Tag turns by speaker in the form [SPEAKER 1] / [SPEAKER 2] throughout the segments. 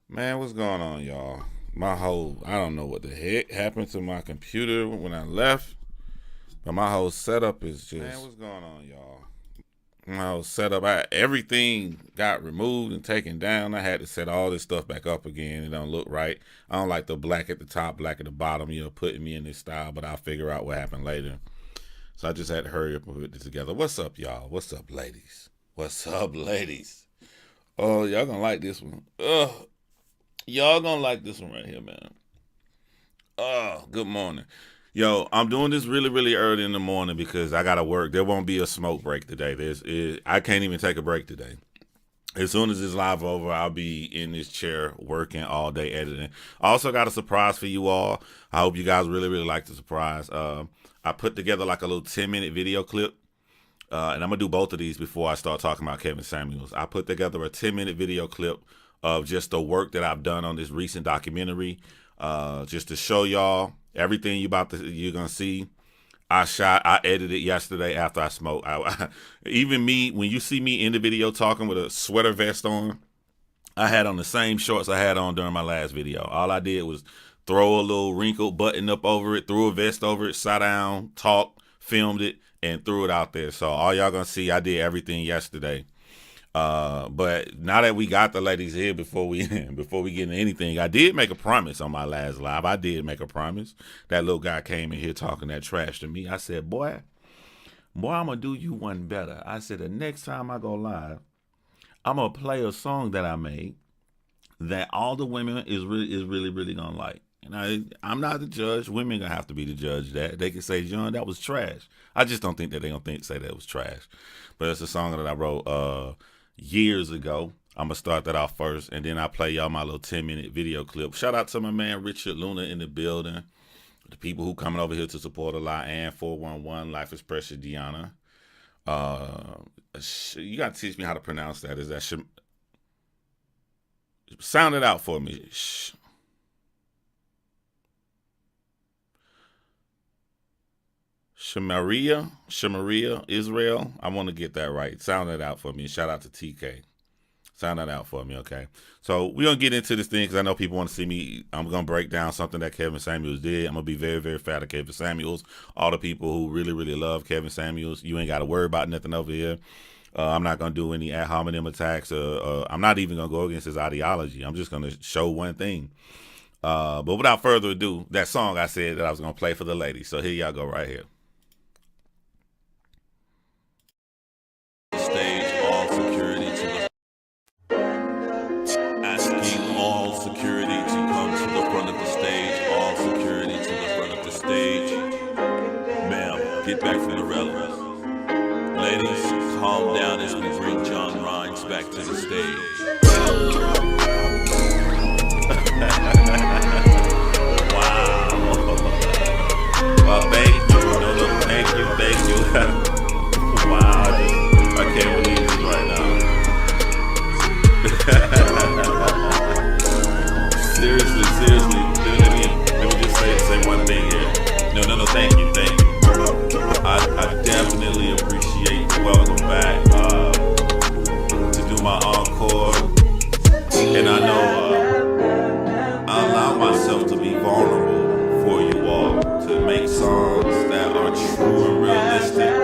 [SPEAKER 1] Man, what's going on, y'all? I don't know what the heck happened to my computer when I left, but my whole setup is just. Man, what's going on, y'all? My whole setup, everything got removed and taken down. I had to set all this stuff back up again. It don't look right. I don't like the black at the top, black at the bottom, putting me in this style, but I'll figure out what happened later. So I just had to hurry up and put this together. What's up, y'all? What's up, ladies? What's up, ladies? Oh, y'all gonna like this one. Y'all gonna like this one right here, man. Oh, good morning. Yo, I'm doing this really, really early in the morning because I gotta work. There won't be a smoke break today. I can't even take a break today. As soon as this live over, I'll be in this chair working all day editing. I also got a surprise for you all. I hope you guys really, really like the surprise. I put together like a little 10-minute video clip. And I'm gonna do both of these before I start talking about Kevin Samuels. I put together a 10-minute video clip of just the work that I've done on this recent documentary, just to show y'all everything you're gonna see. I edited yesterday after I smoked. Even me, when you see me in the video talking with a sweater vest on, I had on the same shorts I had on during my last video. All I did was throw a little wrinkled button up over it, threw a vest over it, sat down, talked, filmed it, and threw it out there. So all y'all gonna see, I did everything yesterday. But now that we got the ladies here, before we get into anything, I did make a promise on my last live. I did make a promise. That little guy came in here talking that trash to me. I said, boy, I'm gonna do you one better. I said, the next time I go live, I'm gonna play a song that I made that all the women is really gonna like. And I'm not the judge. Women gonna have to be the judge. That they can say, John, that was trash. I just don't think that they gonna say that it was trash. But it's a song that I wrote years ago. I'm gonna start that off first, and then I'll play y'all my little 10-minute video clip. Shout out to my man Richard Luna in the building, the people who coming over here to support a lot, and 411 Life is Precious Deanna. You gotta teach me how to pronounce that. Is that sound it out for me? Shamaria, Israel. I want to get that right. Sound that out for me. Shout out to TK. Sound that out for me, okay? So we're going to get into this thing because I know people want to see me. I'm going to break down something that Kevin Samuels did. I'm going to be very, very fat of Kevin Samuels. All the people who really, really love Kevin Samuels, you ain't got to worry about nothing over here. I'm not going to do any ad hominem attacks. I'm not even going to go against his ideology. I'm just going to show one thing. But without further ado, that song I said that I was going to play for the ladies. So here y'all go right here.
[SPEAKER 2] Get back from the relevance. Ladies, calm down as we bring John Rhines back to the stage.
[SPEAKER 1] Wow. Well, thank you. No, thank you. Wow, I can't believe this right now. Seriously. Let me just say one thing here. No, thank you. I definitely appreciate the welcome back to do my encore. And I know I allow myself to be vulnerable for you all, to make songs that are true and realistic.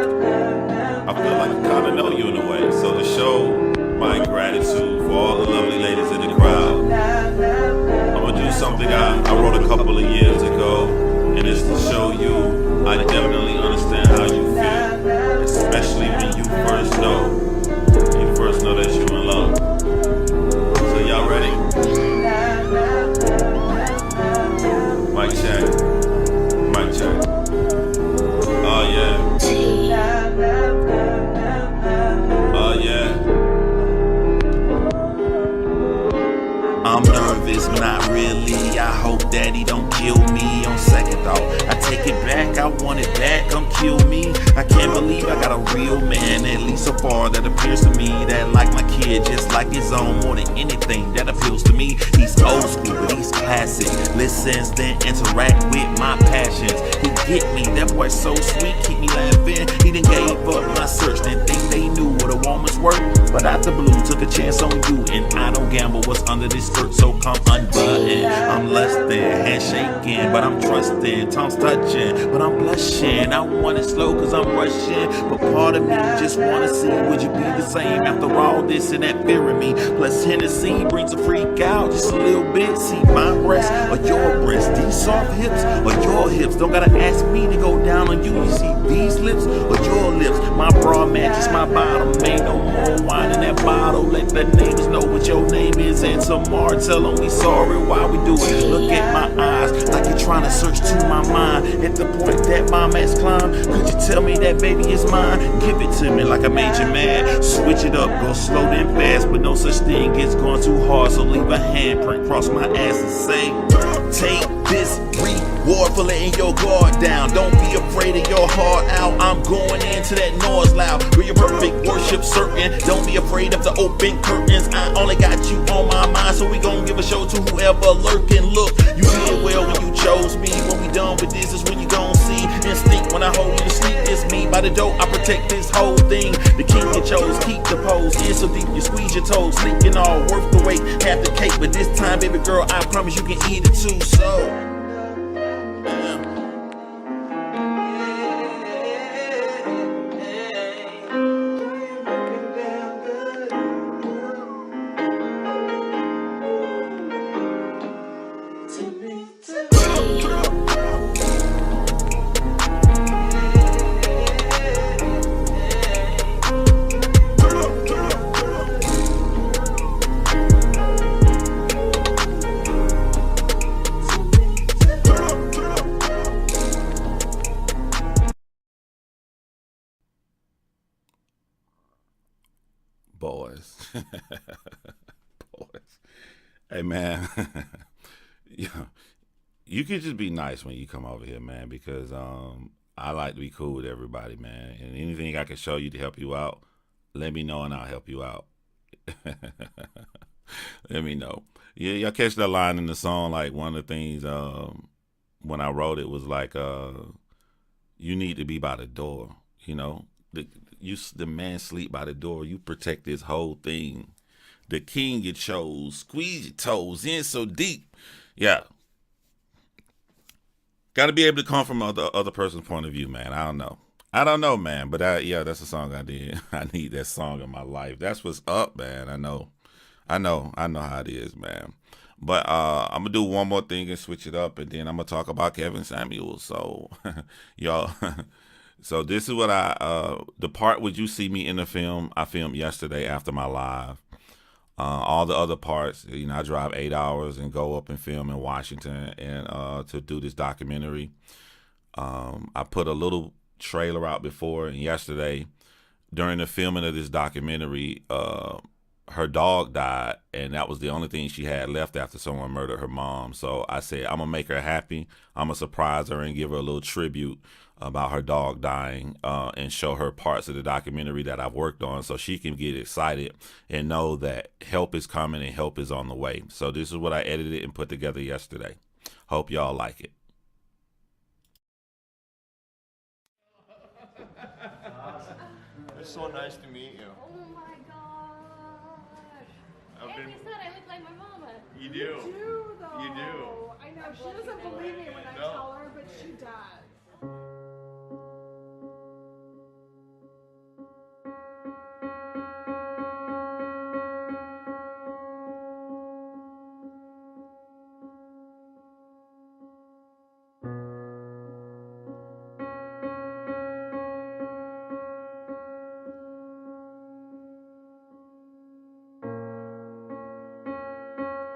[SPEAKER 1] I feel like I kind of know you in a way. So to show my gratitude for all the lovely ladies in the crowd, I'm going to do something I wrote a couple of years ago, and it's to show you I definitely understand how you feel, especially when you first know that you're in love. So y'all ready? Mic check. Oh yeah. I'm nervous, but not really. I hope that he don't kill me on second thought. I take it back, I want it back, come kill me. I can't believe I got a real man, at least so far, that appears to me, that like my kid, just like his own, more than anything that appeals to me. He's old school, but he's classic. Listens, then interact with my passions. He
[SPEAKER 3] get me. That boy so sweet, keep me laughing. He done gave up my search, didn't think they knew what a woman's worth. But out the blue, took a chance on you, and I don't gamble what's under this skirt, so come unbutton. I'm less than handshaking, but I'm trusting. Tongues touching, but I'm blushing. I want it slow cause I'm rushing, but part of me just wanna see, would you be the same after all this and that fear in me? Plus Hennessy brings a freak out just a little bit. See my breast or your breast, these soft hips or your hips. Don't gotta ask me to go down on you. You see these lips or your lips. My bra matches my bottom. Ain't no more wine in that bottle. Let the neighbors know what your name is, and tomorrow tell them we sorry while we do it. Look at my eyes like you're trying to search to my mind. At the point that my max climb, could you tell me that baby is mine? Give it to me like I made you mad. Switch it up, go slow then fast, but no such thing as going too hard. So leave a handprint cross my ass and say, take this reward for letting your guard down. Don't be afraid of your heart out. I'm going into that noise loud. Girl, your perfect worship certain. Don't be afraid of the open curtains. I only got you on my mind, so we gon' give a show to whoever lurking. Look, you did well when you chose me. When we done with this is when you gon' see instinct. When I hold you to sleep, it's me. By the door, I protect this whole thing. The king you chose, keep the pose. In so deep, you squeeze your toes. Sleeping all worth the wait, half the cake. But this time, baby girl, I promise you can eat it too. So
[SPEAKER 1] boys. Boys. Hey, man. You can just be nice when you come over here, man, because I like to be cool with everybody, man. And anything I can show you to help you out, let me know and I'll help you out. Let me know. Yeah, y'all catch that line in the song, like one of the things when I wrote it was like, you need to be by the door, you know. The man sleep by the door. You protect this whole thing. The king you chose. Squeeze your toes in so deep. Yeah. Got to be able to come from other person's point of view, man. I don't know, man. But yeah, that's a song I did. I need that song in my life. That's what's up, man. I know how it is, man. But I'm gonna do one more thing and switch it up, and then I'm gonna talk about Kevin Samuels. So, y'all. So this is what the part where you see me in the film, I filmed yesterday after my live. All the other parts, you know, I drive 8 hours and go up and film in Washington and to do this documentary. I put a little trailer out before, and yesterday, during the filming of this documentary, her dog died, and that was the only thing she had left after someone murdered her mom. So I said, I'm gonna make her happy. I'm gonna surprise her and give her a little tribute about her dog dying, and show her parts of the documentary that I've worked on, so she can get excited and know that help is coming and help is on the way. So this is what I edited and put together yesterday. Hope y'all like it.
[SPEAKER 4] It's so nice to meet you.
[SPEAKER 5] Oh my gosh.
[SPEAKER 4] I've been...
[SPEAKER 5] He said I look like my mama.
[SPEAKER 4] You do.
[SPEAKER 6] You do, though.
[SPEAKER 4] You do.
[SPEAKER 6] I know. She doesn't believe me when I tell her, but she does.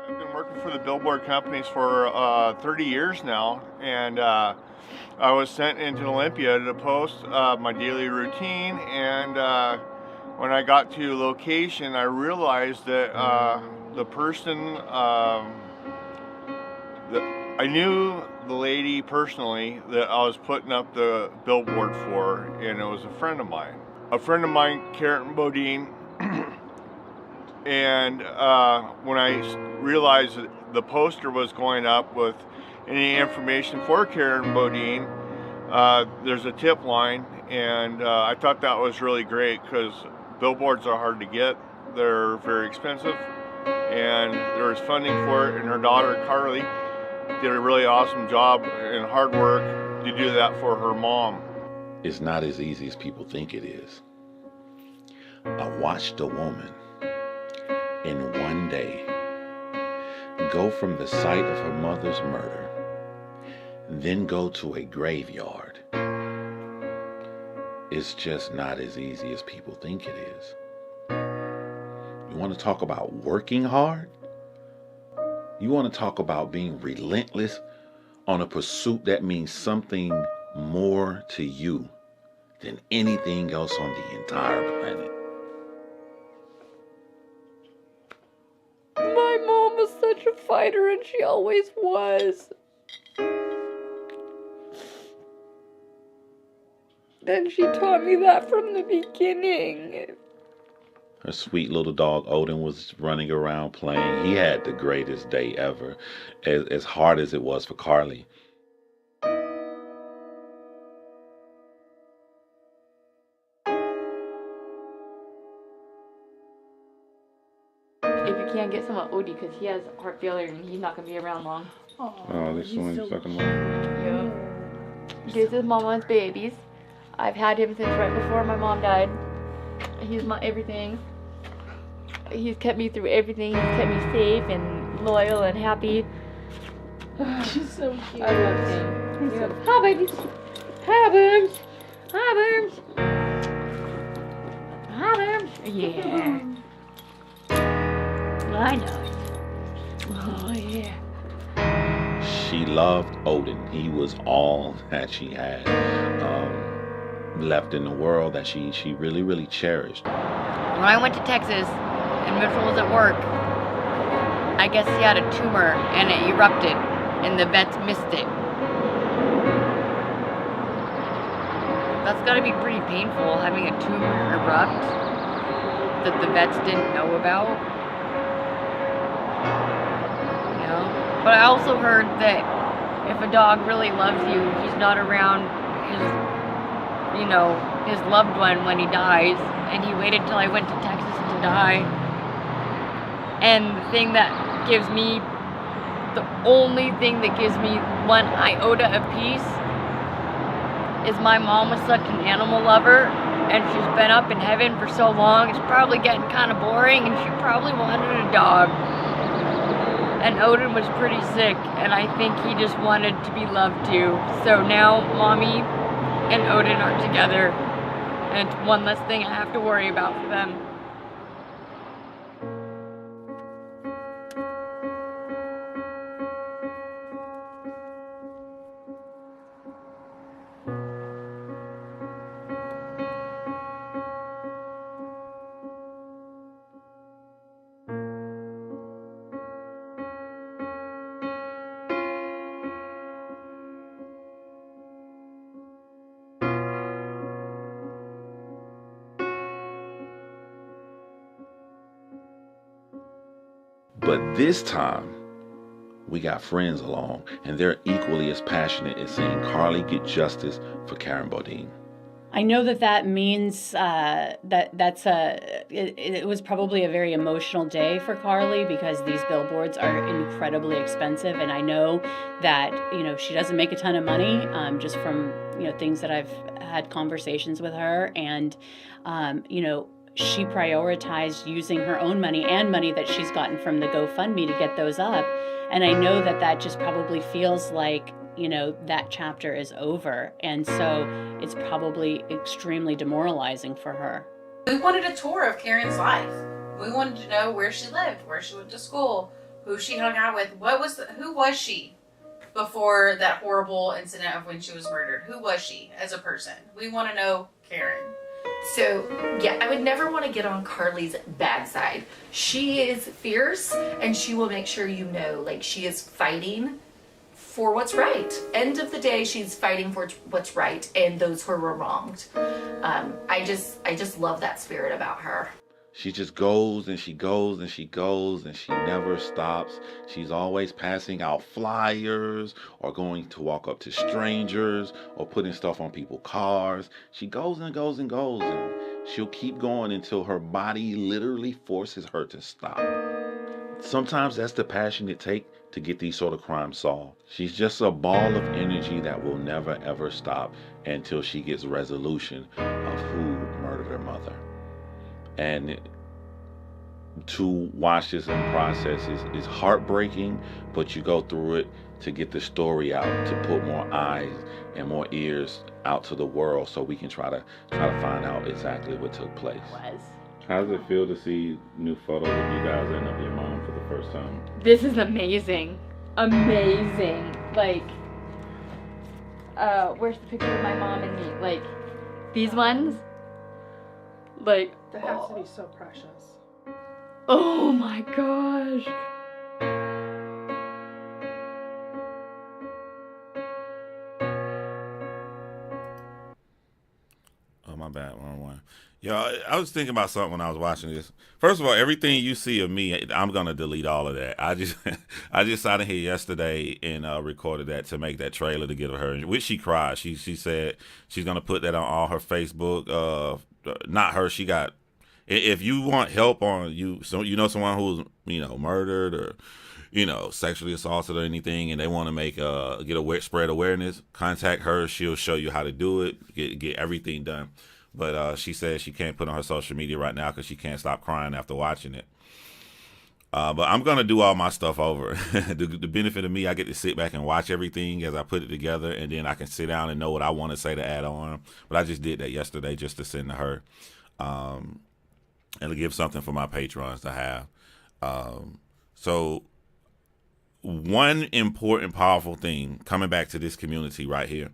[SPEAKER 4] I've been working for the billboard companies for 30 years now, and I was sent into Olympia to post my daily routine, and when I got to location, I realized that the person, I knew the lady personally that I was putting up the billboard for, and it was a friend of mine. Karen Bodine. And when I realized that the poster was going up with any information for Karen Bodine, there's a tip line, and I thought that was really great because billboards are hard to get. They're very expensive, and there's funding for it, and her daughter Carly did a really awesome job and hard work to do that for her mom.
[SPEAKER 3] It's not as easy as people think it is. I watched a woman in one day go from the site of her mother's murder, then go to a graveyard. It's just not as easy as people think it is. You want to talk about working hard? You want to talk about being relentless on a pursuit that means something more to you than anything else on the entire planet.
[SPEAKER 5] My mom was such a fighter, and she always was. And she taught me that from the beginning.
[SPEAKER 3] Her sweet little dog Odin was running around playing. He had the greatest day ever, as hard as it was for Carly.
[SPEAKER 5] If you can't get some of Odie, because he has heart failure and he's not going to be around long.
[SPEAKER 1] Oh, this one's sucking on.
[SPEAKER 5] Yeah. This is Mama's babies. I've had him since right before my mom died. He's my everything. He's kept me through everything. He's kept me safe and loyal and happy.
[SPEAKER 6] She's so cute.
[SPEAKER 5] I love him. Hi, babies. Hi, Burms. Hi, Burms. Hi, Burms. Yeah. I know. Oh, yeah.
[SPEAKER 3] She loved Odin. He was all that she had left in the world that she really, really cherished.
[SPEAKER 5] When I went to Texas and Mitchell was at work, I guess he had a tumor and it erupted and the vets missed it. That's gotta be pretty painful, having a tumor erupt that the vets didn't know about. You know? But I also heard that if a dog really loves you, he's not around his loved one when he dies, and he waited till I went to Texas to die. And the only thing that gives me one iota of peace is my mom was such an animal lover, and she's been up in heaven for so long, it's probably getting kind of boring, and she probably wanted a dog. And Odin was pretty sick, and I think he just wanted to be loved too. So now Mommy and Odin are together, and it's one less thing I have to worry about for them.
[SPEAKER 3] But this time, we got friends along, and they're equally as passionate as seeing Carly get justice for Karen Bodine.
[SPEAKER 7] I know that means it was probably a very emotional day for Carly because these billboards are incredibly expensive, and I know that she doesn't make a ton of money just from things that I've had conversations with her, and she prioritized using her own money and money that she's gotten from the GoFundMe to get those up. And I know that just probably feels like, that chapter is over. And so it's probably extremely demoralizing for her.
[SPEAKER 8] We wanted a tour of Karen's life. We wanted to know where she lived, where she went to school, who she hung out with, who was she before that horrible incident of when she was murdered? Who was she as a person? We want to know Karen.
[SPEAKER 9] So, yeah, I would never want to get on Carly's bad side. She is fierce, and she will make sure she is fighting for what's right. End of the day, she's fighting for what's right and those who were wronged. I just love that spirit about her.
[SPEAKER 1] She just goes and she goes and she goes and she never stops. She's always passing out flyers or going to walk up to strangers or putting stuff on people's cars. She goes and goes and goes, and she'll keep going until her body literally forces her to stop. Sometimes that's the passion it takes to get these sort of crimes solved. She's just a ball of energy that will never ever stop until she gets resolution of who murdered her mother. And to watch this in process is heartbreaking, but you go through it to get the story out, to put more eyes and more ears out to the world so we can try to find out exactly what took place. How does it feel to see new photos of you guys and of your mom for the first time?
[SPEAKER 5] This is amazing. Amazing. Like, where's the picture of my mom and me? Like, these ones? Like,
[SPEAKER 6] That has to be so precious.
[SPEAKER 5] oh my gosh.
[SPEAKER 1] Oh, my bad. Wrong one. Yeah, I was thinking about something when I was watching this. First of all, everything you see of me, I'm gonna delete all of that. I just sat in here yesterday and recorded that to make that trailer to get her, which she cried. She said she's gonna put that on all her Facebook. Not her. She got. If you want help on you, so you know someone who's murdered or sexually assaulted or anything, and they want to make spread awareness, contact her. She'll show you how to do it. Get everything done. But she says she can't put on her social media right now because she can't stop crying after watching it. But I'm going to do all my stuff over. The benefit of me, I get to sit back and watch everything as I put it together, and then I can sit down and know what I want to say to add on. But I just did that yesterday just to send to her and to give something for my patrons to have. So one important, powerful thing, coming back to this community right here,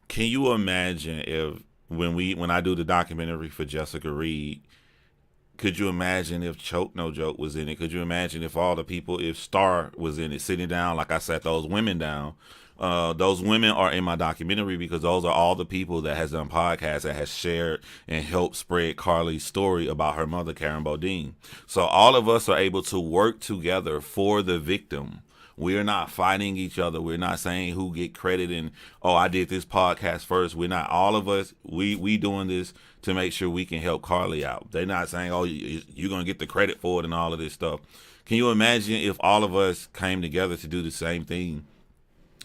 [SPEAKER 1] can you imagine if when I do the documentary for Jessica Reed, could you imagine if Choke No Joke was in it? Could you imagine if all the people, if Star was in it, sitting down, like I sat those women down? Those women are in my documentary because those are all the people that has done podcasts that has shared and helped spread Carly's story about her mother, Karen Bodine. So all of us are able to work together for the victim. We're not fighting each other. We're not saying who get credit and, oh, I did this podcast first. We're not. All of us, we doing this to make sure we can help Carly out. They're not saying, oh, you're going to get the credit for it and all of this stuff. Can you imagine if all of us came together to do the same thing?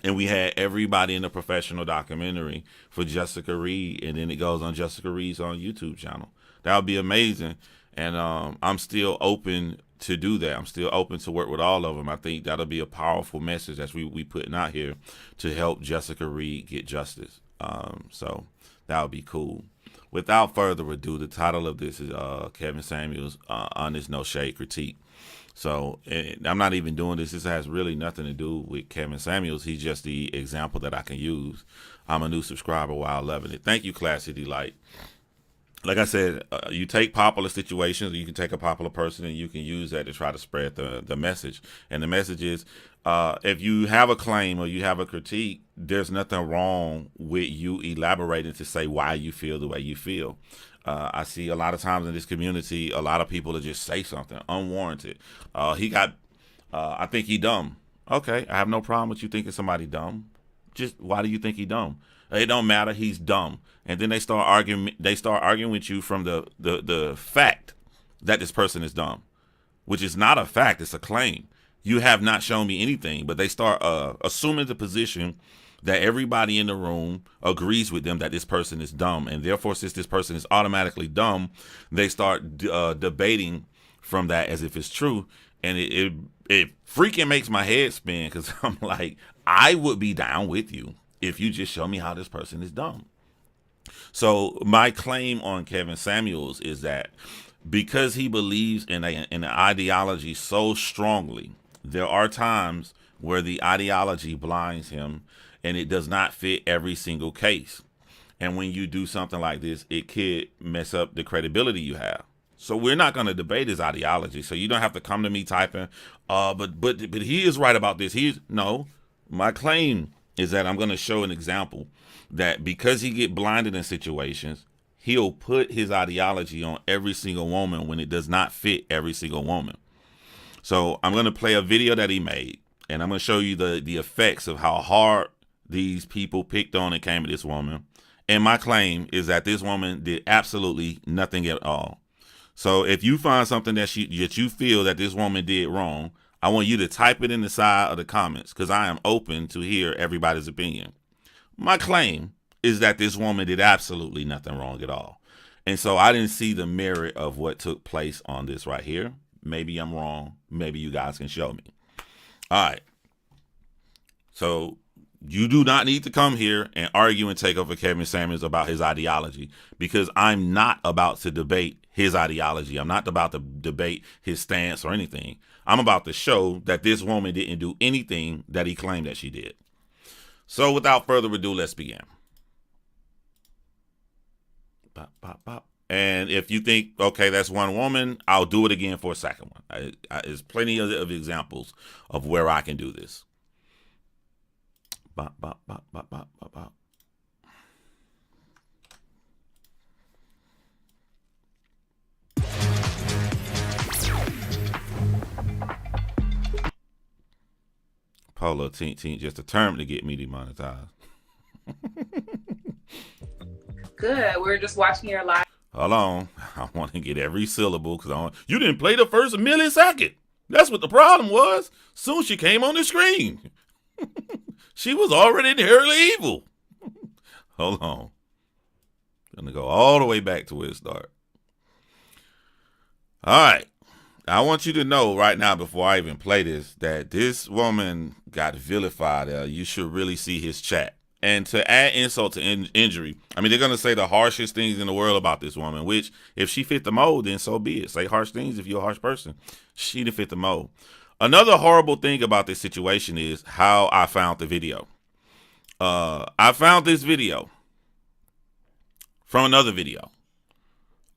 [SPEAKER 1] And we had everybody in the professional documentary for Jessica Reed, and then it goes on Jessica Reed's on YouTube channel. That would be amazing. And I'm still open to do that. I'm still open to work with all of them. I think that'll be a powerful message that we putting out here to help Jessica Reed get justice. So that would be cool. Without further ado, the title of this is Kevin Samuels' Honest No Shade Critique. So I'm not even doing this. This has really nothing to do with Kevin Samuels. He's just the example that I can use. I'm a new subscriber while loving it. Thank you, Classy Delight. Like I said, you take popular situations, or you can take a popular person and you can use that to try to spread the message. And the message is, if you have a claim or you have a critique, there's nothing wrong with you elaborating to say why you feel the way you feel. I see a lot of times in this community, a lot of people that just say something unwarranted. I think he dumb. Okay, I have no problem with you thinking somebody dumb. Just why do you think he dumb? It don't matter. He's dumb. And then they start arguing. They start arguing with you from the fact that this person is dumb, which is not a fact. It's a claim. You have not shown me anything, but they start assuming the position that everybody in the room agrees with them that this person is dumb. And therefore, since this person is automatically dumb, they start debating from that as if it's true. And it freaking makes my head spin because I'm like, I would be down with you if you just show me how this person is dumb. So my claim on Kevin Samuels is that because he believes in an ideology so strongly, there are times where the ideology blinds him and it does not fit every single case. And when you do something like this, it could mess up the credibility you have. So we're not going to debate his ideology. So you don't have to come to me typing, but he is right about this. No, my claim is that I'm going to show an example that because he get blinded in situations, he'll put his ideology on every single woman when it does not fit every single woman. So I'm going to play a video that he made, and I'm going to show you the effects of how hard these people picked on and came at this woman. And my claim is that this woman did absolutely nothing at all. So if you find something that you feel that this woman did wrong, I want you to type it in the side of the comments, because I am open to hear everybody's opinion. My claim is that this woman did absolutely nothing wrong at all. And so I didn't see the merit of what took place on this right here. Maybe I'm wrong. Maybe you guys can show me. All right. So you do not need to come here and argue and take over Kevin Samuels about his ideology, because I'm not about to debate his ideology. I'm not about to debate his stance or anything. I'm about to show that this woman didn't do anything that he claimed that she did. So without further ado, let's begin. Bop, bop, bop. And if you think, okay, that's one woman, I'll do it again for a second one. There's plenty of examples of where I can do this. Bop, bop, bop, bop, bop, bop, bop. Polo Tink just determined to get me demonetized.
[SPEAKER 10] Good. We're just watching your live.
[SPEAKER 1] Hold on. I want to get every syllable, because you didn't play the first millisecond. That's what the problem was. Soon she came on the screen. She was already inherently evil. Hold on. Gonna go all the way back to where it started. All right. I want you to know right now, before I even play this, that this woman got vilified. You should really see his chat. And to add insult to injury, I mean, they're going to say the harshest things in the world about this woman, which if she fit the mold, then so be it. Say harsh things if you're a harsh person. She didn't fit the mold. Another horrible thing about this situation is how I found the video. I found this video from another video.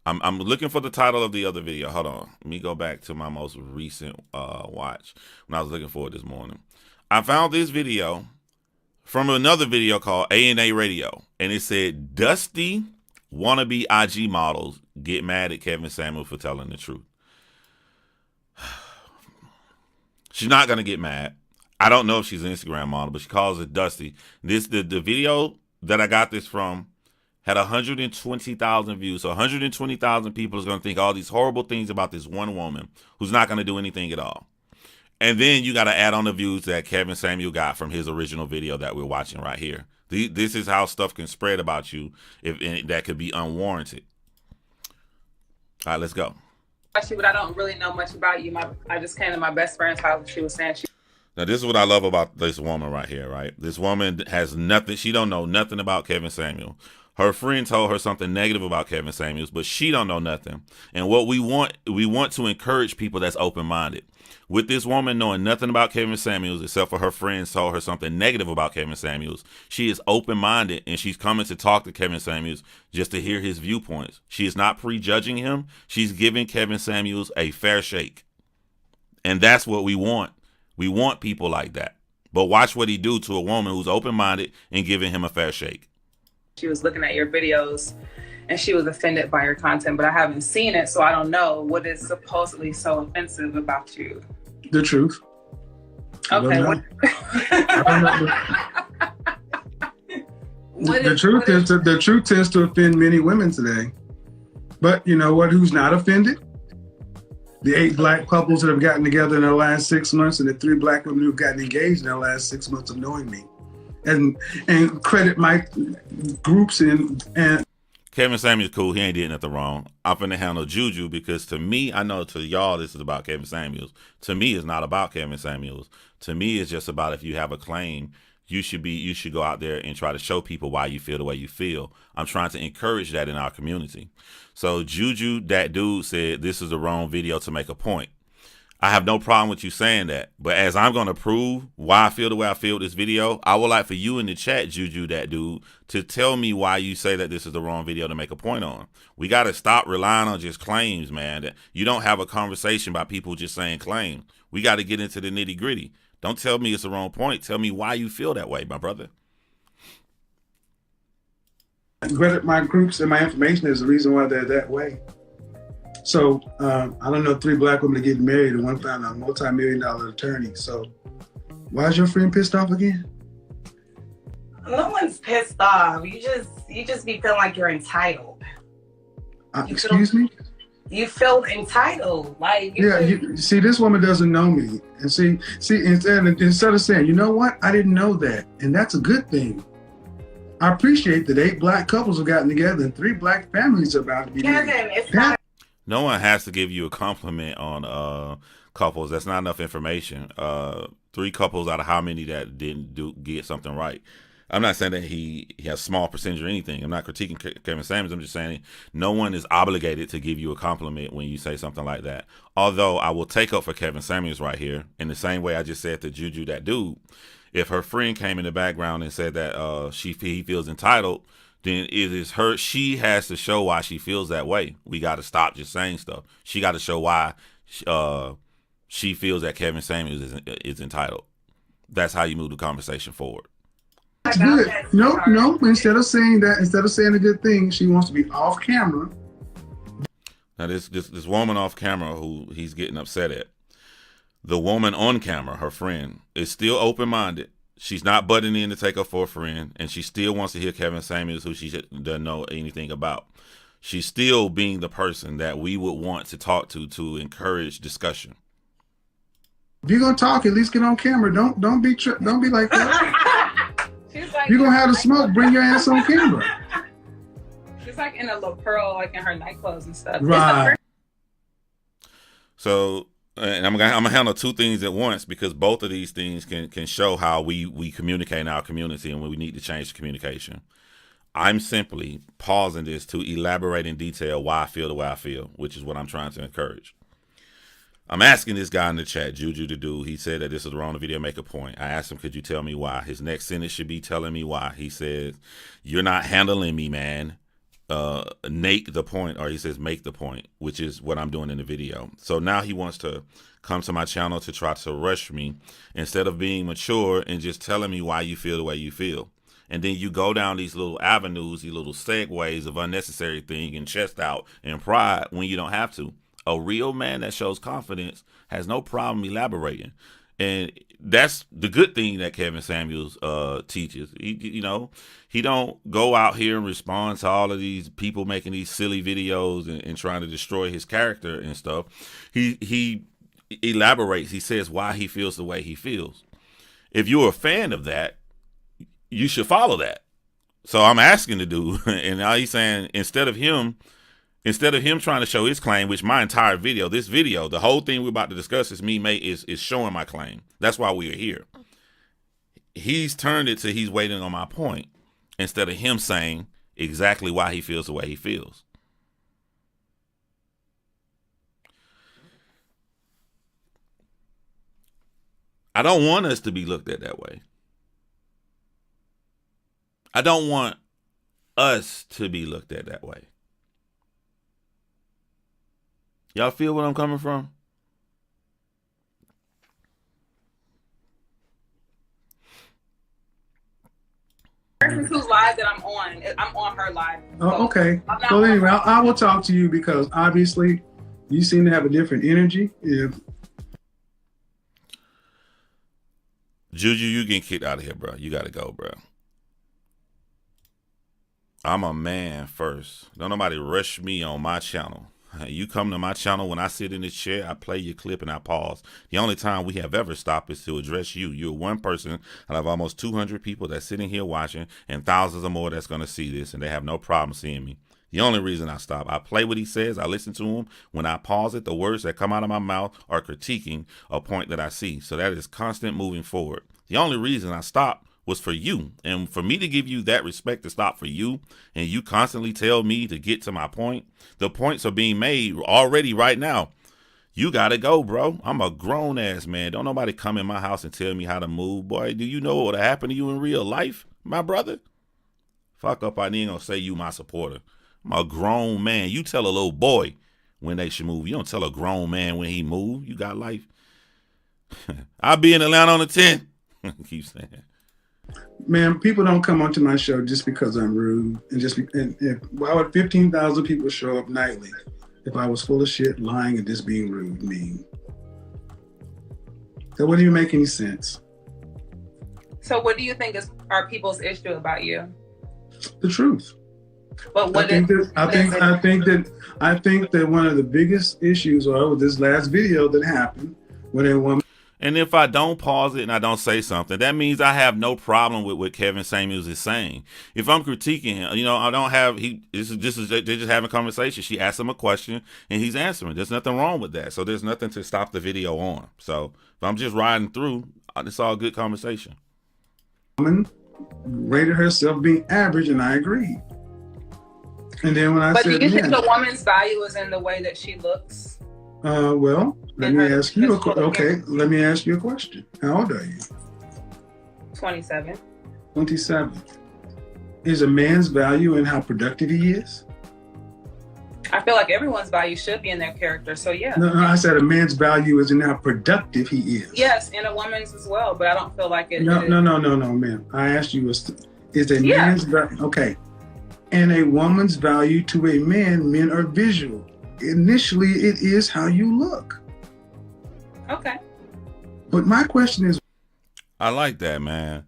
[SPEAKER 1] I'm looking for the title of the other video. Hold on. Let me go back to my most recent watch when I was looking for it this morning. I found this video from another video called A&A Radio, and it said, Dusty wannabe IG models get mad at Kevin Samuel for telling the truth. She's not going to get mad. I don't know if she's an Instagram model, but she calls it Dusty. The video that I got this from had 120,000 views. So 120,000 people is going to think all these horrible things about this one woman who's not going to do anything at all. And then you got to add on the views that Kevin Samuel got from his original video that we're watching right here. This is how stuff can spread about you if that could be unwarranted. All right, let's go.
[SPEAKER 10] But I don't really know much about you. I just came to my best friend's house. She was saying
[SPEAKER 1] Now, this is what I love about this woman right here, right? This woman has nothing. She don't know nothing about Kevin Samuel. Her friend told her something negative about Kevin Samuels, but she don't know nothing. And what we want to encourage people that's open-minded. With this woman knowing nothing about Kevin Samuels, except for her friends told her something negative about Kevin Samuels, she is open-minded, and she's coming to talk to Kevin Samuels just to hear his viewpoints. She is not prejudging him. She's giving Kevin Samuels a fair shake. And that's what we want. We want people like that. But watch what he do to a woman who's open-minded and giving him a fair shake.
[SPEAKER 10] She was looking at your videos and she was offended by your content, but I haven't seen it, so I don't know what is supposedly so offensive about you.
[SPEAKER 11] The truth.
[SPEAKER 10] Okay.
[SPEAKER 11] The truth tends to offend many women today. But you know what? Who's not offended? The 8 black couples that have gotten together in the last 6 months, and the 3 black women who've gotten engaged in the last 6 months of knowing me, and credit my groups and.
[SPEAKER 1] Kevin Samuels cool. He ain't did nothing wrong. I'm finna handle Juju, because to me, I know to y'all this is about Kevin Samuels. To me, it's not about Kevin Samuels. To me, it's just about if you have a claim, you should go out there and try to show people why you feel the way you feel. I'm trying to encourage that in our community. So Juju, that dude, said this is the wrong video to make a point. I have no problem with you saying that, but as I'm going to prove why I feel the way I feel with this video, I would like for you in the chat, Juju, that dude, to tell me why you say that this is the wrong video to make a point on. We got to stop relying on just claims, man. That you don't have a conversation by people just saying claim. We got to get into the nitty gritty. Don't tell me it's the wrong point. Tell me why you feel that way, my brother.
[SPEAKER 11] My groups and my information is the reason why they're that way. So I don't know 3 black women getting married and one found a multi-million-dollar attorney. So why is your friend pissed off again?
[SPEAKER 10] No one's pissed off. You just be feeling like you're entitled.
[SPEAKER 11] Excuse me?
[SPEAKER 10] You feel entitled. Like
[SPEAKER 11] see, this woman doesn't know me. And see, instead of saying, you know what? I didn't know that. And that's a good thing. I appreciate that 8 black couples have gotten together and 3 black families are about to be married.
[SPEAKER 1] No one has to give you a compliment on couples. That's not enough information. 3 couples out of how many that didn't get something right. I'm not saying that he has small percentage or anything. I'm not critiquing Kevin Samuels. I'm just saying no one is obligated to give you a compliment when you say something like that. Although I will take up for Kevin Samuels right here in the same way I just said to Juju, that dude. If her friend came in the background and said that he feels entitled, then it is her. She has to show why she feels that way. We got to stop just saying stuff. She got to show why she feels that Kevin Samuels is entitled. That's how you move the conversation forward.
[SPEAKER 11] That's good. No. Instead of saying a good thing, she wants to be off camera.
[SPEAKER 1] Now this woman off camera who he's getting upset at. The woman on camera, her friend, is still open-minded. She's not butting in to take her for a friend, and she still wants to hear Kevin Samuels, who she doesn't know anything about. She's still being the person that we would want to talk to encourage discussion.
[SPEAKER 11] If you're gonna talk, at least get on camera. Don't be like that. Like, you're gonna have the smoke. Bring your ass on camera.
[SPEAKER 10] She's like in a little pearl, like in her nightclothes and stuff.
[SPEAKER 11] Right.
[SPEAKER 1] So. And I'm gonna handle 2 things at once because both of these things can show how we communicate in our community and when we need to change the communication. I'm simply pausing this to elaborate in detail why I feel the way I feel, which is what I'm trying to encourage. I'm asking this guy in the chat, Juju the dude. He said that this is the wrong video, make a point. I asked him, could you tell me why? His next sentence should be telling me why. He says, you're not handling me, man. Make the point, or he says make the point, which is what I'm doing in the video. So now he wants to come to my channel to try to rush me instead of being mature and just telling me why you feel the way you feel. And then you go down these little avenues, these little segues of unnecessary thing and chest out and pride when you don't have to. A real man that shows confidence has no problem elaborating. And that's the good thing that Kevin Samuels teaches. He don't go out here and respond to all of these people making these silly videos and trying to destroy his character and stuff. He elaborates. He says why he feels the way he feels. If you're a fan of that, you should follow that. So I'm asking the dude, and now he's saying instead of him trying to show his claim, which my entire video, the whole thing we're about to discuss is showing my claim. That's why we are here. He's turned it to he's waiting on my point instead of him saying exactly why he feels the way he feels. I don't want us to be looked at that way. I don't want us to be looked at that way. Y'all feel where I'm coming from?
[SPEAKER 10] Person whose live that I'm on her live.
[SPEAKER 11] Oh, okay. So anyway, I will talk to you because obviously you seem to have a different energy. Yeah.
[SPEAKER 1] Juju, you getting kicked out of here, bro. You got to go, bro. I'm a man first. Don't nobody rush me on my channel. You come to my channel when I sit in this chair, I play your clip and I pause. The only time we have ever stopped is to address you. You're one person out of almost 200 people that's sitting here watching and thousands or more that's going to see this and they have no problem seeing me. The only reason I stop, I play what he says, I listen to him. When I pause it, the words that come out of my mouth are critiquing a point that I see. So that is constant moving forward. The only reason I stop was for you. And for me to give you that respect to stop for you, and you constantly tell me to get to my point, the points are being made already right now. You got to go, bro. I'm a grown ass man. Don't nobody come in my house and tell me how to move. Boy, do you know what would happen to you in real life, my brother? Fuck up, I ain't gonna say you my supporter. I'm a grown man. You tell a little boy when they should move. You don't tell a grown man when he move. You got life. I'll be in Atlanta on the 10th. Keep saying.
[SPEAKER 11] Man, people don't come onto my show just because I'm rude, and why would 15,000 people show up nightly if I was full of shit, lying, and just being rude, mean? That wouldn't even make any sense.
[SPEAKER 10] So what do you think are people's issue about you?
[SPEAKER 11] The truth.
[SPEAKER 10] But what
[SPEAKER 11] I think that one of the biggest issues are with this last video that happened when a woman.
[SPEAKER 1] And if I don't pause it and I don't say something, that means I have no problem with what Kevin Samuels is saying. If I'm critiquing him, I don't have, they're just having a conversation. She asked him a question and he's answering. There's nothing wrong with that. So there's nothing to stop the video on. So if I'm just riding through, it's all good conversation.
[SPEAKER 11] Woman rated herself being average, and I agreed. And then when I said,
[SPEAKER 10] do you think the woman's value is in the way that she looks?
[SPEAKER 11] Well, let me ask you a question. How old are you?
[SPEAKER 10] 27.
[SPEAKER 11] 27. Is a man's value in how productive he is?
[SPEAKER 10] I feel like everyone's value should be in their character, so yeah.
[SPEAKER 11] No, I said a man's value is in how productive he is.
[SPEAKER 10] Yes, and a woman's as well, but I don't feel like it.
[SPEAKER 11] No, ma'am. I asked you, is a man's value, okay. And a woman's value to a man, men are visual. Initially, it is how you look.
[SPEAKER 10] Okay.
[SPEAKER 11] But my question is,
[SPEAKER 1] I like that, man.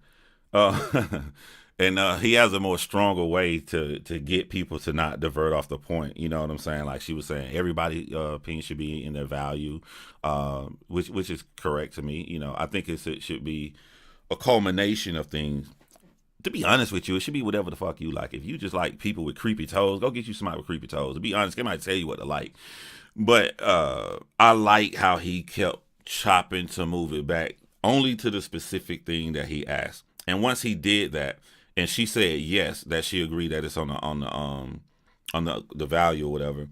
[SPEAKER 1] And he has a more stronger way to get people to not divert off the point. You know what I'm saying? Like she was saying, everybody opinion should be in their value, which is correct to me. I think it should be a culmination of things. To be honest with you, it should be whatever the fuck you like. If you just like people with creepy toes, go get you somebody with creepy toes. To be honest, they might tell you what to like. But I like how he kept chopping to move it back only to the specific thing that he asked. And once he did that, and she said yes, that she agreed that it's on the value or whatever.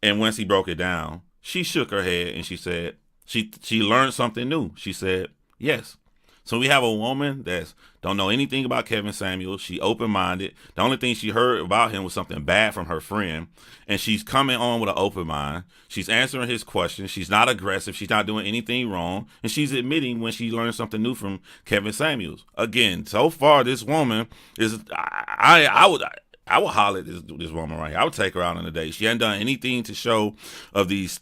[SPEAKER 1] And once he broke it down, she shook her head and she said she learned something new. She said yes. So we have a woman that don't know anything about Kevin Samuels. She open-minded. The only thing she heard about him was something bad from her friend. And she's coming on with an open mind. She's answering his questions. She's not aggressive. She's not doing anything wrong. And she's admitting when she learned something new from Kevin Samuels. Again, so far, this woman is, I would holler at this woman right here. I would take her out on a date. She hadn't done anything to show of these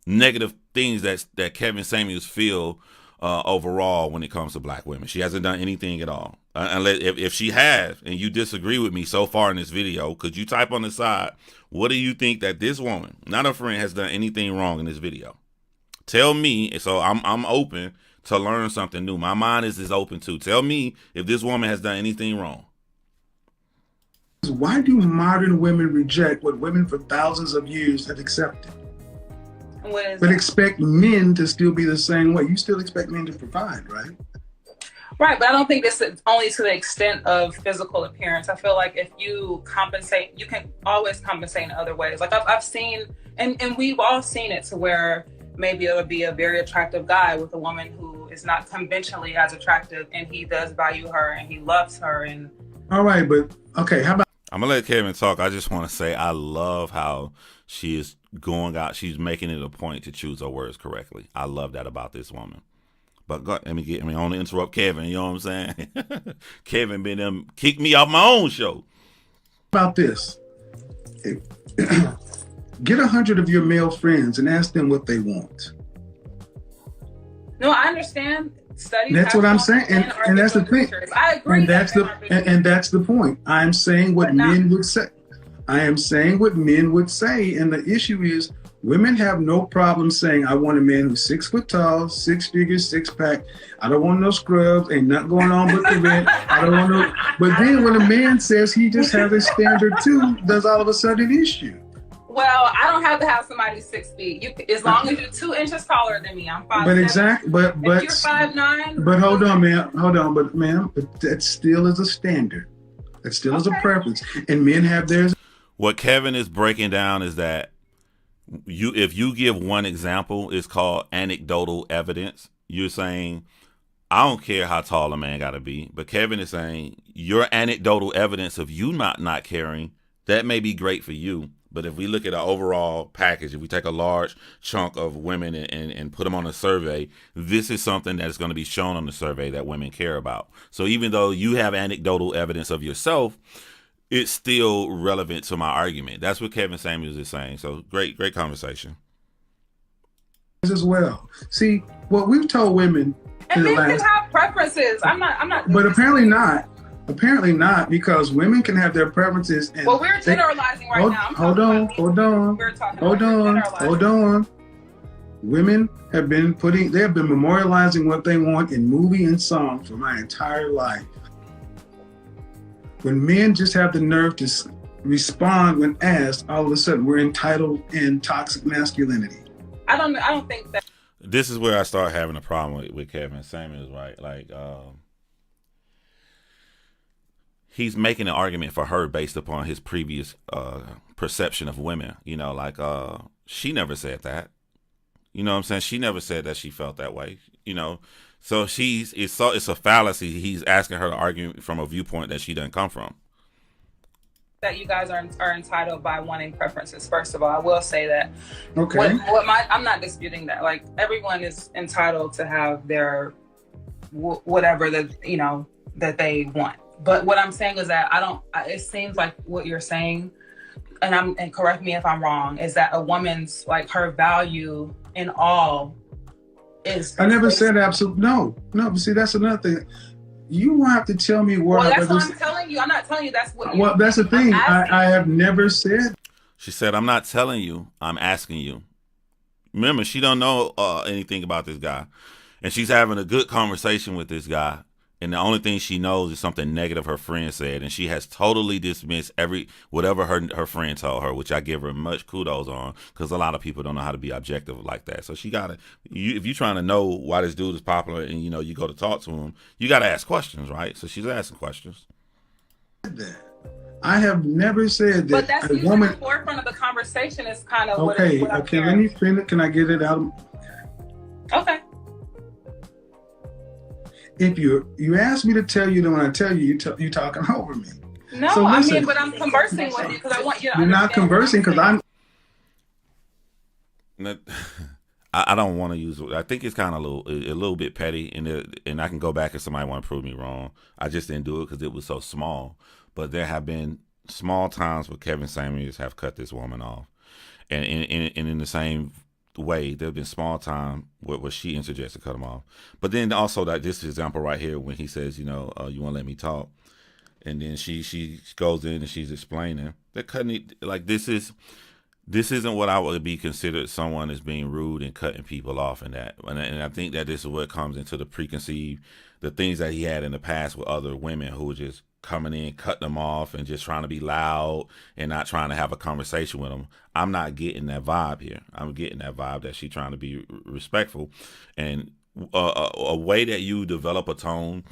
[SPEAKER 1] negative things that Kevin Samuels feel overall when it comes to black women. She hasn't done anything at all. Unless if she has, and you disagree with me so far in this video, could you type on the side, what do you think that this woman, not a friend, has done anything wrong in this video? Tell me, so I'm open to learn something new. My mind is open to. Tell me if this woman has done anything wrong.
[SPEAKER 11] Why do modern women reject what women for thousands of years have accepted? But expect men to still be the same way. You still expect men to provide, right?
[SPEAKER 10] Right, but I don't think this is only to the extent of physical appearance. I feel like if you compensate, you can always compensate in other ways. Like I've seen, and we've all seen it to where maybe it'll be a very attractive guy with a woman who is not conventionally as attractive, and he does value her and he loves her. And
[SPEAKER 11] all right, but okay, how about?
[SPEAKER 1] I'm gonna let Kevin talk. I just want to say I love how she is going out. She's making it a point to choose her words correctly. I love that about this woman. But I want to interrupt Kevin. You know what I'm saying? Kevin been kicked me off my own show.
[SPEAKER 11] About this, get 100 of your male friends and ask them what they want.
[SPEAKER 10] No, I understand. Studies.
[SPEAKER 11] That's what I'm saying, and that's the thing.
[SPEAKER 10] I agree.
[SPEAKER 11] And that's the point. I'm saying what men would say. I am saying what men would say, and the issue is women have no problem saying, I want a man who's 6 foot tall, 6 figures, 6-pack. I don't want no scrubs, ain't nothing going on with the rent. I don't want no. But then when a man says he just has a standard too, there's all of a sudden an issue.
[SPEAKER 10] Well, I don't have to have somebody 6 feet. As long as you're 2 inches taller than me, I'm 5'7".
[SPEAKER 11] But exactly, but
[SPEAKER 10] if you're 5'9".
[SPEAKER 11] But hold on, ma'am. But that still is a standard. That still is a preference, and men have theirs.
[SPEAKER 1] What Kevin is breaking down is that if you give one example, it's called anecdotal evidence. You're saying, I don't care how tall a man got to be, but Kevin is saying your anecdotal evidence of you not caring, that may be great for you, But if we look at an overall package, if we take a large chunk of women and put them on a survey, this is something that is going to be shown on the survey that women care about. So even though you have anecdotal evidence of yourself, it's still relevant to my argument. That's what Kevin Samuels is saying. So great conversation.
[SPEAKER 11] As well. See, what we've told women
[SPEAKER 10] and men can have preferences. I'm not.
[SPEAKER 11] But apparently not. Apparently not, because women can have their preferences. And
[SPEAKER 10] well, we're generalizing right now.
[SPEAKER 11] Hold on. Women have been memorializing what they want in movie and song for my entire life. When men just have the nerve to respond when asked, all of a sudden we're entitled in toxic masculinity.
[SPEAKER 10] I don't think that.
[SPEAKER 1] This is where I start having a problem with Kevin Samuels, right? Like, he's making an argument for her based upon his previous perception of women. You know, like, she never said that. You know what I'm saying? She never said that she felt that way. You know, so it's a fallacy. He's asking her to argue from a viewpoint that she doesn't come from.
[SPEAKER 10] That you guys are entitled by wanting preferences. First of all, I will say that.
[SPEAKER 11] Okay.
[SPEAKER 10] I'm not disputing that. Like, everyone is entitled to have their whatever that they want. But what I'm saying is that it seems like what you're saying, and correct me if I'm wrong, is that a woman's, like, her value in all is.
[SPEAKER 11] I never said absolute. No. But see, that's another thing. You won't have to tell me where.
[SPEAKER 10] Well, that's what I'm telling you. I'm not telling you that's what.
[SPEAKER 11] Well, that's the thing. I have never said.
[SPEAKER 1] She said, "I'm not telling you. I'm asking you." Remember, she don't know anything about this guy, and she's having a good conversation with this guy. And the only thing she knows is something negative her friend said, and she has totally dismissed whatever her friend told her, which I give her much kudos on, because a lot of people don't know how to be objective like that. So she gotta, if you're trying to know why this dude is popular, and you go to talk to him, you gotta ask questions, right? So she's asking questions.
[SPEAKER 11] I have never said that.
[SPEAKER 10] But that's usually the forefront of the conversation. Is kind of
[SPEAKER 11] okay.
[SPEAKER 10] What
[SPEAKER 11] Okay, let me finish. Can I get it out?
[SPEAKER 10] Okay.
[SPEAKER 11] If you ask me to tell you, then when I tell you, you're talking over me.
[SPEAKER 10] No, so listen, I mean, but I'm conversing with you because I want you to.
[SPEAKER 11] You're not conversing because I'm.
[SPEAKER 1] I don't want to use. I think it's kind of a little bit petty, and I can go back if somebody want to prove me wrong. I just didn't do it because it was so small. But there have been small times where Kevin Samuels have cut this woman off, and in the same way, there have been small time where she interjects to cut him off. But then also that this example right here when he says, you want to let me talk, and then she goes in and she's explaining that cutting like this isn't what I would be considered someone as being rude and cutting people off and that. And I think that this is what comes into the preconceived, the things that he had in the past with other women who were just coming in, cutting them off and just trying to be loud and not trying to have a conversation with them. I'm not getting that vibe here. I'm getting that vibe that she's trying to be respectful. And a way that you develop a tone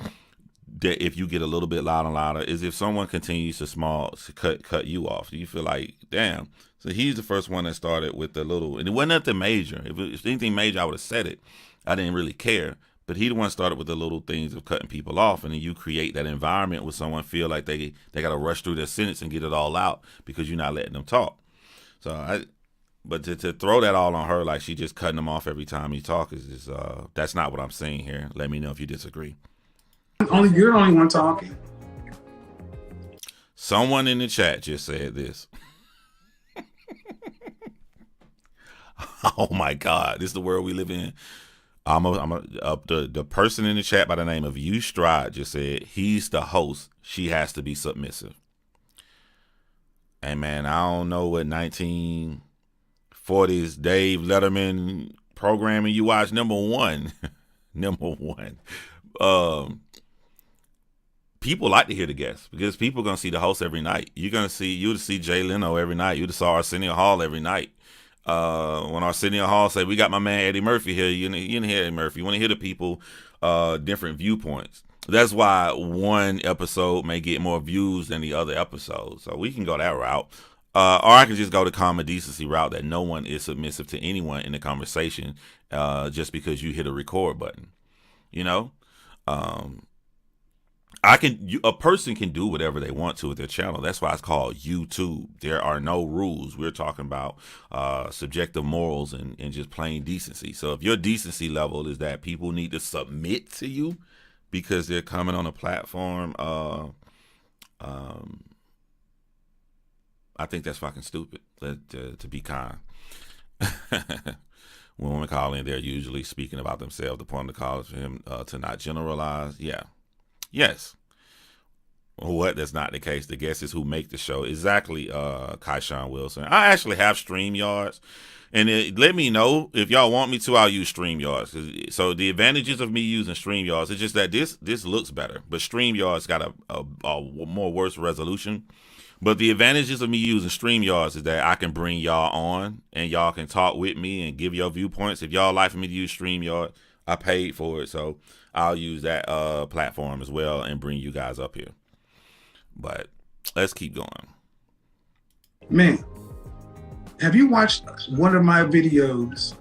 [SPEAKER 1] that if you get a little bit louder and louder is if someone continues to cut you off. You feel like, damn. So he's the first one that started with the little, and it wasn't nothing major. If it was anything major, I would have said it. I didn't really care. But he the one started with the little things of cutting people off, and then you create that environment where someone feel like they got to rush through their sentence and get it all out because you're not letting them talk. So but to throw that all on her like she just cutting them off every time you talk is that's not what I'm saying here. Let me know if you disagree.
[SPEAKER 11] You're the only one talking.
[SPEAKER 1] Someone in the chat just said this. Oh my God, this is the world we live in. The person in the chat by the name of You Stride just said he's the host. She has to be submissive. Hey man, I don't know what 1940s Dave Letterman programming you watch. Number one. People like to hear the guests because people are gonna see the host every night. You'll see Jay Leno every night. You'll saw Arsenio Hall every night. When Arsenio Hall say we got my man Eddie Murphy here, you didn't hear Eddie Murphy. You want to hear the people, different viewpoints. That's why one episode may get more views than the other episode. So we can go that route, or I can just go the common decency route that no one is submissive to anyone in the conversation, just because you hit a record button. a person can do whatever they want to with their channel. That's why it's called YouTube. There are no rules. We're talking about subjective morals and just plain decency. So if your decency level is that people need to submit to you because they're coming on a platform, I think that's fucking stupid, to be kind. When women call in, they're usually speaking about themselves. The point of the call is for him to not generalize. Yeah. Yes. What? That's not the case. The guests is who make the show. Exactly, Kaishan Wilson. I actually have StreamYards. And let me know if y'all want me to. I'll use StreamYards. So the advantages of me using StreamYards is just that this looks better. But StreamYards got a more worse resolution. But the advantages of me using StreamYards is that I can bring y'all on and y'all can talk with me and give your viewpoints. If y'all like for me to use StreamYard, I paid for it. So I'll use that platform as well and bring you guys up here. But let's keep going.
[SPEAKER 11] Man, have you watched one of my videos,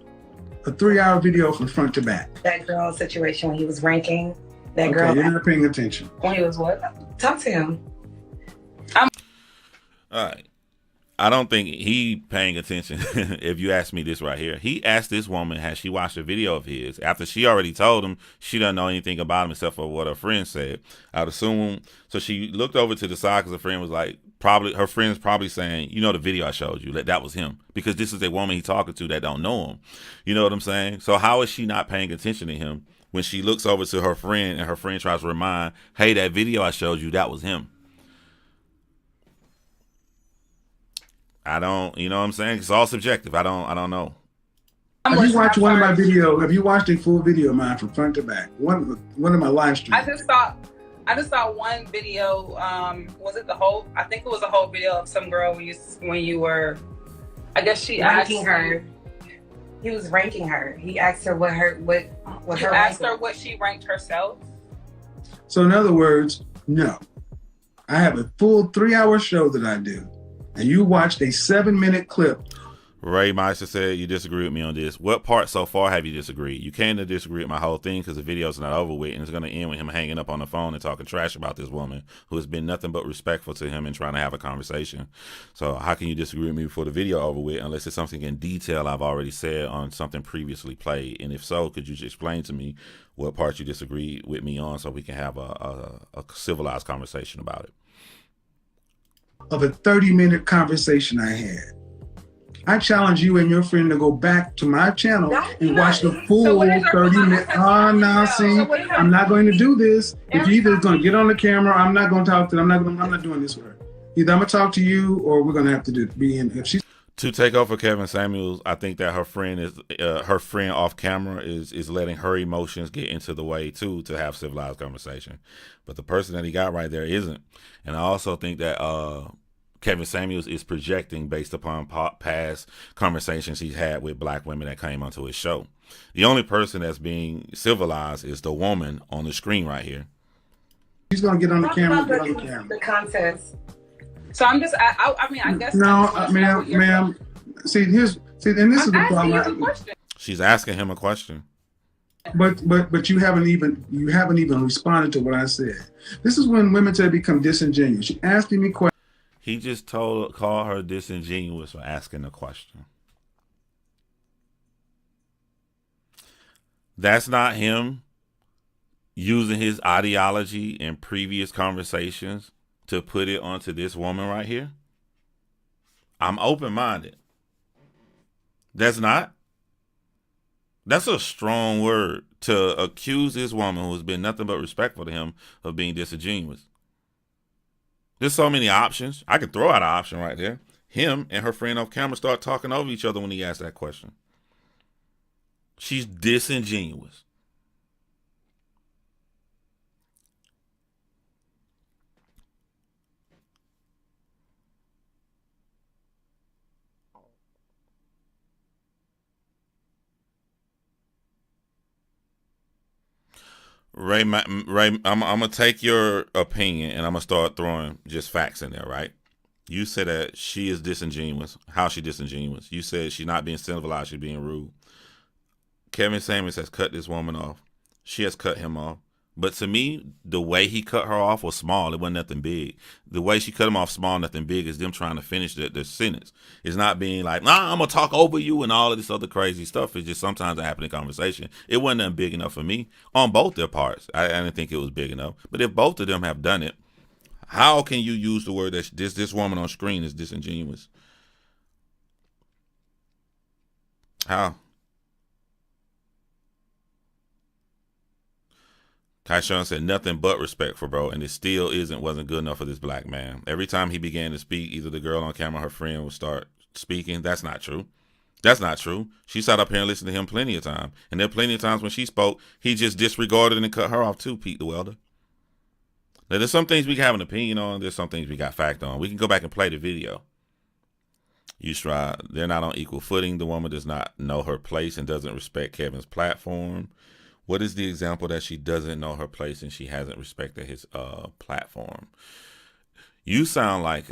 [SPEAKER 11] a 3-hour video from front to back?
[SPEAKER 12] That girl situation when he was ranking. That
[SPEAKER 11] Okay,
[SPEAKER 12] girl.
[SPEAKER 11] you're not paying attention.
[SPEAKER 12] When he was what? Talk to him.
[SPEAKER 1] All right. I don't think he paying attention. If you ask me this right here, he asked this woman, has she watched a video of his after she already told him she doesn't know anything about him except for what her friend said. I'd assume. So she looked over to the side because her friend was like, her friend's probably saying, you know, the video I showed you, that was him, because this is a woman he's talking to that don't know him. You know what I'm saying? So how is she not paying attention to him when she looks over to her friend and her friend tries to remind, hey, that video I showed you, that was him? I don't, you know what I'm saying? It's all subjective. I don't know.
[SPEAKER 11] Have you watched one of my videos? Have you watched a full video of mine from front to back? One of my live streams.
[SPEAKER 10] I just saw one video. Was it the whole? I think it was a whole video of some girl when you were. I guess she
[SPEAKER 12] ranking
[SPEAKER 10] asked
[SPEAKER 12] her. He was ranking her. He asked her what her
[SPEAKER 10] what she ranked herself.
[SPEAKER 11] So in other words, no. I have a full 3-hour show that I do. And you watched a 7-minute clip.
[SPEAKER 1] Ray Meister said, you disagree with me on this. What part so far have you disagreed? You can't disagree with my whole thing because the video's not over with, and it's going to end with him hanging up on the phone and talking trash about this woman who has been nothing but respectful to him and trying to have a conversation. So how can you disagree with me before the video over with unless it's something in detail I've already said on something previously played? And if so, could you just explain to me what part you disagree with me on so we can have a civilized conversation about it?
[SPEAKER 11] Of a 30-minute conversation I had. I challenge you and your friend to go back to my channel and watch the full 30-minute. I'm not going to do this. If you either going to get on the camera, I'm not going to talk to them. I'm not doing this with her. Either I'm going to talk to you or we're going to have to be in. If she's
[SPEAKER 1] to take over Kevin Samuels, I think that her friend off camera is letting her emotions get into the way too to have civilized conversation. But the person that he got right there isn't. And I also think that Kevin Samuels is projecting based upon past conversations he's had with black women that came onto his show. The only person that's being civilized is the woman on the screen right here.
[SPEAKER 11] She's going to get on the camera.
[SPEAKER 12] The contest.
[SPEAKER 10] So I'm just, I mean, I guess.
[SPEAKER 11] No, ma'am. See, and this is the problem.
[SPEAKER 1] She's asking him a question.
[SPEAKER 11] But you haven't even responded to what I said. This is when women today become disingenuous. She asking me questions.
[SPEAKER 1] He just called her disingenuous for asking a question. That's not him using his ideology in previous conversations to put it onto this woman right here. I'm open-minded. That's a strong word to accuse this woman who's been nothing but respectful to him of being disingenuous. There's so many options. I could throw out an option right there. Him and her friend off camera start talking over each other when he asked that question. She's disingenuous. Ray, I'm gonna take your opinion and I'm gonna start throwing just facts in there, right? You said that she is disingenuous. How's she disingenuous? You said she's not being civilized, she's being rude. Kevin Samuels has cut this woman off. She has cut him off. But to me, the way he cut her off was small. It wasn't nothing big. The way she cut him off small, nothing big, is them trying to finish their sentence. It's not being like, nah, I'm going to talk over you and all of this other crazy stuff. It's just sometimes it happens in conversation. It wasn't nothing big enough for me on both their parts. I didn't think it was big enough. But if both of them have done it, how can you use the word that this woman on screen is disingenuous? How? Tyshawn said nothing but respect for bro, and it still wasn't good enough for this black man. Every time he began to speak, either the girl on camera or her friend would start speaking. That's not true. That's not true. She sat up here and listened to him plenty of times. And there are plenty of times when she spoke, he just disregarded and cut her off too, Pete the Welder. Now, there's some things we can have an opinion on. There's some things we got fact on. We can go back and play the video. They're not on equal footing. The woman does not know her place and doesn't respect Kevin's platform. What is the example that she doesn't know her place and she hasn't respected his platform? You sound like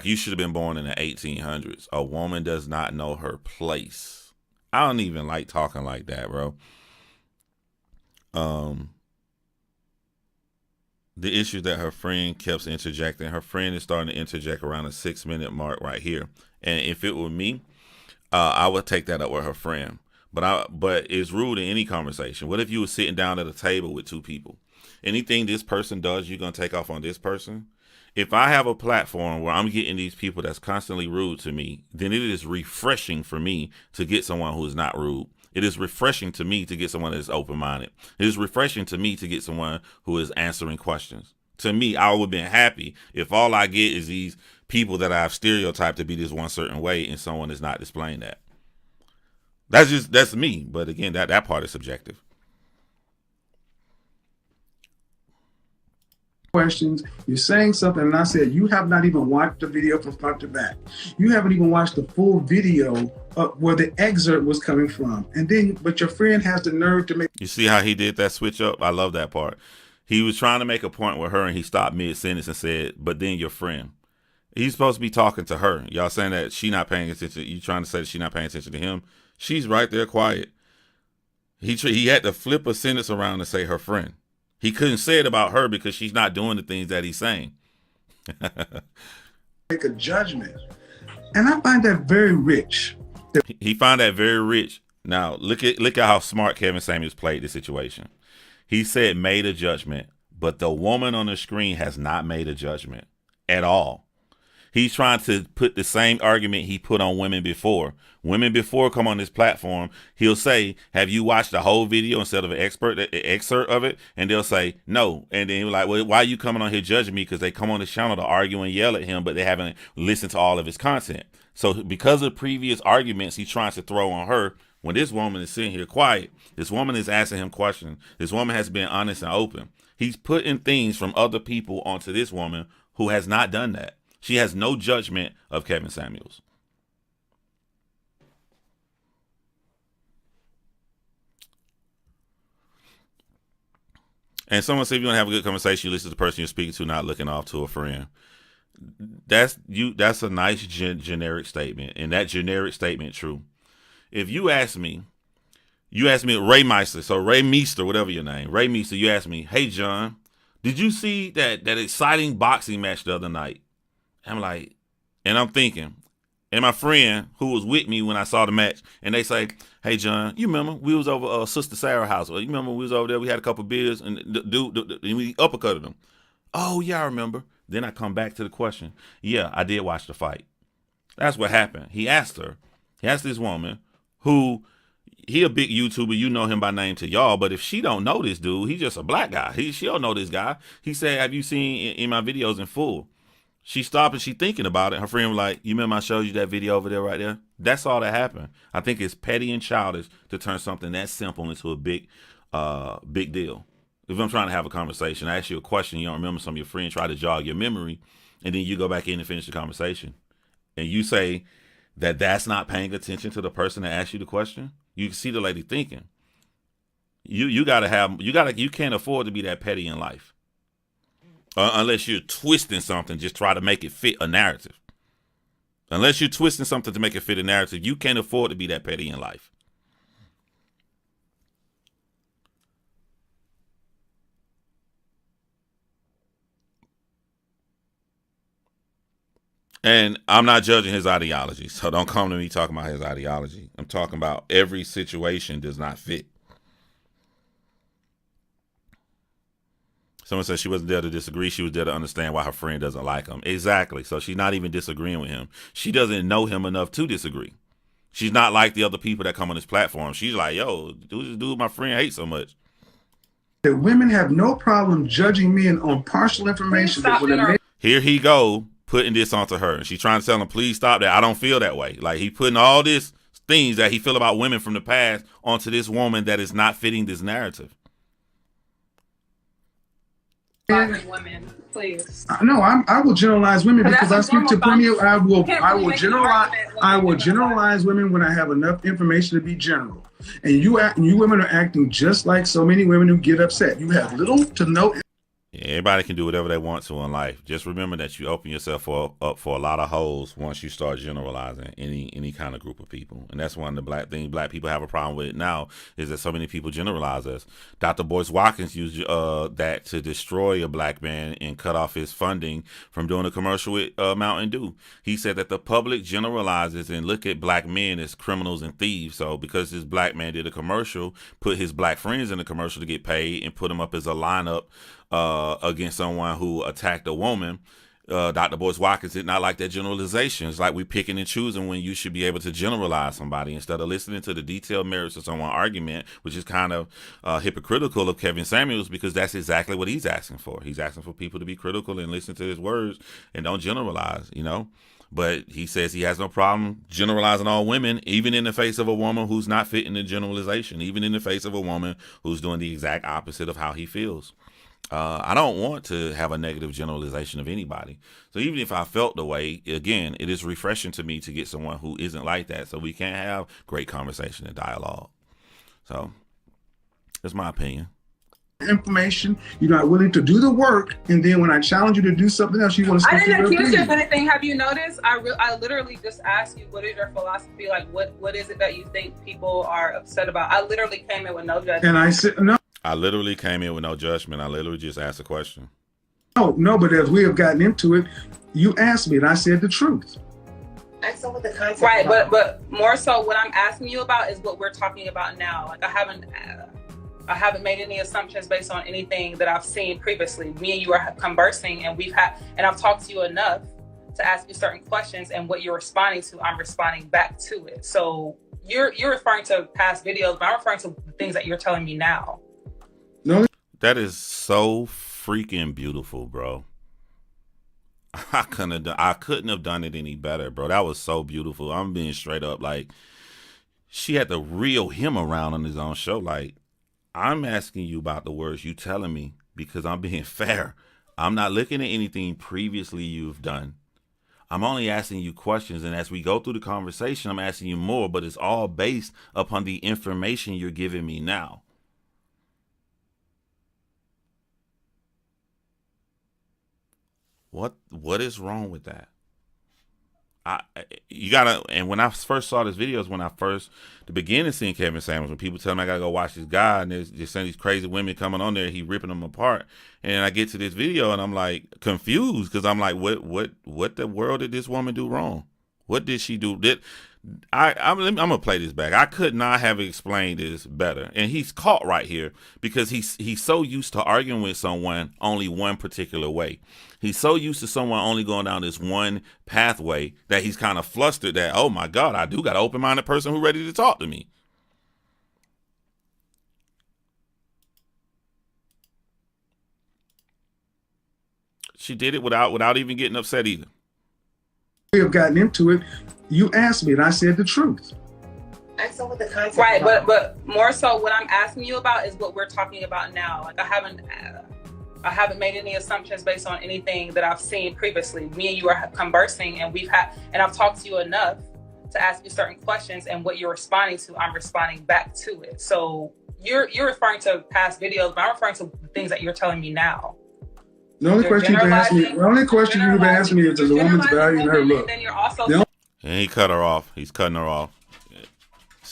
[SPEAKER 1] you should have been born in the 1800s. A woman does not know her place. I don't even like talking like that, bro. The issue that her friend kept interjecting. Her friend is starting to interject around the 6-minute mark right here. And if it were me, I would take that up with her friend. But it's rude in any conversation. What if you were sitting down at a table with two people? Anything this person does, you're going to take off on this person? If I have a platform where I'm getting these people that's constantly rude to me, then it is refreshing for me to get someone who is not rude. It is refreshing to me to get someone that is open-minded. It is refreshing to me to get someone who is answering questions. To me, I would have been happy if all I get is these people that I've stereotyped to be this one certain way and someone is not displaying that. That's me. But again, that part is subjective.
[SPEAKER 11] Questions, you're saying something, and I said, you have not even watched the video from front to back. You haven't even watched the full video of where the excerpt was coming from. But your friend has the nerve to make.
[SPEAKER 1] You see how he did that switch up? I love that part. He was trying to make a point with her and he stopped mid-sentence and said, but then your friend. He's supposed to be talking to her. Y'all saying that she not paying attention. You trying to say that she not paying attention to him? She's right there quiet. He had to flip a sentence around and say her friend. He couldn't say it about her because she's not doing the things that he's saying.
[SPEAKER 11] Make a judgment. And I find that very rich.
[SPEAKER 1] He found that very rich. Now, look at how smart Kevin Samuels played the situation. He said made a judgment, but the woman on the screen has not made a judgment at all. He's trying to put the same argument he put on women before. Women before come on this platform, he'll say, have you watched the whole video instead of an excerpt of it? And they'll say, no. And then he's like, well, why are you coming on here judging me? Because they come on the channel to argue and yell at him, but they haven't listened to all of his content. So because of previous arguments he's trying to throw on her, when this woman is sitting here quiet, this woman is asking him questions. This woman has been honest and open. He's putting things from other people onto this woman who has not done that. She has no judgment of Kevin Samuels. And someone said, if you want to have a good conversation, you listen to the person you're speaking to, not looking off to a friend. That's a nice generic statement. And that generic statement true. If you ask me Ray Meister, so Ray Meester, whatever your name, Ray Meester, you ask me, hey John, did you see that exciting boxing match the other night? I'm like, and I'm thinking, and my friend who was with me when I saw the match, and they say, hey, John, you remember we was over Sister Sarah's house. You remember we was over there, we had a couple beers, and and we uppercutted him. Oh, yeah, I remember. Then I come back to the question. Yeah, I did watch the fight. That's what happened. He asked this woman who, he a big YouTuber, you know him by name to y'all, but if she don't know this dude, he's just a black guy. She don't know this guy. He said, have you seen in my videos in full? She stopped and she thinking about it. Her friend was like, you remember I showed you that video over there right there? That's all that happened. I think it's petty and childish to turn something that simple into a big deal. If I'm trying to have a conversation, I ask you a question, you don't remember, some of your friends try to jog your memory, and then you go back in and finish the conversation. And you say that that's not paying attention to the person that asked you the question. You can see the lady thinking. You can't afford to be that petty in life. Unless you're twisting something, just try to make it fit a narrative. Unless you're twisting something to make it fit a narrative, you can't afford to be that petty in life. And I'm not judging his ideology, so don't come to me talking about his ideology. I'm talking about every situation does not fit. Someone said she wasn't there to disagree. She was there to understand why her friend doesn't like him. Exactly. So she's not even disagreeing with him. She doesn't know him enough to disagree. She's not like the other people that come on this platform. She's like, yo, who's this dude my friend hates so much?
[SPEAKER 11] That women have no problem judging men on partial information. But when a man
[SPEAKER 1] here he go, putting this onto her. And she's trying to tell him, please stop that. I don't feel that way. Like, he putting all these things that he feel about women from the past onto this woman that is not fitting this narrative.
[SPEAKER 10] Women, please.
[SPEAKER 11] No, I will generalize women because I speak to plenty of. I will generalize women when I have enough information to be general. And you women are acting just like so many women who get upset. You have little to no.
[SPEAKER 1] Yeah, everybody can do whatever they want to in life. Just remember that you open yourself up for a lot of holes once you start generalizing any kind of group of people. And that's one of the black people have a problem with now, is that so many people generalize us. Dr. Boyce Watkins used that to destroy a black man and cut off his funding from doing a commercial with Mountain Dew. He said that the public generalizes and look at black men as criminals and thieves. So because this black man did a commercial, put his black friends in the commercial to get paid and put them up as a lineup against someone who attacked a woman, Dr. Boyce Watkins did not like that generalization. It's like we picking and choosing when you should be able to generalize somebody instead of listening to the detailed merits of someone's argument, which is kind of hypocritical of Kevin Samuels, because that's exactly what he's asking for. He's asking for people to be critical and listen to his words and don't generalize, you know. But he says he has no problem generalizing all women, even in the face of a woman who's not fitting the generalization, even in the face of a woman who's doing the exact opposite of how he feels. I don't want to have a negative generalization of anybody. So even if I felt the way, again, it is refreshing to me to get someone who isn't like that, so we can have great conversation and dialogue. So that's my opinion.
[SPEAKER 11] Information, you're not willing to do the work, and then when I challenge you to do something else, you want to.
[SPEAKER 10] I didn't accuse you of anything. Have you noticed? I literally just asked you, what is your philosophy? Like, what is it that you think people are upset about? I literally came in with no judgment.
[SPEAKER 11] And I said no.
[SPEAKER 1] I literally came in with no judgment. I literally just asked a question.
[SPEAKER 11] No, but as we have gotten into it, you asked me and I said the truth.
[SPEAKER 12] Ask what the content.
[SPEAKER 10] Right, but more so what I'm asking you about is what we're talking about now. Like, I haven't made any assumptions based on anything that I've seen previously. Me and you are conversing, and I've talked to you enough to ask you certain questions, and what you're responding to, I'm responding back to it. So you're referring to past videos, but I'm referring to the things that you're telling me now.
[SPEAKER 11] No,
[SPEAKER 1] that is so freaking beautiful, bro. I couldn't have done it any better, bro. That was so beautiful. I'm being straight up. Like, she had to reel him around on his own show. Like, I'm asking you about the words you telling me because I'm being fair. I'm not looking at anything previously you've done. I'm only asking you questions, and as we go through the conversation, I'm asking you more, but it's all based upon the information you're giving me now. What is wrong with that? You gotta, and when I first saw this video is when the beginning of seeing Kevin Samuels, when people tell me I gotta go watch this guy, and there's just these crazy women coming on there, he ripping them apart, and I get to this video and I'm like confused because I'm like, what the world did this woman do wrong? What did she do? I'm gonna play this back. I could not have explained this better, and he's caught right here because he's so used to arguing with someone only one particular way. He's so used to someone only going down this one pathway that he's kind of flustered that, oh my God, I do got an open-minded person who's ready to talk to me. She did it without even getting upset either.
[SPEAKER 11] We have gotten into it. You asked me and I said the truth.
[SPEAKER 12] Ask what the content.
[SPEAKER 10] Right, but more so what I'm asking you about is what we're talking about now. Like, I haven't made any assumptions based on anything that I've seen previously. Me and you are conversing, and I've talked to you enough to ask you certain questions, and what you're responding to, I'm responding back to it. So you're referring to past videos, but I'm referring to the things that you're telling me now.
[SPEAKER 11] The only question you've asked me is, does a woman's value in her look?
[SPEAKER 10] Then you're also
[SPEAKER 1] and he cut her off. He's cutting her off.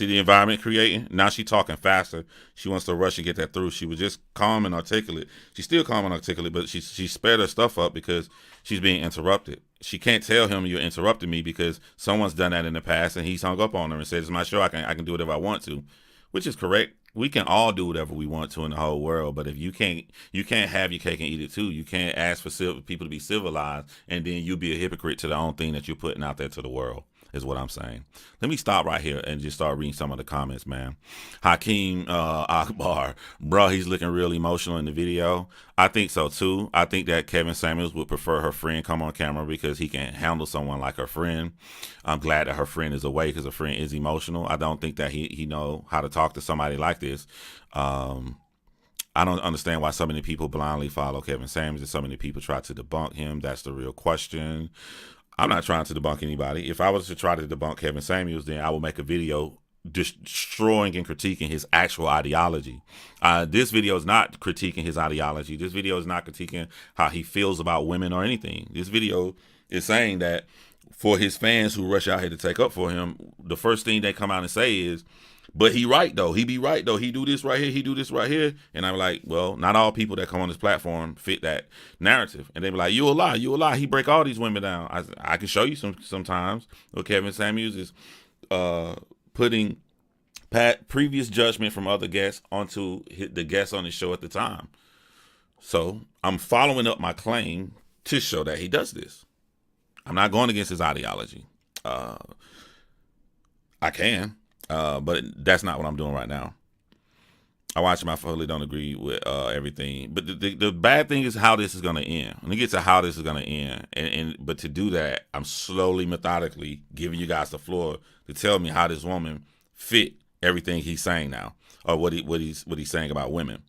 [SPEAKER 1] See the environment creating? Now she talking faster. She wants to rush and get that through. She was just calm and articulate. She's still calm and articulate, but she sped her stuff up because she's being interrupted. She can't tell him you're interrupting me because someone's done that in the past and he's hung up on her and said, it's my show. I can do whatever I want to, which is correct. We can all do whatever we want to in the whole world, but if you can't have your cake and eat it too. You can't ask for people to be civilized and then you be a hypocrite to the own thing that you're putting out there to the world. Is what I'm saying. Let me stop right here and just start reading some of the comments, man. Hakeem Akbar, bro, he's looking real emotional in the video. I think so too. I think that Kevin Samuels would prefer her friend come on camera because he can handle someone like her friend. I'm glad that her friend is away because her friend is emotional. I don't think that he know how to talk to somebody like this. I don't understand why so many people blindly follow Kevin Samuels and so many people try to debunk him. That's the real question. I'm not trying to debunk anybody. If I was to try to debunk Kevin Samuels, then I will make a video destroying and critiquing his actual ideology. This video is not critiquing his ideology. This video is not critiquing how he feels about women or anything. This video is saying that for his fans who rush out here to take up for him, the first thing they come out and say is, but he right though. He be right though. He do this right here. He do this right here. And I'm like, well, not all people that come on this platform fit that narrative. And they be like, you a lie. You a lie. He break all these women down. I can show you sometimes where Kevin Samuels is putting previous judgment from other guests onto the guests on his show at the time. So I'm following up my claim to show that he does this. I'm not going against his ideology. I can. But that's not what I'm doing right now. I watch him. I fully don't agree with everything. But the bad thing is how this is going to end. When it gets to how this is going to end, but to do that, I'm slowly, methodically giving you guys the floor to tell me how this woman fit everything he's saying now, or what he's saying about women.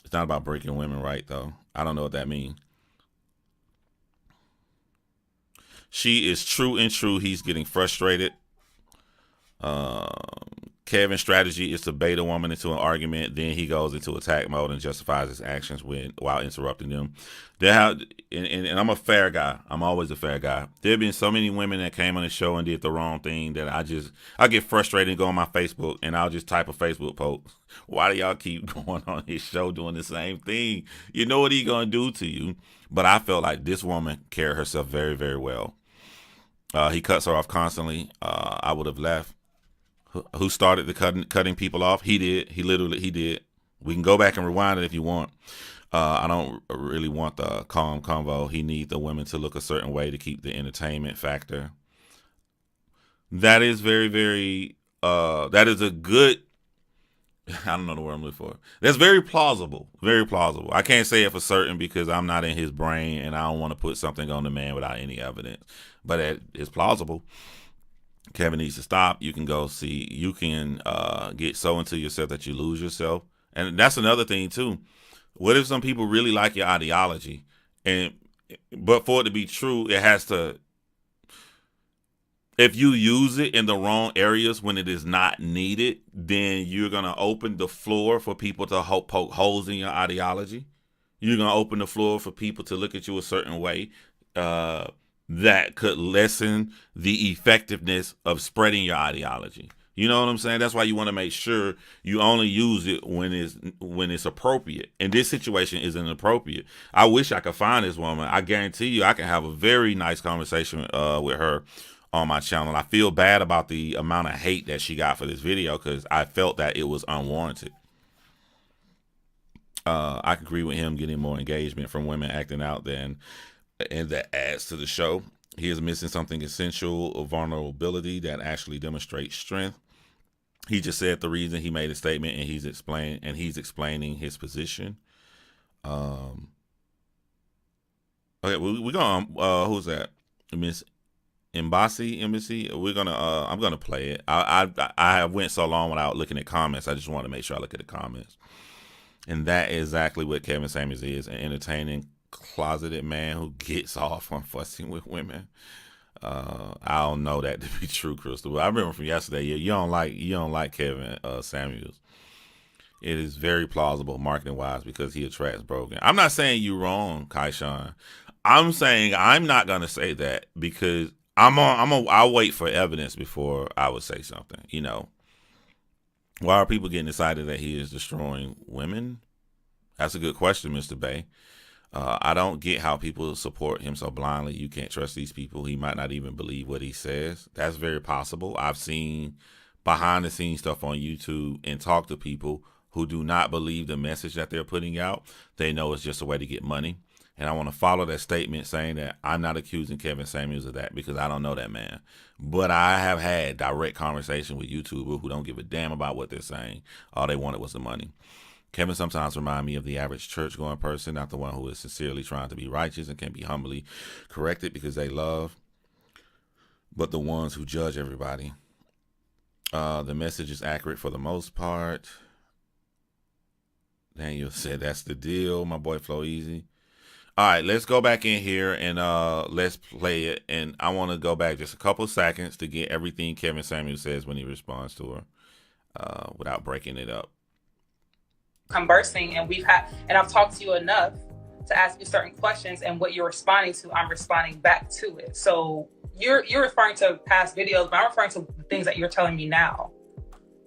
[SPEAKER 1] It's not about breaking women right, though. I don't know what that means. She is true and true. He's getting frustrated. Kevin's strategy is to bait a woman into an argument. Then he goes into attack mode and justifies his actions while interrupting them. And I'm a fair guy. I'm always a fair guy. There have been so many women that came on the show and did the wrong thing that I get frustrated and go on my Facebook and I'll just type a Facebook post. Why do y'all keep going on his show doing the same thing? You know what he's going to do to you. But I felt like this woman carried herself very, very well. He cuts her off constantly. I would have left. Who started the cutting people off? He did. He did. We can go back and rewind it if you want. I don't really want the calm convo. He needs the women to look a certain way to keep the entertainment factor. That is very, very, that is a good, I don't know the word I'm looking for. That's very plausible. Very plausible. I can't say it for certain because I'm not in his brain and I don't want to put something on the man without any evidence. But it is plausible. Kevin needs to stop. You can go see. You can get so into yourself that you lose yourself. And that's another thing too. What if some people really like your ideology, but for it to be true, it has to. If you use it in the wrong areas when it is not needed, then you're gonna open the floor for people to poke holes in your ideology. You're gonna open the floor for people to look at you a certain way. That could lessen the effectiveness of spreading your ideology. You know what I'm saying? That's why you want to make sure you only use it when it's appropriate. And this situation isn't appropriate. I wish I could find this woman. I guarantee you I can have a very nice conversation with her on my channel. I feel bad about the amount of hate that she got for this video because I felt that it was unwarranted. I agree with him getting more engagement from women acting out and that adds to the show. He is missing something essential, a vulnerability that actually demonstrates strength. He just said the reason he made a statement and he's explaining his position. Okay, we're gonna who's that? Miss Embassy. I'm gonna play it. I went so long without looking at comments. I just want to make sure I look at the comments. And that is exactly what Kevin Samuels is, an entertaining, closeted man who gets off on fussing with women. I don't know that to be true, Crystal. I remember from yesterday, you don't like Kevin Samuels. It is very plausible marketing wise because he attracts broken. I'm not saying you're wrong, Kaishan. I'm saying I'm not gonna say that because I'll wait for evidence before I would say something. You know, why are people getting excited that he is destroying women? That's a good question, Mr. Bay. I don't get how people support him so blindly. You can't trust these people. He might not even believe what he says. That's very possible. I've seen behind the scenes stuff on YouTube and talked to people who do not believe the message that they're putting out. They know it's just a way to get money. And I want to follow that statement saying that I'm not accusing Kevin Samuels of that because I don't know that man. But I have had direct conversation with YouTubers who don't give a damn about what they're saying. All they wanted was the money. Kevin sometimes reminds me of the average church-going person, not the one who is sincerely trying to be righteous and can be humbly corrected because they love, but the ones who judge everybody. The message is accurate for the most part. Daniel said that's the deal. My boy Flow Easy. All right, let's go back in here and let's play it. And I want to go back just a couple seconds to get everything Kevin Samuels says when he responds to her without breaking it up.
[SPEAKER 10] Conversing, and I've talked to you enough to ask you certain questions, and what you're responding to, I'm responding back to it. So you're referring to past videos, but I'm referring to the things that you're telling me now.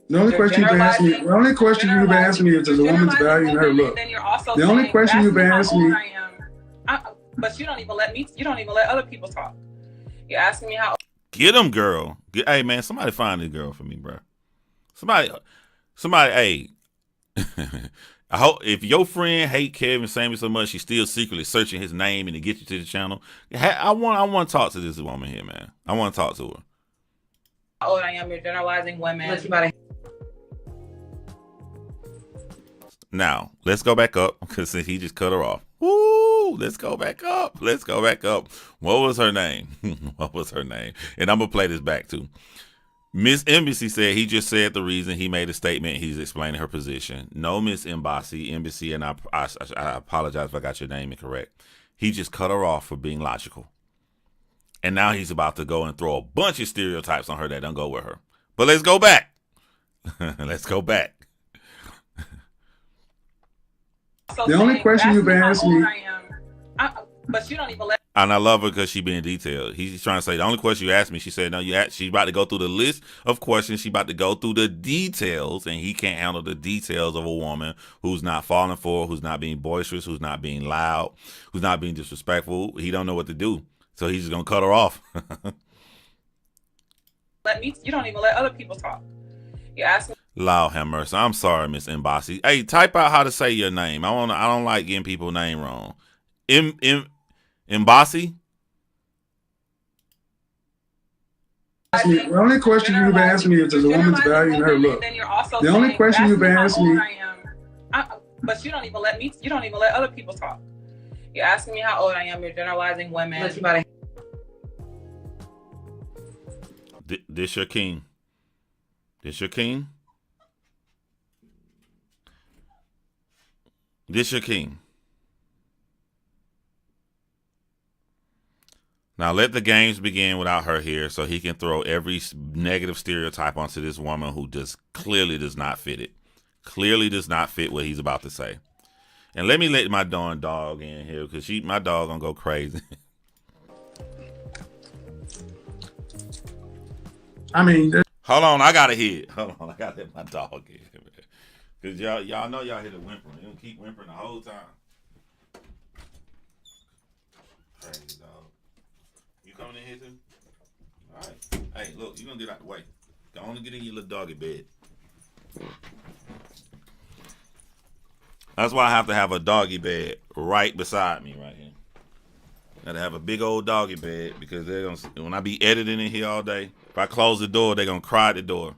[SPEAKER 11] The only question you've asked me, is does a woman's value in her look? The only question you've asked me.
[SPEAKER 10] But you don't even let other people talk. You're asking me how.
[SPEAKER 1] Get him, girl. Hey, man, somebody find this girl for me, bro. Somebody, hey. I hope if your friend hate Kevin Samuels so much, she's still secretly searching his name and to get you to the channel. I want to talk to this woman here, man. I want to talk to her.
[SPEAKER 10] How old I am? You're generalizing women.
[SPEAKER 1] Now let's go back up because he just cut her off. Woo! Let's go back up. What was her name? And I'm gonna play this back too. Miss Embassy said he just said the reason he made a statement. He's explaining her position. No, Miss Embassy, and I apologize if I got your name incorrect. He just cut her off for being logical. And now he's about to go and throw a bunch of stereotypes on her that don't go with her. But let's go back. Let's go back.
[SPEAKER 11] The only question you've asked me.
[SPEAKER 10] But you don't even let.
[SPEAKER 1] And I love her because she being detailed. He's trying to say the only question you asked me. She said no. She's about to go through the list of questions. She's about to go through the details, and he can't handle the details of a woman who's not falling for her, who's not being boisterous, who's not being loud, who's not being disrespectful. He don't know what to do, so he's just gonna cut her off.
[SPEAKER 10] You don't even let other people talk. You ask me.
[SPEAKER 1] Lord have mercy. I'm sorry, Miss Embassy. Hey, type out how to say your name. I don't like getting people's name wrong. Embassy?
[SPEAKER 11] The only question you've asked me is does a woman's value in her look? The only question you've asked me.
[SPEAKER 10] But you don't even let other people talk. You're asking me how old I am. You're generalizing women.
[SPEAKER 1] This your king. This your king. This your king. Now let the games begin without her here so he can throw every negative stereotype onto this woman who just clearly does not fit it. Clearly does not fit what he's about to say. And let me let my darn dog in here because my dog gonna go crazy.
[SPEAKER 11] I mean,
[SPEAKER 1] hold on, I gotta hear it. Hold on, I gotta let my dog in here. Because y'all know y'all hear the whimpering. They don't keep whimpering the whole time. Crazy dog. Coming in here too? All right. Hey, look, you're going to get out the way. Go on and get in your little doggy bed. That's why I have to have a doggy bed right beside me right here. Gotta have a big old doggy bed because they're going to, when I be editing in here all day, if I close the door, they're going to cry at the door.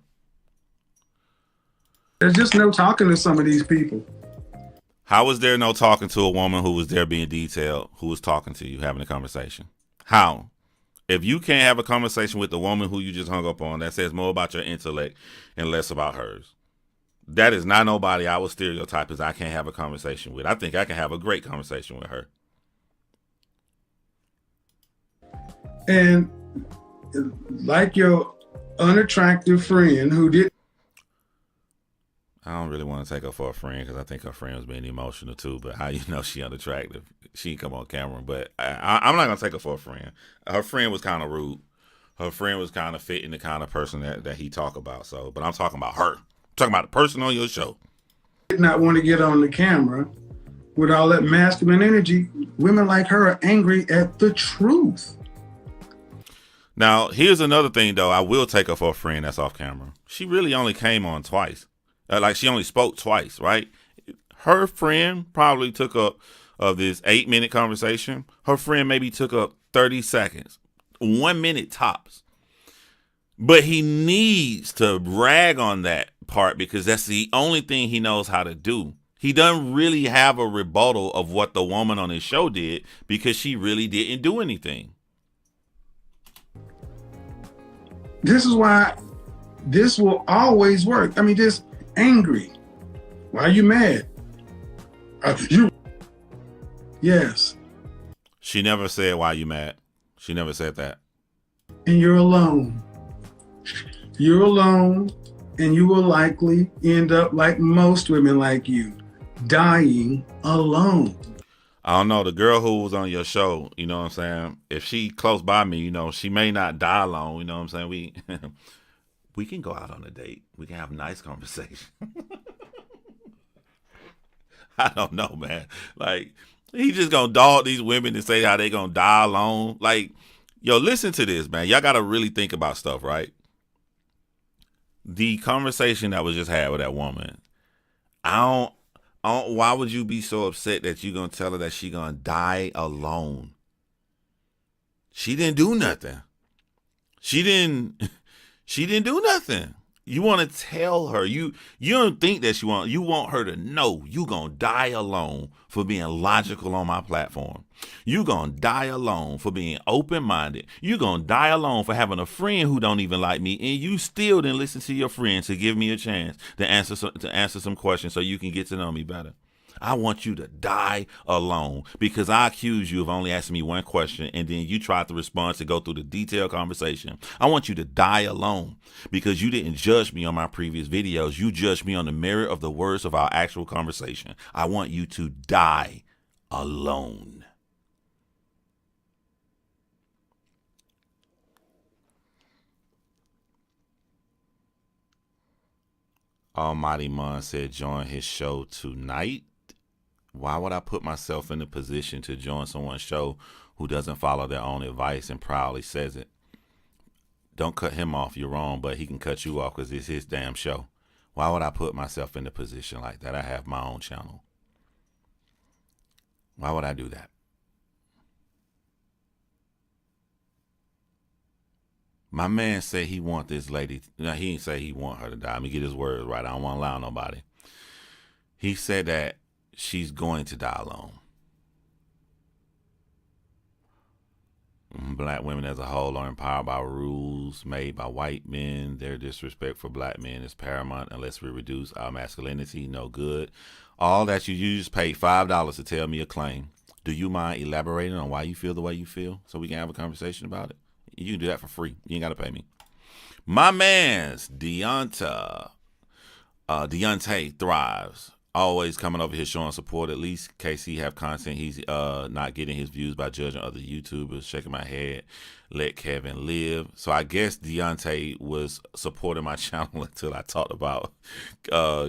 [SPEAKER 11] There's just no talking to some of these people.
[SPEAKER 1] How was there no talking to a woman who was there being detailed, who was talking to you, having a conversation? How? If you can't have a conversation with the woman who you just hung up on, that says more about your intellect and less about hers. That is not nobody I would stereotype as I can't have a conversation with. I think I can have a great conversation with her.
[SPEAKER 11] And like your unattractive friend who did.
[SPEAKER 1] I don't really want to take her for a friend because I think her friend was being emotional too. But how you know she unattractive? She come on camera. But I'm not going to take her for a friend. Her friend was kind of rude. her friend was kind of fitting the kind of person that he talk about. So, but I'm talking about her. I'm talking about the person on your show.
[SPEAKER 11] Did not want to get on the camera with all that masculine energy. Women like her are angry at the truth.
[SPEAKER 1] Now, here's another thing, though. I will take her for a friend that's off camera. She really only came on twice. Like, she only spoke twice, right? Her friend probably took up, of this 8-minute conversation, her friend maybe took up 30 seconds. 1 minute tops. But he needs to brag on that part because that's the only thing he knows how to do. He doesn't really have a rebuttal of what the woman on his show did because she really didn't do anything.
[SPEAKER 11] This is why this will always work. I mean, just angry. Why are you mad? Yes.
[SPEAKER 1] She never said, why you mad? She never said that.
[SPEAKER 11] And you're alone. You're alone, and you will likely end up like most women like you, dying alone.
[SPEAKER 1] I don't know, the girl who was on your show, you know what I'm saying? If she close by me, you know, she may not die alone, you know what I'm saying? We can go out on a date. We can have a nice conversation. I don't know, man. Like, he just gonna dog these women and say how they gonna die alone. Like, yo, listen to this, man. Y'all gotta really think about stuff, right? The conversation that was just had with that woman, I don't, why would you be so upset that you gonna tell her that she gonna die alone? She didn't do nothing. She didn't do nothing. You want to tell her, you don't think that you want her to know you gonna die alone for being logical on my platform. You gonna die alone for being open-minded. You gonna die alone for having a friend who don't even like me, and you still didn't listen to your friend to give me a chance to answer some questions so you can get to know me better. I want you to die alone because I accuse you of only asking me one question and then you tried to respond to go through the detailed conversation. I want you to die alone because you didn't judge me on my previous videos. You judged me on the merit of the words of our actual conversation. I want you to die alone. Almighty Mon said join his show tonight. Why would I put myself in the position to join someone's show who doesn't follow their own advice and proudly says it? Don't cut him off. You're wrong, but he can cut you off because it's his damn show. Why would I put myself in a position like that? I have my own channel. Why would I do that? My man said he want this lady. No, he didn't say he want her to die. Let me get his words right. I don't want to lie on nobody. He said that she's going to die alone. Black women as a whole are empowered by rules made by white men. Their disrespect for black men is paramount unless we reduce our masculinity. No good. All that you just paid $5 to tell me a claim. Do you mind elaborating on why you feel the way you feel so we can have a conversation about it? You can do that for free. You ain't got to pay me. My man's Deontay Thrives. Always coming over here showing support, at least in case he have content he's not getting his views by judging other YouTubers. Shaking my head, let Kevin live. So I guess Deontay was supporting my channel until I talked about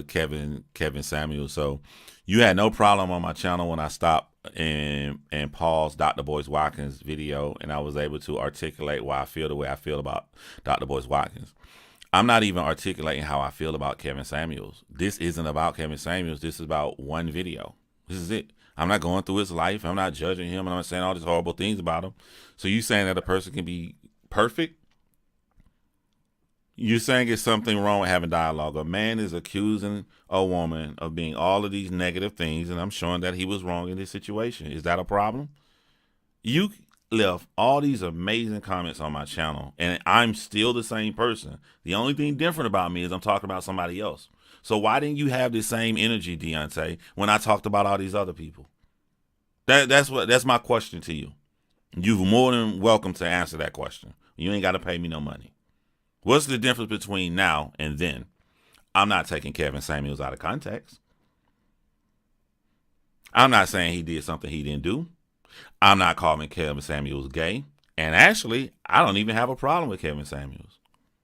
[SPEAKER 1] Kevin Samuels. So you had no problem on my channel when I stopped and paused Dr. Boyce Watkins video, and I was able to articulate why I feel the way I feel about Dr. Boyce Watkins. I'm not even articulating how I feel about Kevin Samuels. This isn't about Kevin Samuels. This is about one video. This is it. I'm not going through his life. I'm not judging him. I'm not saying all these horrible things about him. So you saying that a person can be perfect? You're saying it's something wrong with having dialogue. A man is accusing a woman of being all of these negative things, and I'm showing that he was wrong in this situation. Is that a problem? You left all these amazing comments on my channel, and I'm still the same person. The only thing different about me is I'm talking about somebody else. So why didn't you have the same energy, Deontay, when I talked about all these other people? That's my question to you. You're more than welcome to answer that question. You ain't got to pay me no money. What's the difference between now and then? I'm not taking Kevin Samuels out of context. I'm not saying he did something he didn't do. I'm not calling Kevin Samuels gay, And actually, I don't even have a problem with Kevin Samuels.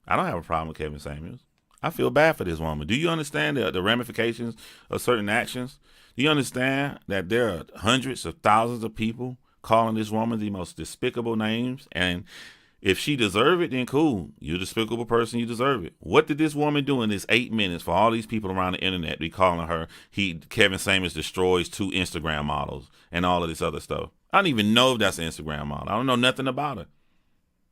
[SPEAKER 1] I don't have a problem with Kevin Samuels. I feel bad for this woman. Do you understand the ramifications of certain actions? Do you understand that there are hundreds of thousands of people calling this woman the most despicable names? And if she deserves it, then cool. You're a despicable person. You deserve it. What did this woman do in this 8 minutes for all these people around the internet be calling her? Kevin Samuels destroys 2 Instagram models and all of this other stuff. I don't even know if that's an Instagram model. I don't know nothing about her.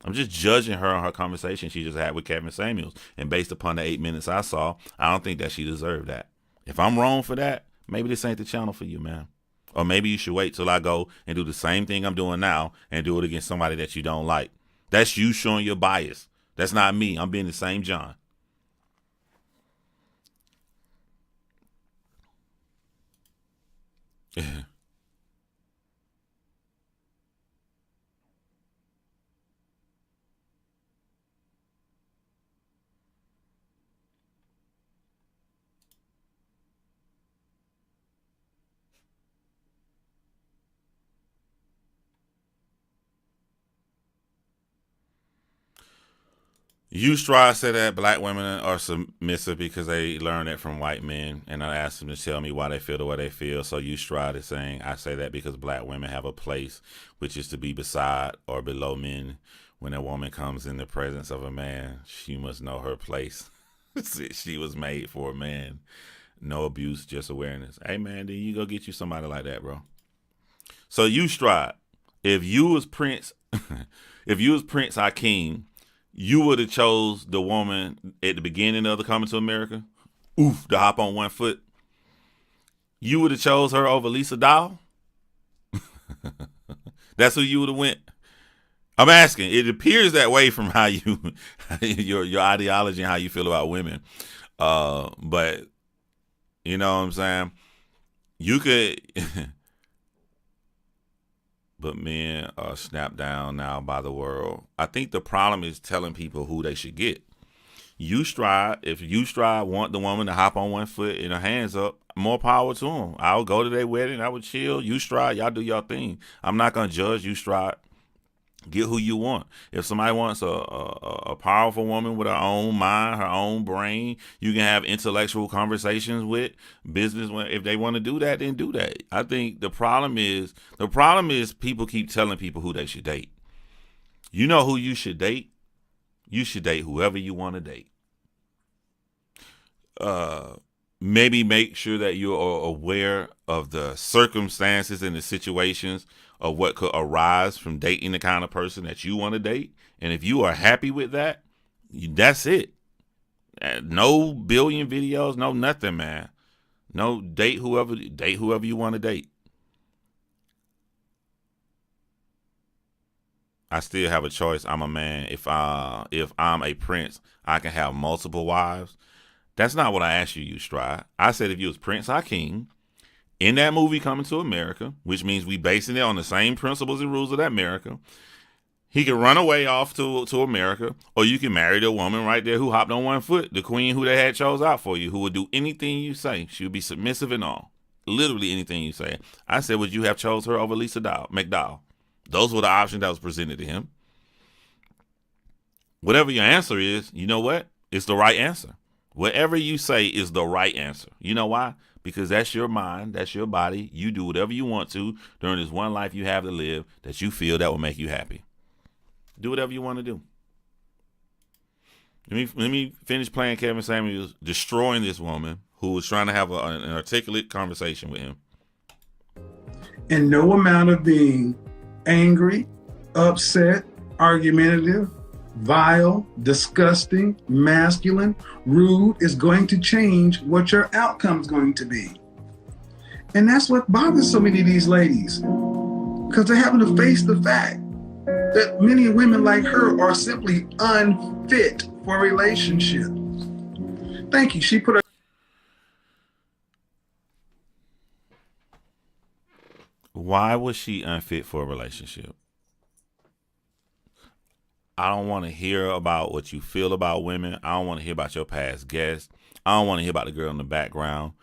[SPEAKER 1] I'm just judging her on her conversation she just had with Kevin Samuels. And based upon the 8 minutes I saw, I don't think that she deserved that. If I'm wrong for that, maybe this ain't the channel for you, man. Or maybe you should wait till I go and do the same thing I'm doing now and do it against somebody that you don't like. That's you showing your bias. That's not me. I'm being the same John. You Stride said that black women are submissive because they learn it from white men, and I asked them to tell me why they feel the way they feel. So you Stride is saying, I say that because black women have a place, which is to be beside or below men. When a woman comes in the presence of a man, she must know her place. She was made for a man. No abuse, just awareness. Hey, man, then you go get you somebody like that, bro. So you Stride, if you was Prince Hakeem, you would have chose the woman at the beginning of the Coming to America, to hop on one foot. You would have chose her over Lisa Dow. That's who you would have went. I'm asking. It appears that way from how your ideology and how you feel about women. But you know what I'm saying? You could. But men are snapped down now by the world. I think the problem is telling people who they should get. You Stride, if you Stride want the woman to hop on one foot and her hands up, more power to them. I would go to their wedding. I would chill. You Stride, y'all do your thing. I'm not going to judge you Stride. Get who you want. If somebody wants a powerful woman with her own mind, her own brain, you can have intellectual conversations with business. If they want to do that, then do that. I think the problem is people keep telling people who they should date. You know who you should date? You should date whoever you want to date. Maybe make sure that you are aware of the circumstances and the situations of what could arise from dating the kind of person that you want to date. And if you are happy with that, that's it. No billion videos, no nothing, man. No, date whoever you want to date. I still have a choice. I'm a man. If I'm a prince, I can have multiple wives. That's not what I asked you, Stride. I said if you was Prince Hakeem in that movie Coming to America, which means we basing it on the same principles and rules of that America, he can run away off to America, or you can marry the woman right there who hopped on one foot, the queen who they had chose out for you, who would do anything you say. She would be submissive and all. Literally anything you say. I said, would you have chose her over Lisa McDowell? Those were the options that was presented to him. Whatever your answer is, you know what? It's the right answer. Whatever you say is the right answer. You know why? Because that's your mind, that's your body. You do whatever you want to during this one life you have to live that you feel that will make you happy. Do whatever you want to do. Let me finish playing Kevin Samuels destroying this woman who was trying to have an articulate conversation with him.
[SPEAKER 11] And no amount of being angry, upset, argumentative, vile, disgusting, masculine, rude is going to change what your outcome is going to be. And that's what bothers so many of these ladies, because they're having to face the fact that many women like her are simply unfit for a relationship. Thank you. She put her.
[SPEAKER 1] Why was she unfit for a relationship? I don't want to hear about what you feel about women. I don't want to hear about your past guests. I don't want to hear about the girl in the background.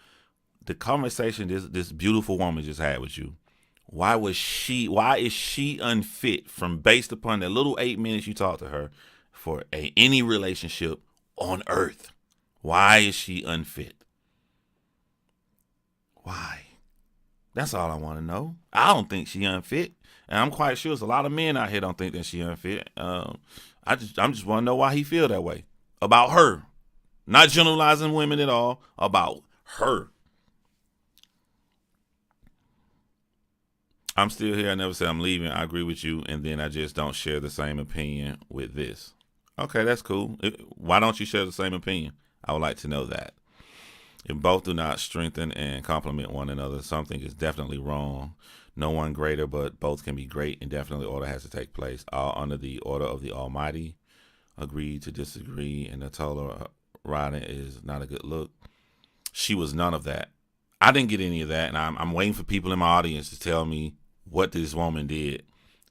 [SPEAKER 1] The conversation this beautiful woman just had with you Why is she unfit from based upon the little 8 minutes you talked to her for any relationship on earth? Why is she unfit? Why? That's all I want to know. I don't think she unfit. And I'm quite sure there's a lot of men out here don't think that she unfit. I just want to know why he feel that way about her. Not generalizing women at all, about her. I'm still here. I never said I'm leaving. I agree with you. And then I just don't share the same opinion with this. Okay, that's cool. Why don't you share the same opinion? I would like to know that. If both do not strengthen and complement one another, something is definitely wrong. No one greater, but both can be great, and definitely order has to take place. All under the order of the Almighty. Agree to disagree, and the total riding is not a good look. She was none of that. I didn't get any of that, and I'm waiting for people in my audience to tell me what this woman did,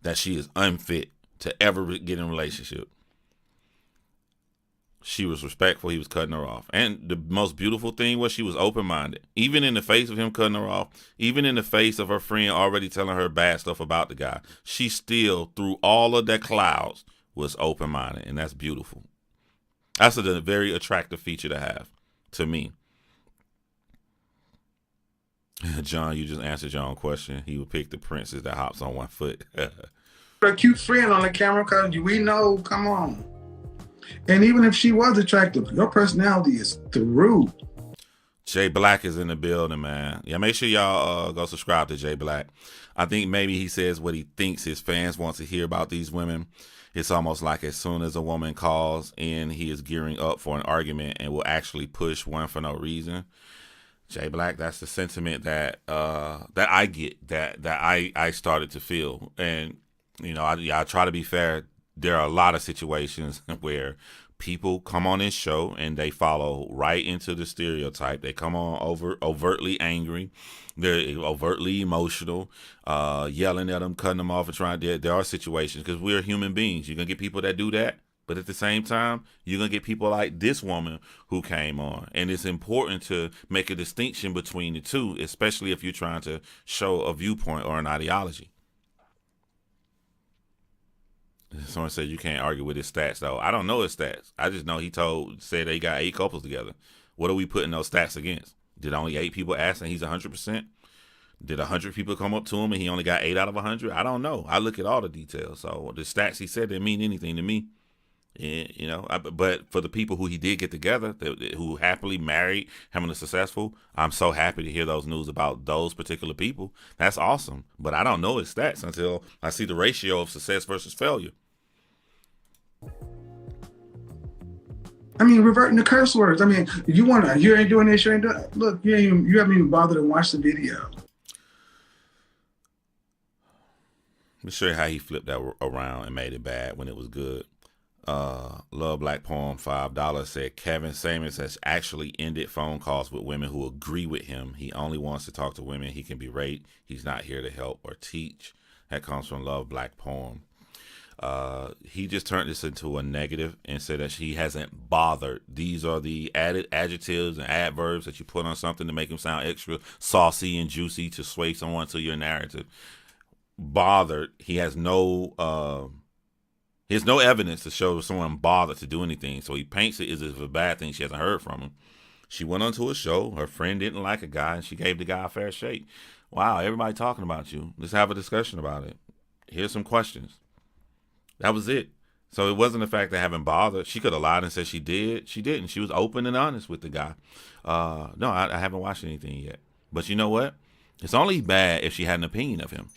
[SPEAKER 1] that she is unfit to ever get in a relationship. She was respectful. He was cutting her off. And the most beautiful thing was she was open-minded. Even in the face of him cutting her off, even in the face of her friend already telling her bad stuff about the guy, she still, through all of that clouds, was open-minded. And that's beautiful. That's a very attractive feature to have, to me. John, you just answered your own question. He would pick the princess that hops on one foot.
[SPEAKER 11] A cute friend on the camera, because we know, come on. And even if she was attractive, your personality is through.
[SPEAKER 1] Jay Black is in the building, man. Yeah, make sure y'all go subscribe to Jay Black. I think maybe he says what he thinks his fans want to hear about these women. It's almost like as soon as a woman calls in, he is gearing up for an argument and will actually push one for no reason. Jay Black, that's the sentiment that I get, that I started to feel. And, you know, I try to be fair. There are a lot of situations where people come on this show and they follow right into the stereotype. They come on overtly angry. They're overtly emotional, yelling at them, cutting them off, and trying to. There are situations, because we're human beings. You're going to get people that do that. But at the same time, you're going to get people like this woman who came on. And it's important to make a distinction between the two, especially if you're trying to show a viewpoint or an ideology. Someone said you can't argue with his stats, though. I don't know his stats. I just know he said they got 8 couples together. What are we putting those stats against? Did only 8 people ask and he's 100%? Did 100 people come up to him and he only got 8 out of 100? I don't know. I look at all the details. So the stats he said didn't mean anything to me. You know, but for the people who he did get together, who happily married, having a successful, I'm so happy to hear those news about those particular people. That's awesome. But I don't know his stats until I see the ratio of success versus failure.
[SPEAKER 11] I mean, reverting to curse words. I mean, you ain't doing this, you ain't doing it. Look, you haven't even bothered to watch the video.
[SPEAKER 1] Let me show you how he flipped that around and made it bad when it was good. Love Black Poem $5 said Kevin Samuels has actually ended phone calls with women who agree with him. He only wants to talk to women he can berate. He's not here to help or teach. That comes from Love Black Poem. He just turned this into a negative and said that he hasn't bothered. These are the added adjectives and adverbs that you put on something to make them sound extra saucy and juicy to sway someone to your narrative. Bothered. He has no evidence to show someone bothered to do anything, so he paints it as if it's a bad thing. She hasn't heard from him. She went onto a show. Her friend didn't like a guy, and she gave the guy a fair shake. Wow, everybody talking about you. Let's have a discussion about it. Here's some questions. That was it. So it wasn't the fact that haven't bothered. She could have lied and said she did. She didn't. She was open and honest with the guy. No, I haven't watched anything yet. But you know what? It's only bad if she had an opinion of him.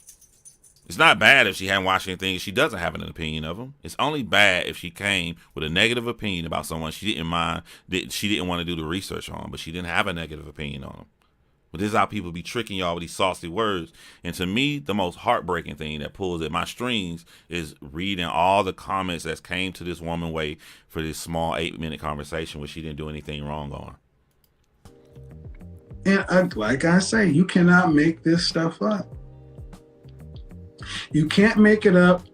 [SPEAKER 1] It's not bad if she hadn't watched anything and she doesn't have an opinion of him. It's only bad if she came with a negative opinion about someone she didn't mind, that she didn't want to do the research on, but she didn't have a negative opinion on him. But this is how people be tricking y'all with these saucy words. And to me, the most heartbreaking thing that pulls at my strings is reading all the comments that came to this woman way for this small 8-minute conversation where she didn't do anything wrong on.
[SPEAKER 11] And like I say, you cannot make this stuff up. You can't make it up,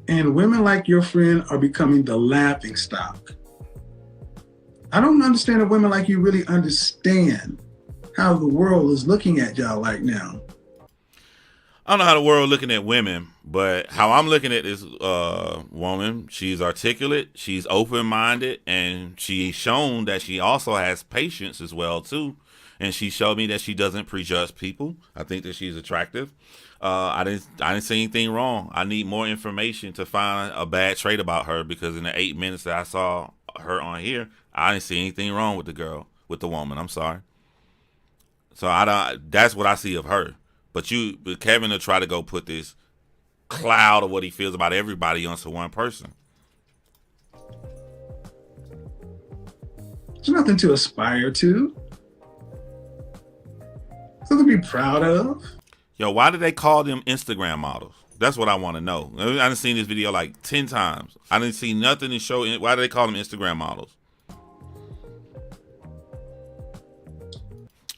[SPEAKER 11] and women like your friend are becoming the laughing stock. I don't understand if women like you really understand how the world is looking at y'all right now.
[SPEAKER 1] I don't know how the world looking at women, but how I'm looking at this woman, she's articulate, she's open-minded, and she's shown that she also has patience as well too. And she showed me that she doesn't prejudge people. I think that she's attractive. I didn't see anything wrong. I need more information to find a bad trait about her, because in the 8 minutes that I saw her on here, I didn't see anything wrong with the woman. I'm sorry. So that's what I see of her. But Kevin will try to go put this cloud of what he feels about everybody onto one person.
[SPEAKER 11] There's nothing to aspire to. Something to be proud of.
[SPEAKER 1] Yo, why did they call them Instagram models? That's what I want to know. I done seen this video like 10 times. I didn't see nothing to show. Why do they call them Instagram models?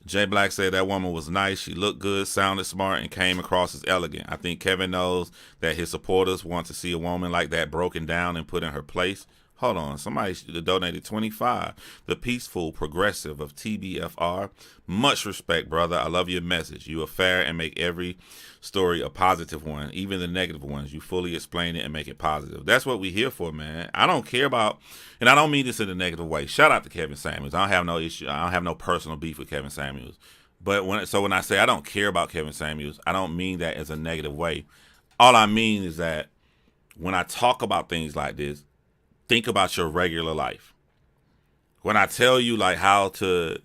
[SPEAKER 1] Jay Black said that woman was nice. She looked good, sounded smart, and came across as elegant. I think Kevin knows that his supporters want to see a woman like that broken down and put in her place. Hold on, somebody donated 25. The peaceful progressive of TBFR. Much respect, brother. I love your message. You are fair and make every story a positive one, even the negative ones. You fully explain it and make it positive. That's what we here for, man. I don't care about, and I don't mean this in a negative way. Shout out to Kevin Samuels. I don't have no issue. I don't have no personal beef with Kevin Samuels. But when I say I don't care about Kevin Samuels, I don't mean that as a negative way. All I mean is that when I talk about things like this, think about your regular life. When I tell you like how to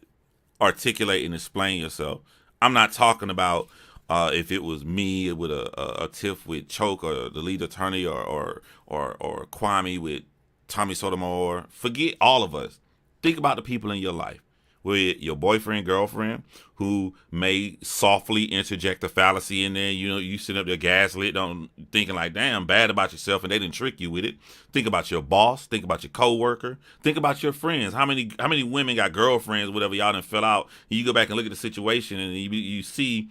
[SPEAKER 1] articulate and explain yourself, I'm not talking about if it was me with a tiff with Choke, or the lead attorney, or Kwame with Tommy Sotomayor. Forget all of us. Think about the people in your life, with your boyfriend, girlfriend, who may softly interject a fallacy in there. You know, you sit up there gaslit, thinking like, damn, bad about yourself, and they didn't trick you with it. Think about your boss. Think about your coworker. Think about your friends. How many women got girlfriends, whatever, y'all done fell out, and you go back and look at the situation, and you see,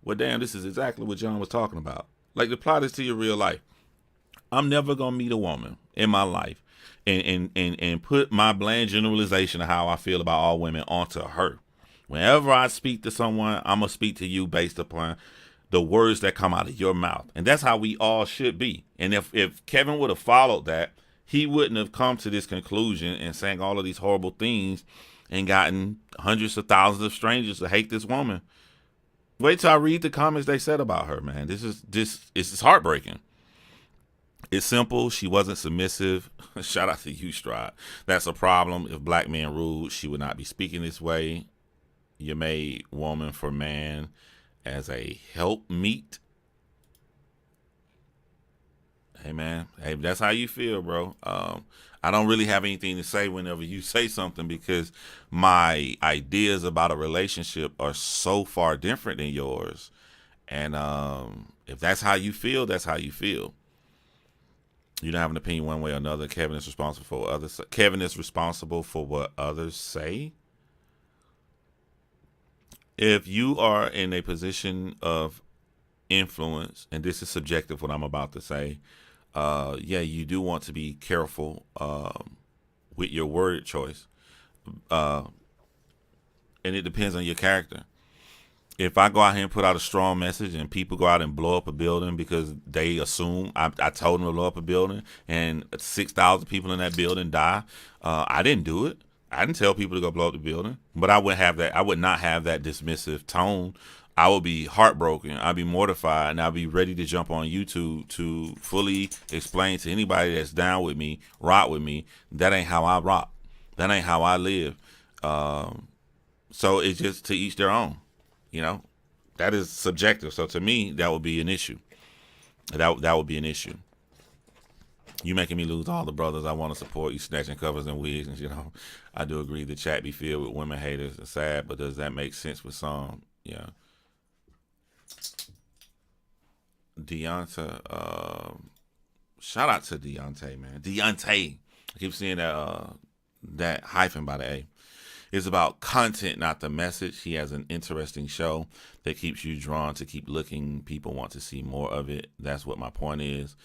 [SPEAKER 1] well, damn, this is exactly what John was talking about. Like, apply this to your real life. I'm never gonna meet a woman in my life and put my bland generalization of how I feel about all women onto her. Whenever I speak to someone, I'm gonna speak to you based upon the words that come out of your mouth. And that's how we all should be. And if Kevin would have followed that, he wouldn't have come to this conclusion and saying all of these horrible things and gotten hundreds of thousands of strangers to hate this woman. Wait till I read the comments they said about her, man. This is heartbreaking. It's simple. She wasn't submissive. Shout out to you, Stride. That's a problem. If black men ruled, she would not be speaking this way. You made woman for man as a helpmeet. Hey, man. Hey, that's how you feel, bro. I don't really have anything to say whenever you say something, because my ideas about a relationship are so far different than yours. And if that's how you feel, that's how you feel. You don't have an opinion one way or another. Kevin is responsible for others. Kevin is responsible for what others say. If you are in a position of influence, and this is subjective, what I'm about to say, yeah, you do want to be careful with your word choice. And it depends on your character. If I go out here and put out a strong message and people go out and blow up a building because they assume I told them to blow up a building and 6,000 people in that building die, I didn't do it. I didn't tell people to go blow up the building, but I would not have that dismissive tone. I would be heartbroken. I'd be mortified, and I'd be ready to jump on YouTube to fully explain to anybody that's down with me, rock with me, that ain't how I rock. That ain't how I live. So it's just to each their own. You know, that is subjective. So to me, that would be an issue. That would be an issue. You making me lose all the brothers I want to support. You snatching covers and wigs, and you know, I do agree the chat be filled with women haters. It's sad, but does that make sense with some? Yeah. Deonta, shout out to Deontay, man. Deontay. I keep seeing that hyphen by the A. It's about content, not the message. He has an interesting show that keeps you drawn to keep looking. People want to see more of it. That's what my point is.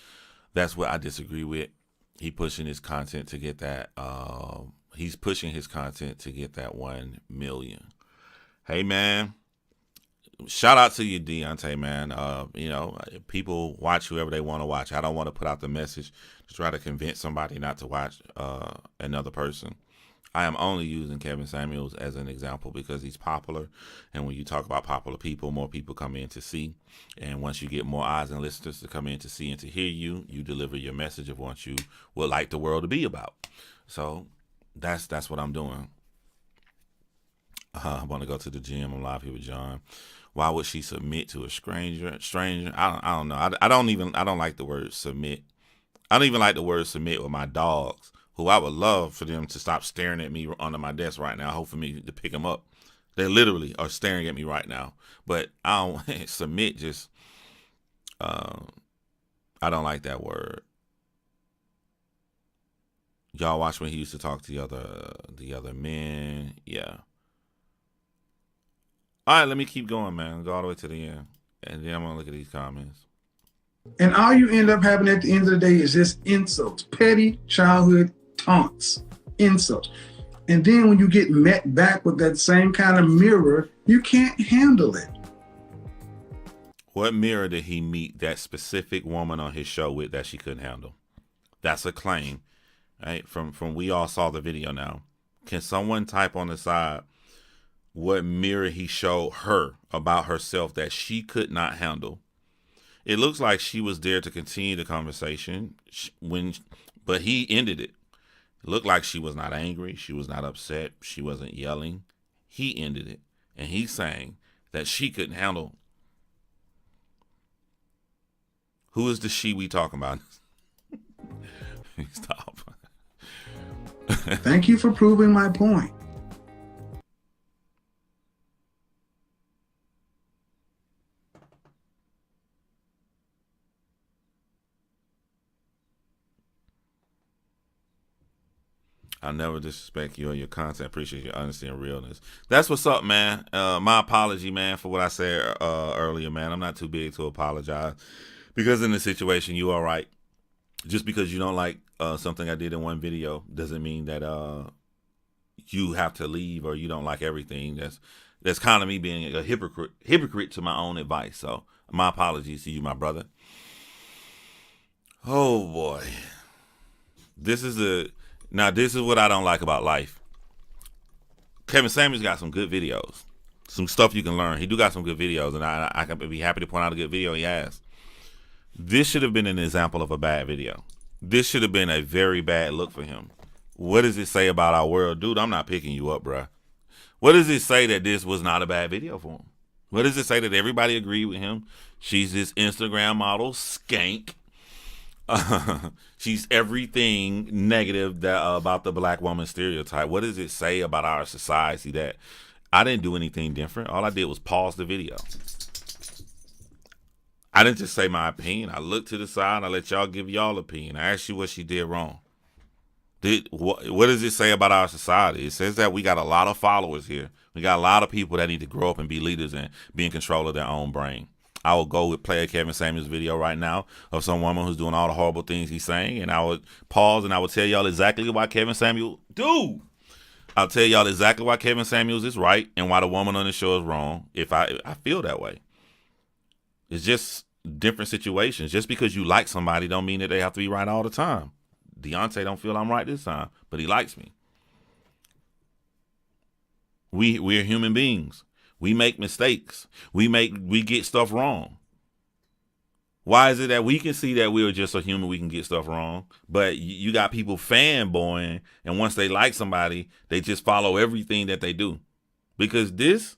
[SPEAKER 1] That's what I disagree with. He's pushing his content to get that. He's pushing his content to get that 1 million. Hey, man. shout out to you, Deontay, man. People watch whoever they want to watch. I don't want to put out the message to try to convince somebody not to watch another person. I am only using Kevin Samuels as an example because he's popular. And when you talk about popular people, more people come in to see. And once you get more eyes and listeners to come in to see and to hear you, you deliver your message of what you would like the world to be about. So that's what I'm doing. I want to go to the gym. I'm live here with John. Why would she submit to a stranger? I don't know. I don't like the word submit. I don't even like the word submit with my dogs, who I would love for them to stop staring at me under my desk right now, hope for me to pick them up. They literally are staring at me right now. But I don't submit. Just I don't like that word. Y'all watch when he used to talk to the other men. Yeah. All right, let me keep going, man. Go all the way to the end. And then I'm going to look at these comments.
[SPEAKER 11] And all you end up having at the end of the day is just insults, petty childhood taunts, insults. And then when you get met back with that same kind of mirror, you can't handle it.
[SPEAKER 1] What mirror did he meet that specific woman on his show with that she couldn't handle? That's a claim, right? From we all saw the video now. Can someone type on the side what mirror he showed her about herself that she could not handle? It looks like she was there to continue the conversation but he ended it. It looked like she was not angry. She was not upset. She wasn't yelling. He ended it. And he's saying that she couldn't handle. Who is the she we talking about? Stop.
[SPEAKER 11] Thank you for proving my point.
[SPEAKER 1] I'll never disrespect you or your content. Appreciate your honesty and realness. That's what's up, man. My apology, man, for what I said earlier, man. I'm not too big to apologize because in the situation, you are right. Just because you don't like something I did in one video doesn't mean that you have to leave or you don't like everything. That's kind of me being a hypocrite to my own advice. So my apologies to you, my brother. Oh boy, this is what I don't like about life. Kevin Samuels got some good videos, some stuff you can learn. He do got some good videos, and I can be happy to point out a good video he has. This should have been an example of a bad video. This should have been a very bad look for him. What does it say about our world? Dude, I'm not picking you up, bruh. What does it say that this was not a bad video for him? What does it say that everybody agreed with him? She's this Instagram model, skank. She's everything negative about the black woman stereotype. What does it say about our society that I didn't do anything different? All I did was pause the video. I didn't just say my opinion. I looked to the side and I let y'all give y'all opinion. I asked you what she did wrong. What does it say about our society? It says that we got a lot of followers here. We got a lot of people that need to grow up and be leaders and be in control of their own brain. I will go with play a Kevin Samuels video right now of some woman who's doing all the horrible things he's saying, and I would pause and I would tell y'all exactly why Kevin Samuels, I'll tell y'all exactly why Kevin Samuels is right and why the woman on the show is wrong if I feel that way. It's just different situations. Just because you like somebody don't mean that they have to be right all the time. Deontay don't feel I'm right this time, but he likes me. We're human beings. We make mistakes. We get stuff wrong. Why is it that we can see that we are just a human, we can get stuff wrong, but you got people fanboying, and once they like somebody, they just follow everything that they do? Because this,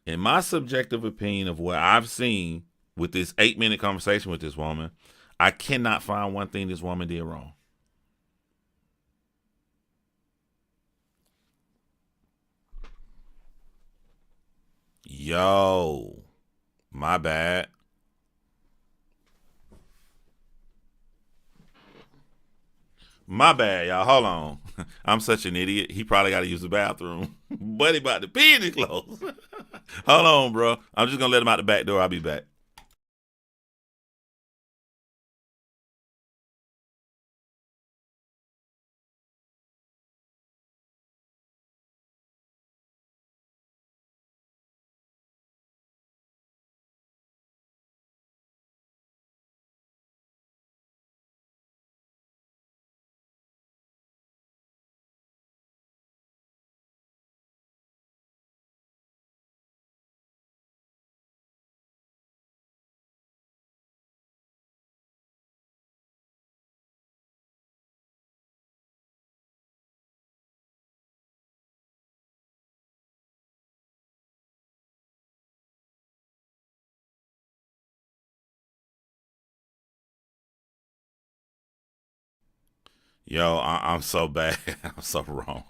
[SPEAKER 1] in my subjective opinion of what I've seen with this 8-minute conversation with this woman, I cannot find one thing this woman did wrong. Yo, my bad. My bad, y'all. Hold on. I'm such an idiot. He probably got to use the bathroom. But he about to pee in his clothes. Hold on, bro. I'm just going to let him out the back door. I'll be back. Yo, I'm so bad. I'm so wrong.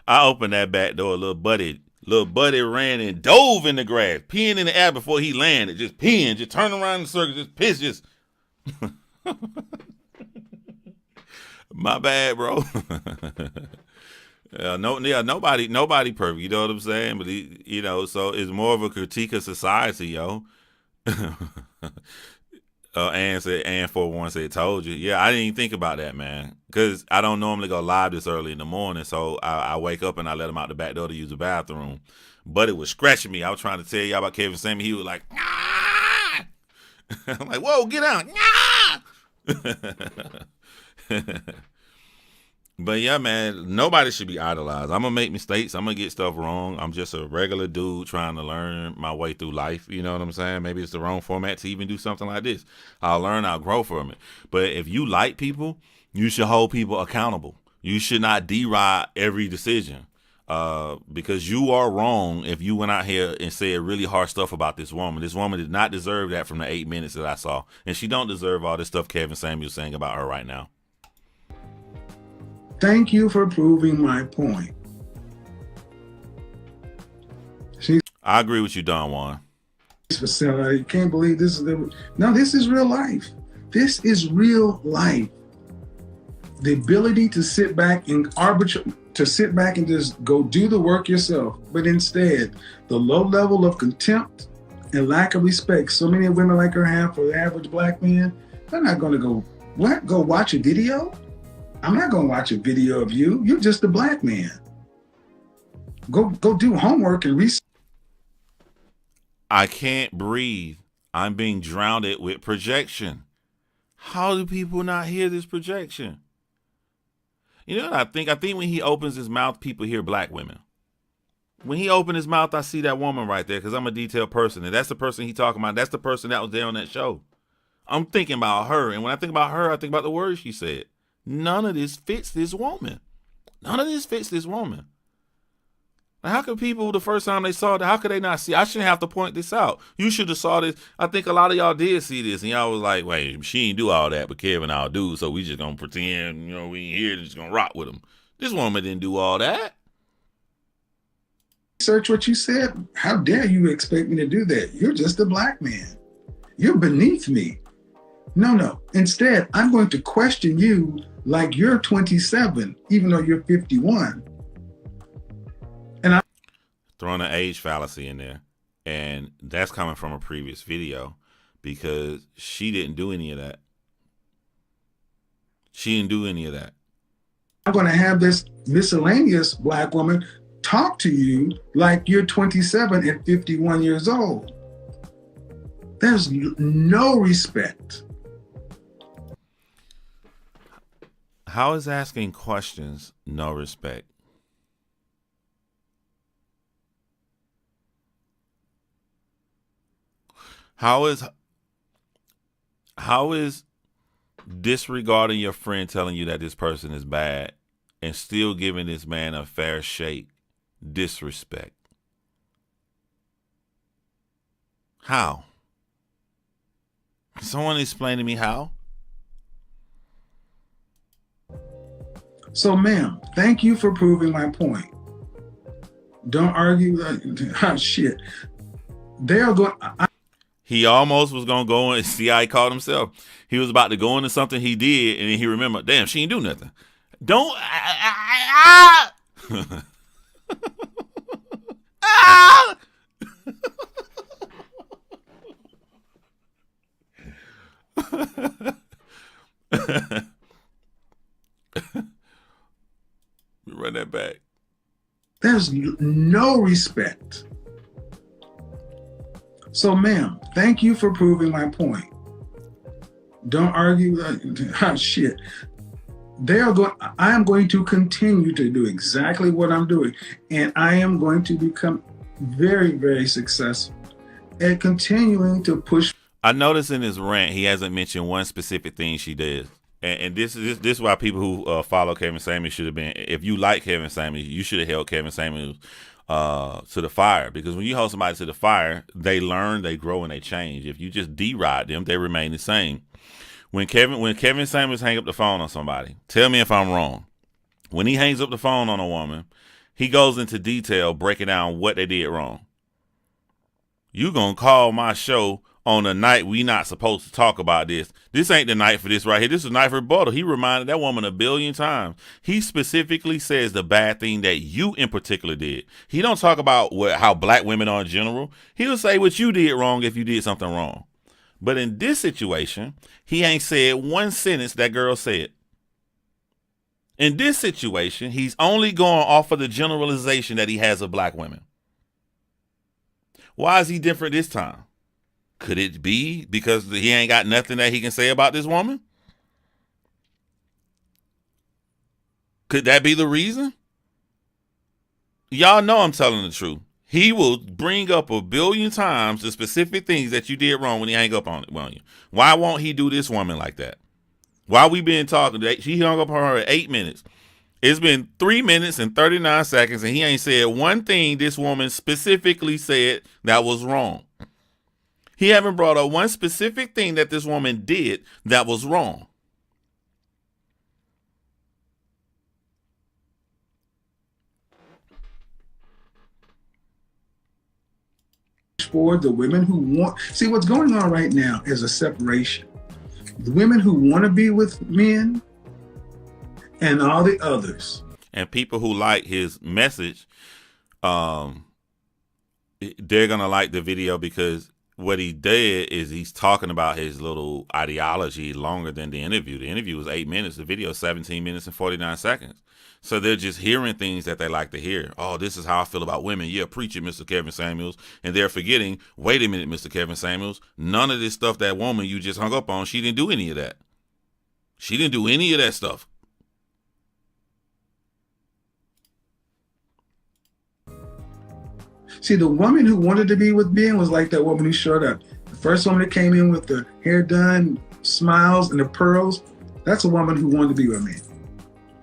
[SPEAKER 1] I opened that back door. Little buddy ran and dove in the grass, peeing in the air before he landed. Just peeing, just turn around in circles, just piss, just. My bad, bro. Nobody perfect. You know what I'm saying? But so it's more of a critique of society, yo. And 411 said, told you. Yeah, I didn't even think about that, man. Because I don't normally go live this early in the morning. So I wake up and I let him out the back door to use the bathroom. But it was scratching me. I was trying to tell y'all about Kevin Samuel. He was like, ah! I'm like, whoa, get out. Ah! But yeah, man, nobody should be idolized. I'm going to make mistakes. I'm going to get stuff wrong. I'm just a regular dude trying to learn my way through life. You know what I'm saying? Maybe it's the wrong format to even do something like this. I'll learn, I'll grow from it. But if you like people, you should hold people accountable. You should not deride every decision. Because you are wrong if you went out here and said really hard stuff about this woman. This woman did not deserve that from the 8 minutes that I saw. And she don't deserve all this stuff Kevin Samuel's saying about her right now.
[SPEAKER 11] Thank you for proving my point.
[SPEAKER 1] I agree with you, Don Juan.
[SPEAKER 11] You can't believe this is this is real life. This is real life. The ability to sit back and just go do the work yourself. But instead, the low level of contempt and lack of respect so many women like her have for the average black man, they're not going to go watch a video? I'm not going to watch a video of you. You're just a black man. Go do homework and research.
[SPEAKER 1] I can't breathe. I'm being drowned with projection. How do people not hear this projection? You know what I think? I think when he opens his mouth, people hear black women. When he opened his mouth, I see that woman right there because I'm a detailed person. And that's the person he talking about. That's the person that was there on that show. I'm thinking about her. And when I think about her, I think about the words she said. None of this fits this woman. None of this fits this woman. Now, how could people, the first time they saw it, how could they not see? I shouldn't have to point this out. You should have saw this. I think a lot of y'all did see this, and y'all was like, wait, she ain't do all that, but Kevin I'll do, so we just gonna pretend, we ain't here, just gonna rock with him. This woman didn't do all that.
[SPEAKER 11] Research what you said. How dare you expect me to do that? You're just a black man. You're beneath me. No. Instead, I'm going to question you like you're 27, even though you're 51. And I'm
[SPEAKER 1] throwing an age fallacy in there. And that's coming from a previous video because she didn't do any of that. She didn't do any of that.
[SPEAKER 11] I'm going to have this miscellaneous black woman talk to you like you're 27 and 51 years old. There's no respect.
[SPEAKER 1] How is asking questions no respect? How is disregarding your friend telling you that this person is bad and still giving this man a fair shake disrespect? How? Can someone explain to me how?
[SPEAKER 11] So, ma'am, thank you for proving my point. Don't argue. Shit. They are going.
[SPEAKER 1] He almost was going to go and see how he called himself. He was about to go into something he did, and then he remembered, damn, she ain't do nothing. Don't. Run that back.
[SPEAKER 11] There's no respect. So, ma'am, thank you for proving my point. Don't argue. Shit. I am going to continue to do exactly what I'm doing. And I am going to become very, very successful at continuing to push.
[SPEAKER 1] I noticed in his rant, he hasn't mentioned one specific thing she did. And this is why people who follow Kevin Samuels should have been, if you like Kevin Samuels, you should have held Kevin Samuels to the fire. Because when you hold somebody to the fire, they learn, they grow, and they change. If you just deride them, they remain the same. When Kevin Samuels hang up the phone on somebody, tell me if I'm wrong. When he hangs up the phone on a woman, he goes into detail breaking down what they did wrong. You gonna call my show on a night we not supposed to talk about this. This ain't the night for this right here. This is the night for rebuttal. He reminded that woman 1 billion times. He specifically says the bad thing that you in particular did. He don't talk about how black women are in general. He'll say what you did wrong if you did something wrong. But in this situation, he ain't said one sentence that girl said. In this situation, he's only going off of the generalization that he has of black women. Why is he different this time? Could it be because he ain't got nothing that he can say about this woman? Could that be the reason? Y'all know I'm telling the truth. He will bring up 1 billion times the specific things that you did wrong when he hang up on you. Why won't he do this woman like that? While we been talking, she hung up on her at 8 minutes. It's been 3 minutes and 39 seconds, and he ain't said one thing this woman specifically said that was wrong. He haven't brought up one specific thing that this woman did that was wrong.
[SPEAKER 11] For the women who want, see what's going on right now is a separation. The women who want to be with men and all the others.
[SPEAKER 1] And people who like his message, they're gonna like the video because what he did is he's talking about his little ideology longer than the interview. The interview was 8 minutes. The video is 17 minutes and 49 seconds. So they're just hearing things that they like to hear. Oh, this is how I feel about women. Yeah, preach it, Mr. Kevin Samuels. And they're forgetting, wait a minute, Mr. Kevin Samuels. None of this stuff that woman you just hung up on, she didn't do any of that. She didn't do any of that stuff.
[SPEAKER 11] See, the woman who wanted to be with Ben was like that woman who showed up. The first woman that came in with the hair done, smiles, and the pearls, that's a woman who wanted to be with me.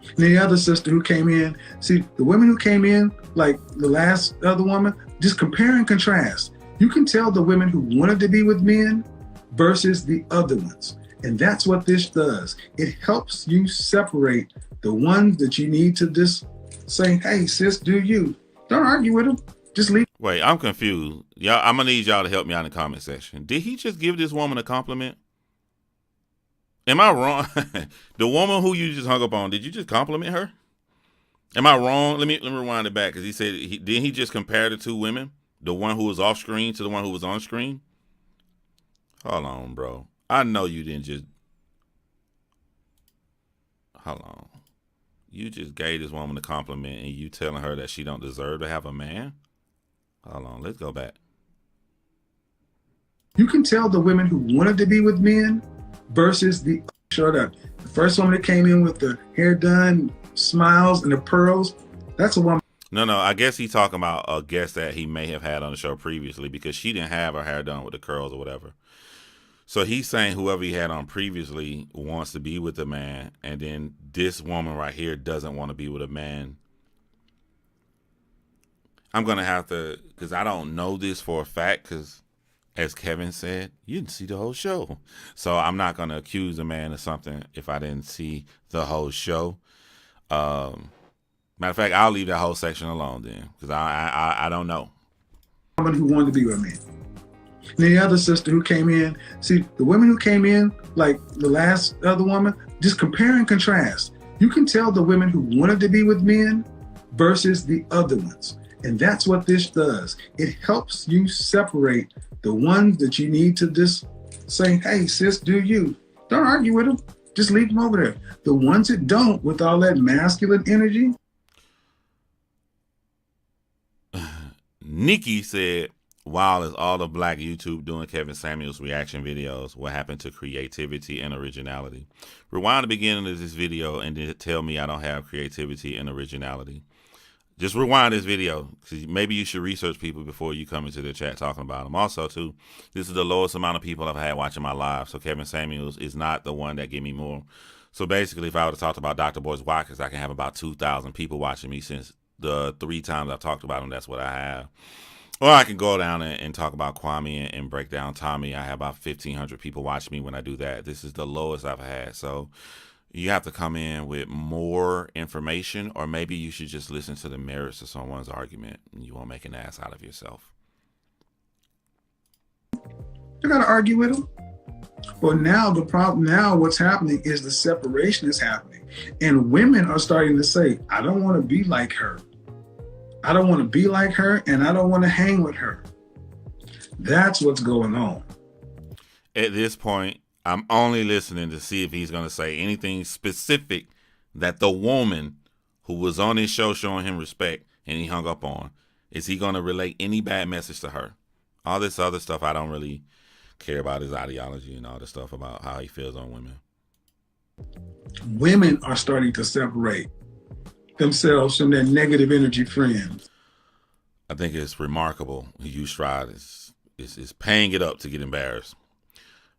[SPEAKER 11] And the other sister who came in, see, the women who came in, like the last other woman, just compare and contrast. You can tell the women who wanted to be with men versus the other ones. And that's what this does. It helps you separate the ones that you need to just say, hey, sis, do you. Don't argue with them. Just leave.
[SPEAKER 1] Wait, I'm confused. Y'all, I'm gonna need y'all to help me out in the comment section. Did he just give this woman a compliment? Am I wrong? The woman who you just hung up on, did you just compliment her? Am I wrong? Let me rewind it back because he said didn't he just compare the two women? The one who was off screen to the one who was on screen? Hold on, bro. I know you didn't just. Hold on. You just gave this woman a compliment and you telling her that she don't deserve to have a man? Hold on, let's go back.
[SPEAKER 11] You can tell the women who wanted to be with men versus the showed up. The first woman that came in with the hair done, smiles, and the pearls, that's a woman.
[SPEAKER 1] No, I guess he's talking about a guest that he may have had on the show previously because she didn't have her hair done with the curls or whatever. So he's saying whoever he had on previously wants to be with a man, and then this woman right here doesn't want to be with a man. I'm going to have to, because I don't know this for a fact, because as Kevin said, you didn't see the whole show. So I'm not going to accuse a man of something if I didn't see the whole show. Matter of fact, I'll leave that whole section alone then, because I don't know.
[SPEAKER 11] Woman who wanted to be with me. And the other sister who came in, see, the women who came in, like the last other woman, just compare and contrast. You can tell the women who wanted to be with men versus the other ones. And that's what this does. It helps you separate the ones that you need to just say, hey, sis, do you. Don't argue with them. Just leave them over there. The ones that don't, with all that masculine energy.
[SPEAKER 1] Nikki said, wow, is all the black YouTube doing Kevin Samuels reaction videos? What happened to creativity and originality? Rewind the beginning of this video and then tell me I don't have creativity and originality. Just rewind this video, because maybe you should research people before you come into the chat talking about them. Also, too, this is the lowest amount of people I've had watching my live, so Kevin Samuels is not the one that gave me more. So basically, if I would have talked about Dr. Boyce Watkins, I can have about 2,000 people watching me since the 3 times I've talked about him. That's what I have. Or I can go down and talk about Kwame and break down Tommy. I have about 1,500 people watch me when I do that. This is the lowest I've had. So you have to come in with more information, or maybe you should just listen to the merits of someone's argument and you won't make an ass out of yourself.
[SPEAKER 11] You got to argue with them. But now the problem, now what's happening is the separation is happening. And women are starting to say, I don't want to be like her. I don't want to be like her, and I don't want to hang with her. That's what's going on.
[SPEAKER 1] At this point, I'm only listening to see if he's going to say anything specific that the woman who was on his show showing him respect and he hung up on, is he going to relate any bad message to her? All this other stuff, I don't really care about his ideology and all this stuff about how he feels on women.
[SPEAKER 11] Women are starting to separate themselves from their negative energy friends.
[SPEAKER 1] I think it's remarkable. You Stride is paying it up to get embarrassed.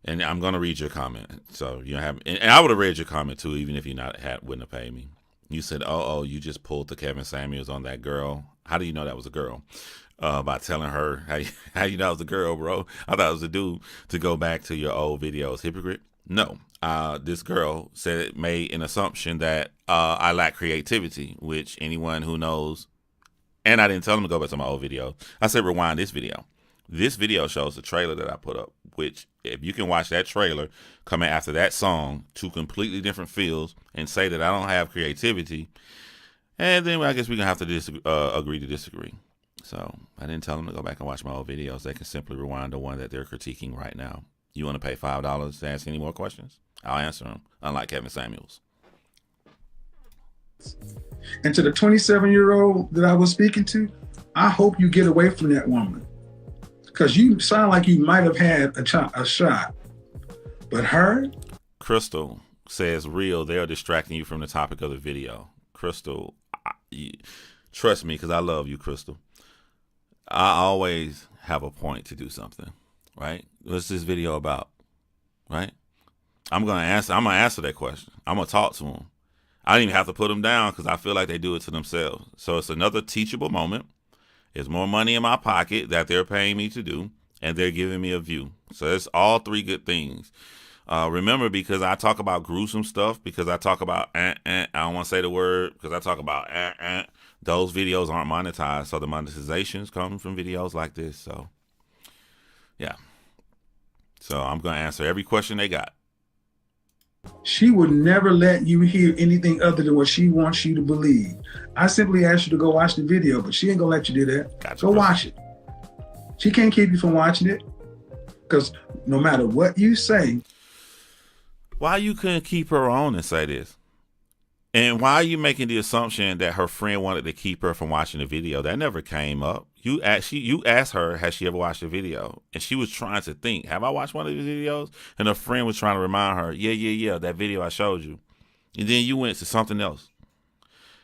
[SPEAKER 1] And I'm going to read your comment. So you have, and I would have read your comment too, even if you wouldn't have paid me. You said, oh, you just pulled the Kevin Samuels on that girl. How do you know that was a girl? By telling her how you know it was a girl, bro. I thought it was a dude. To go back to your old videos, hypocrite. No, this girl said it made an assumption that I lack creativity, which anyone who knows, and I didn't tell them to go back to my old video. I said rewind this video. This video shows the trailer that I put up, which if you can watch that trailer coming after that song, two completely different feels, and say that I don't have creativity, and then I guess we're going to have to agree to disagree. So I didn't tell them to go back and watch my old videos. They can simply rewind the one that they're critiquing right now. You want to pay $5 to ask any more questions? I'll answer them, unlike Kevin Samuels.
[SPEAKER 11] And to the 27-year-old that I was speaking to, I hope you get away from that woman. Because you sound like you might have had a shot. But her?
[SPEAKER 1] Crystal says, real, they're distracting you from the topic of the video. Crystal, trust me, because I love you, Crystal. I always have a point to do something, right? What's this video about, right? I'm gonna answer that question. I'm gonna talk to them. I don't even have to put them down because I feel like they do it to themselves. So it's another teachable moment. It's more money in my pocket that they're paying me to do, and they're giving me a view. So it's all three good things. Remember, because I talk about gruesome stuff, because I talk about I don't want to say the word, because I talk about those videos aren't monetized. So the monetizations come from videos like this. So yeah. So I'm going to answer every question they got.
[SPEAKER 11] She would never let you hear anything other than what she wants you to believe. I simply asked you to go watch the video, but she ain't going to let you do that.
[SPEAKER 1] Gotcha,
[SPEAKER 11] go watch it. She can't keep you from watching it, because no matter what you say.
[SPEAKER 1] Why you couldn't keep her on and say this? And why are you making the assumption that her friend wanted to keep her from watching the video? That never came up. You asked her, has she ever watched the video? And she was trying to think, have I watched one of these videos? And her friend was trying to remind her, yeah, that video I showed you. And then you went to something else.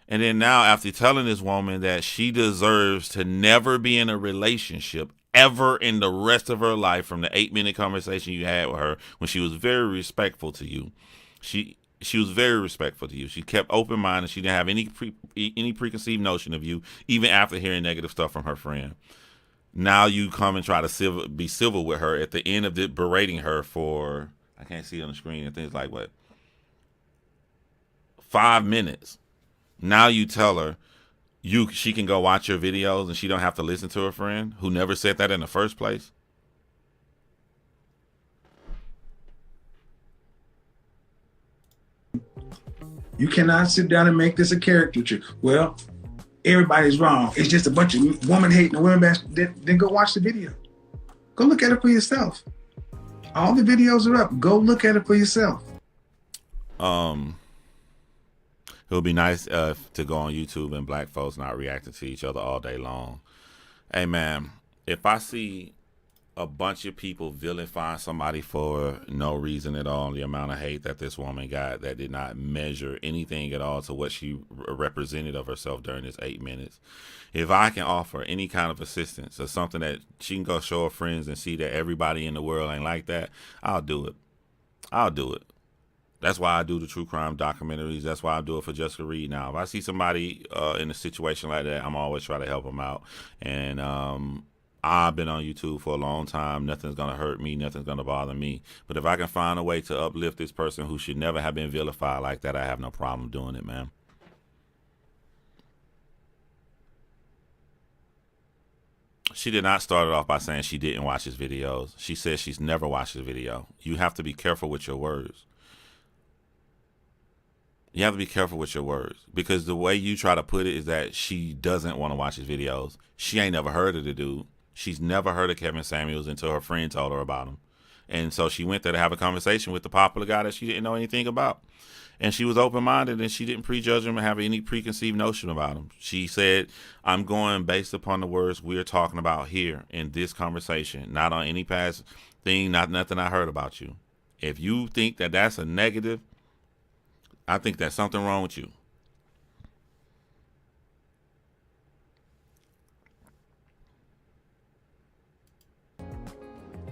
[SPEAKER 1] And then now, after telling this woman that she deserves to never be in a relationship ever in the rest of her life, from the 8-minute conversation you had with her when she was very respectful to you, she was very respectful to you. She kept open minded. She didn't have any preconceived notion of you, even after hearing negative stuff from her friend. Now you come and try to be civil with her at the end of it, berating her for, I can't see it on the screen, I think it's like, 5 minutes. Now you tell her she can go watch your videos and she don't have to listen to her friend who never said that in the first place.
[SPEAKER 11] You cannot sit down and make this a caricature. Well, everybody's wrong. It's just a bunch of woman hating and women bashing. Then go watch the video. Go look at it for yourself. All the videos are up. Go look at it for yourself.
[SPEAKER 1] It would be nice to go on YouTube and black folks not reacting to each other all day long. Hey, man, if I see a bunch of people vilifying somebody for no reason at all, the amount of hate that this woman got that did not measure anything at all to what she represented of herself during this 8 minutes. If I can offer any kind of assistance or something that she can go show her friends and see that everybody in the world ain't like that, I'll do it. I'll do it. That's why I do the true crime documentaries. That's why I do it for Jessica Reed now. If I see somebody in a situation like that, I'm always trying to help them out. And I've been on YouTube for a long time. Nothing's going to hurt me. Nothing's going to bother me. But if I can find a way to uplift this person who should never have been vilified like that, I have no problem doing it, man. She did not start it off by saying she didn't watch his videos. She says she's never watched his video. You have to be careful with your words. You have to be careful with your words, because the way you try to put it is that she doesn't want to watch his videos. She ain't never heard of the dude. She's never heard of Kevin Samuels until her friend told her about him. And so she went there to have a conversation with the popular guy that she didn't know anything about. And she was open-minded, and she didn't prejudge him or have any preconceived notion about him. She said, I'm going based upon the words we're talking about here in this conversation, not on any past thing, not nothing I heard about you. If you think that that's a negative, I think there's something wrong with you.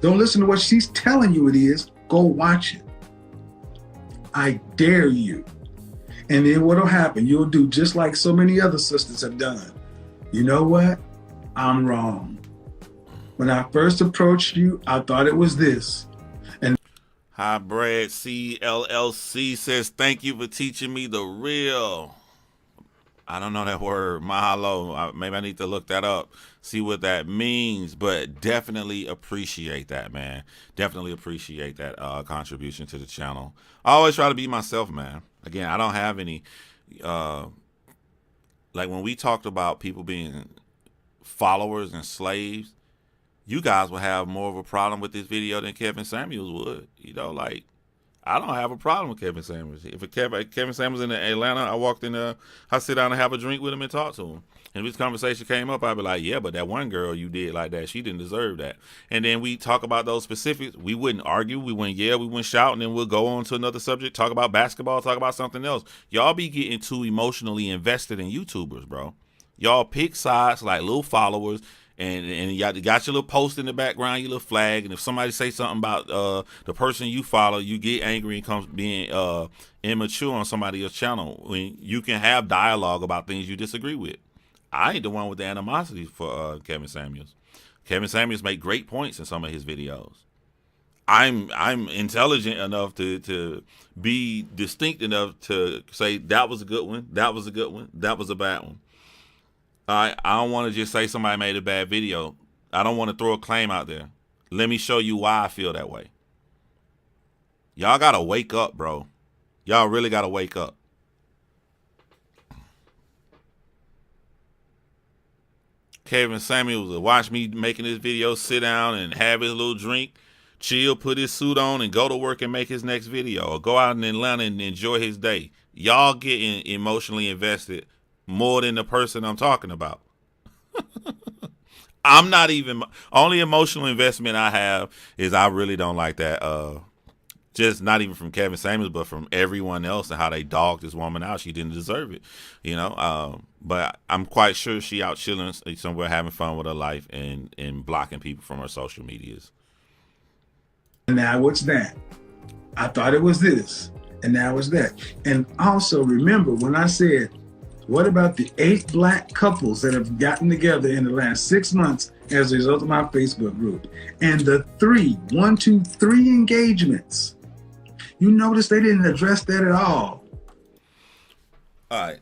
[SPEAKER 11] Don't listen to what she's telling you it is. Go watch it. I dare you. And then what'll happen? You'll do just like so many other sisters have done. You know what? I'm wrong. When I first approached you, I thought it was this. And
[SPEAKER 1] Hybrid CLLC says, thank you for teaching me the real. I don't know that word. Mahalo. Maybe I need to look that up, see what that means, but definitely appreciate that, man. Definitely appreciate that contribution to the channel. I always try to be myself, man. Again, I don't have any, like when we talked about people being followers and slaves, you guys would have more of a problem with this video than Kevin Samuels would. You know, like, I don't have a problem with Kevin Samuels. If Kevin Samuels in Atlanta, I walked in there, I sit down and have a drink with him and talk to him. And if this conversation came up, I'd be like, yeah, but that one girl you did like that, she didn't deserve that. And then we talk about those specifics. We wouldn't argue. We wouldn't yell. We wouldn't shout. And then we'll go on to another subject, talk about basketball, talk about something else. Y'all be getting too emotionally invested in YouTubers, bro. Y'all pick sides like little followers. And you got your little post in the background, your little flag, and if somebody say something about the person you follow, you get angry and comes being immature on somebody else's channel. When you can have dialogue about things you disagree with. I ain't the one with the animosity for Kevin Samuels. Kevin Samuels make great points in some of his videos. I'm intelligent enough to be distinct enough to say that was a good one, that was a good one, that was a bad one. I don't want to just say somebody made a bad video. I don't want to throw a claim out there. Let me show you why I feel that way. Y'all got to wake up, bro. Y'all really got to wake up. Kevin Samuels will watch me making this video, sit down and have his little drink, chill, put his suit on, and go to work and make his next video. Or go out in Atlanta and enjoy his day. Y'all getting emotionally invested more than the person I'm talking about. I'm not even, only emotional investment I have is I really don't like that. Just not even from Kevin Samuels, but from everyone else and how they dogged this woman out. She didn't deserve it, you know. But I'm quite sure she out chilling somewhere, having fun with her life and blocking people from her social medias.
[SPEAKER 11] Now what's that? I thought it was this, and now it's that. And also remember when I said, what about the 8 black couples that have gotten together in the last 6 months as a result of my Facebook group? And the 3 engagements. You notice they didn't address that at all.
[SPEAKER 1] All right.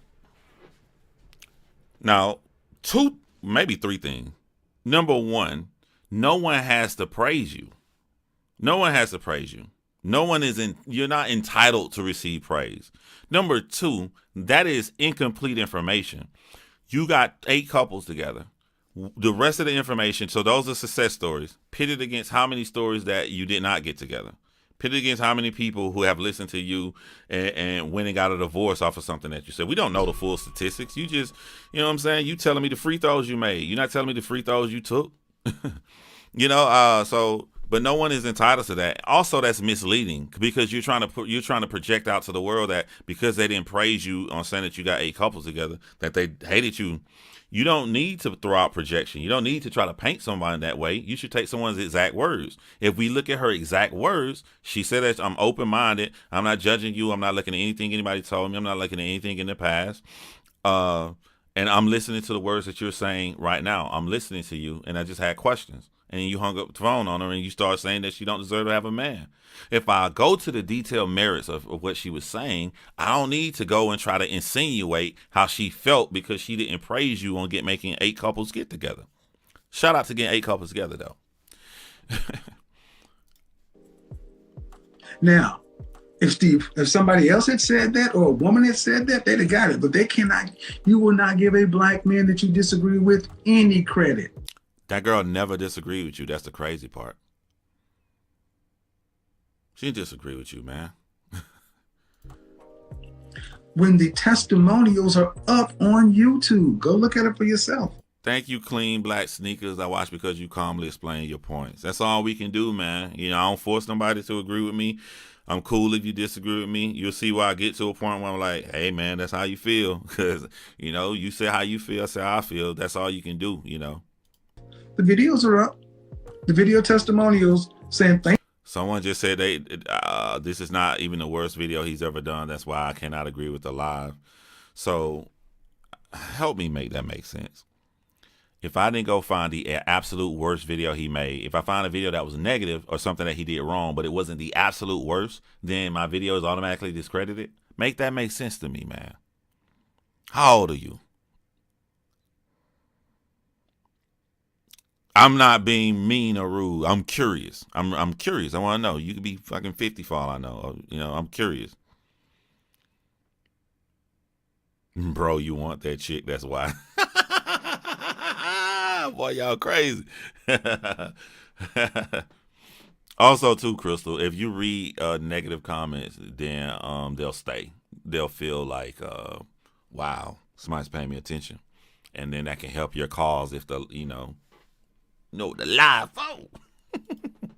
[SPEAKER 1] Now, 2, maybe 3 things. Number 1, no one has to praise you. No one has to praise you. No one is you're not entitled to receive praise. Number 2, that is incomplete information. You got 8 couples together. The rest of the information, so those are success stories, pitted against how many stories that you did not get together. Pitted against how many people who have listened to you and went and got a divorce off of something that you said. We don't know the full statistics. You just, you know what I'm saying? You telling me the free throws you made. You're not telling me the free throws you took. You know, but no one is entitled to that. Also, that's misleading because you're trying to project out to the world that because they didn't praise you on saying that you got 8 couples together, that they hated you. You don't need to throw out projection. You don't need to try to paint somebody that way. You should take someone's exact words. If we look at her exact words, she said that I'm open-minded. I'm not judging you. I'm not looking at anything anybody told me. I'm not looking at anything in the past. And I'm listening to the words that you're saying right now. I'm listening to you, and I just had questions. And you hung up the phone on her, and you start saying that she don't deserve to have a man. If I go to the detailed merits of what she was saying, I don't need to go and try to insinuate how she felt because she didn't praise you on making 8 couples get together. Shout out to getting 8 couples together, though.
[SPEAKER 11] Now, if somebody else had said that, or a woman had said that, they'd have got it. But they cannot. You will not give a black man that you disagree with any credit.
[SPEAKER 1] That girl never disagreed with you. That's the crazy part. She didn't disagree with you, man.
[SPEAKER 11] When the testimonials are up on YouTube, go look at it for yourself.
[SPEAKER 1] Thank you, Clean Black Sneakers. I watch because you calmly explain your points. That's all we can do, man. You know, I don't force nobody to agree with me. I'm cool if you disagree with me. You'll see where I get to a point where I'm like, hey, man, that's how you feel. Because, you know, you say how you feel, I say how I feel. That's all you can do, you know.
[SPEAKER 11] The videos are up. The video testimonials saying thank you.
[SPEAKER 1] Someone just said this is not even the worst video he's ever done. That's why I cannot agree with the live. So help me make that make sense. If I didn't go find the absolute worst video he made, if I find a video that was negative or something that he did wrong, but it wasn't the absolute worst, then my video is automatically discredited. Make that make sense to me, man. How old are you? I'm not being mean or rude. I'm curious. I'm curious. I want to know. You could be fucking 50 for all I know. You know, I'm curious. Bro, you want that chick. That's why. Boy, y'all crazy. Also, too, Crystal, if you read negative comments, then they'll stay. They'll feel like, wow, somebody's paying me attention. And then that can help your cause if the, the live phone.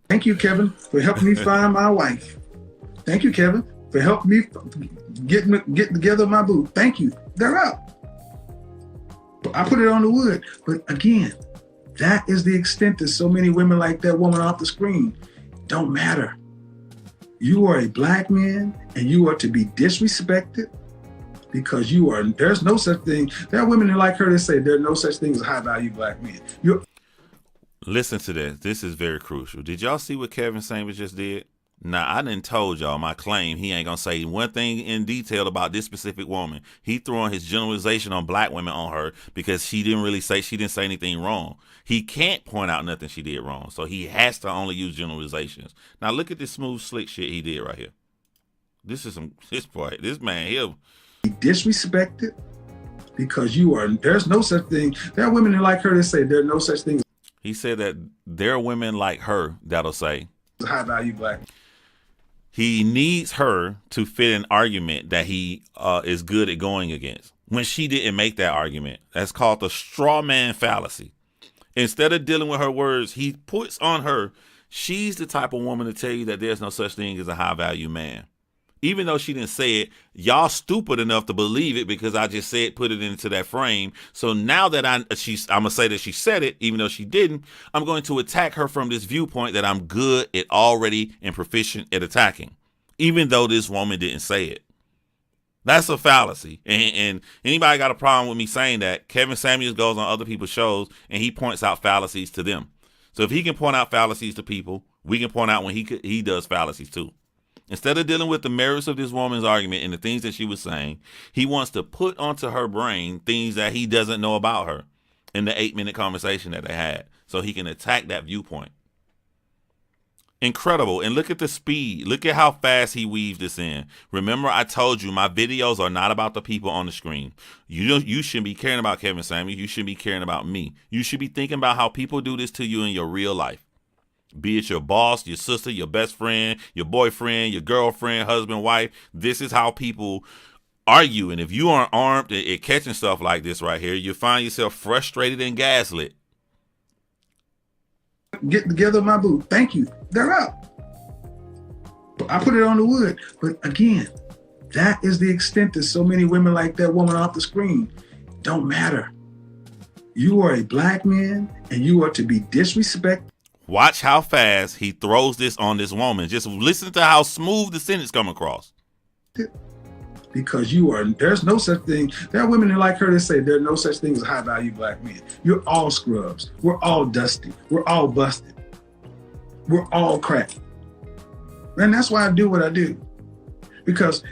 [SPEAKER 11] Thank you, Kevin, for helping me find my wife. Thank you, Kevin, for helping me get together my boo. Thank you. They're up. I put it on the wood. But again, that is the extent that so many women like that woman off the screen. Don't matter. You are a black man and you are to be disrespected because there's no such thing. There are women who like her that say there's no such thing as a high value black man.
[SPEAKER 1] Listen to this. This is very crucial. Did y'all see what Kevin Samuels just did? Now, I done told y'all my claim he ain't going to say one thing in detail about this specific woman. He throwing his generalization on black women on her because she didn't say anything wrong. He can't point out nothing she did wrong. So he has to only use generalizations. Now, look at this smooth, slick shit he did right here. This man here.
[SPEAKER 11] Be disrespected because there's no such thing. There are women who like her that say there's no such thing.
[SPEAKER 1] He said that there are women like her that'll say
[SPEAKER 11] high value black.
[SPEAKER 1] He needs her to fit an argument that he is good at going against. When she didn't make that argument, that's called the straw man fallacy. Instead of dealing with her words, he puts on her, she's the type of woman to tell you that there's no such thing as a high value man. Even though she didn't say it, y'all stupid enough to believe it because I just said put it into that frame. So now that I'm gonna say that she said it, even though she didn't, I'm going to attack her from this viewpoint that I'm good at already and proficient at attacking, even though this woman didn't say it. That's a fallacy. And anybody got a problem with me saying that, Kevin Samuels goes on other people's shows and he points out fallacies to them. So if he can point out fallacies to people, we can point out when he does fallacies too. Instead of dealing with the merits of this woman's argument and the things that she was saying, he wants to put onto her brain things that he doesn't know about her in the 8-minute conversation that they had so he can attack that viewpoint. Incredible. And look at the speed. Look at how fast he weaves this in. Remember, I told you my videos are not about the people on the screen. You shouldn't be caring about Kevin Samuels. You should be caring about me. You should be thinking about how people do this to you in your real life. Be it your boss, your sister, your best friend, your boyfriend, your girlfriend, husband, wife. This is how people argue. And if you aren't armed at catching stuff like this right here, you find yourself frustrated and gaslit.
[SPEAKER 11] Get together my boo. Thank you. They're up. I put it on the wood. But again, that is the extent that so many women like that woman off the screen. Don't matter. You are a black man and you are to be disrespected.
[SPEAKER 1] Watch how fast he throws this on this woman. Just listen to how smooth the sentence come across.
[SPEAKER 11] because there's no such thing. There are women that like her that say there's no such thing as high value black men. You're all scrubs. We're all dusty. We're all busted. We're all cracked. And that's why I do what I do. Because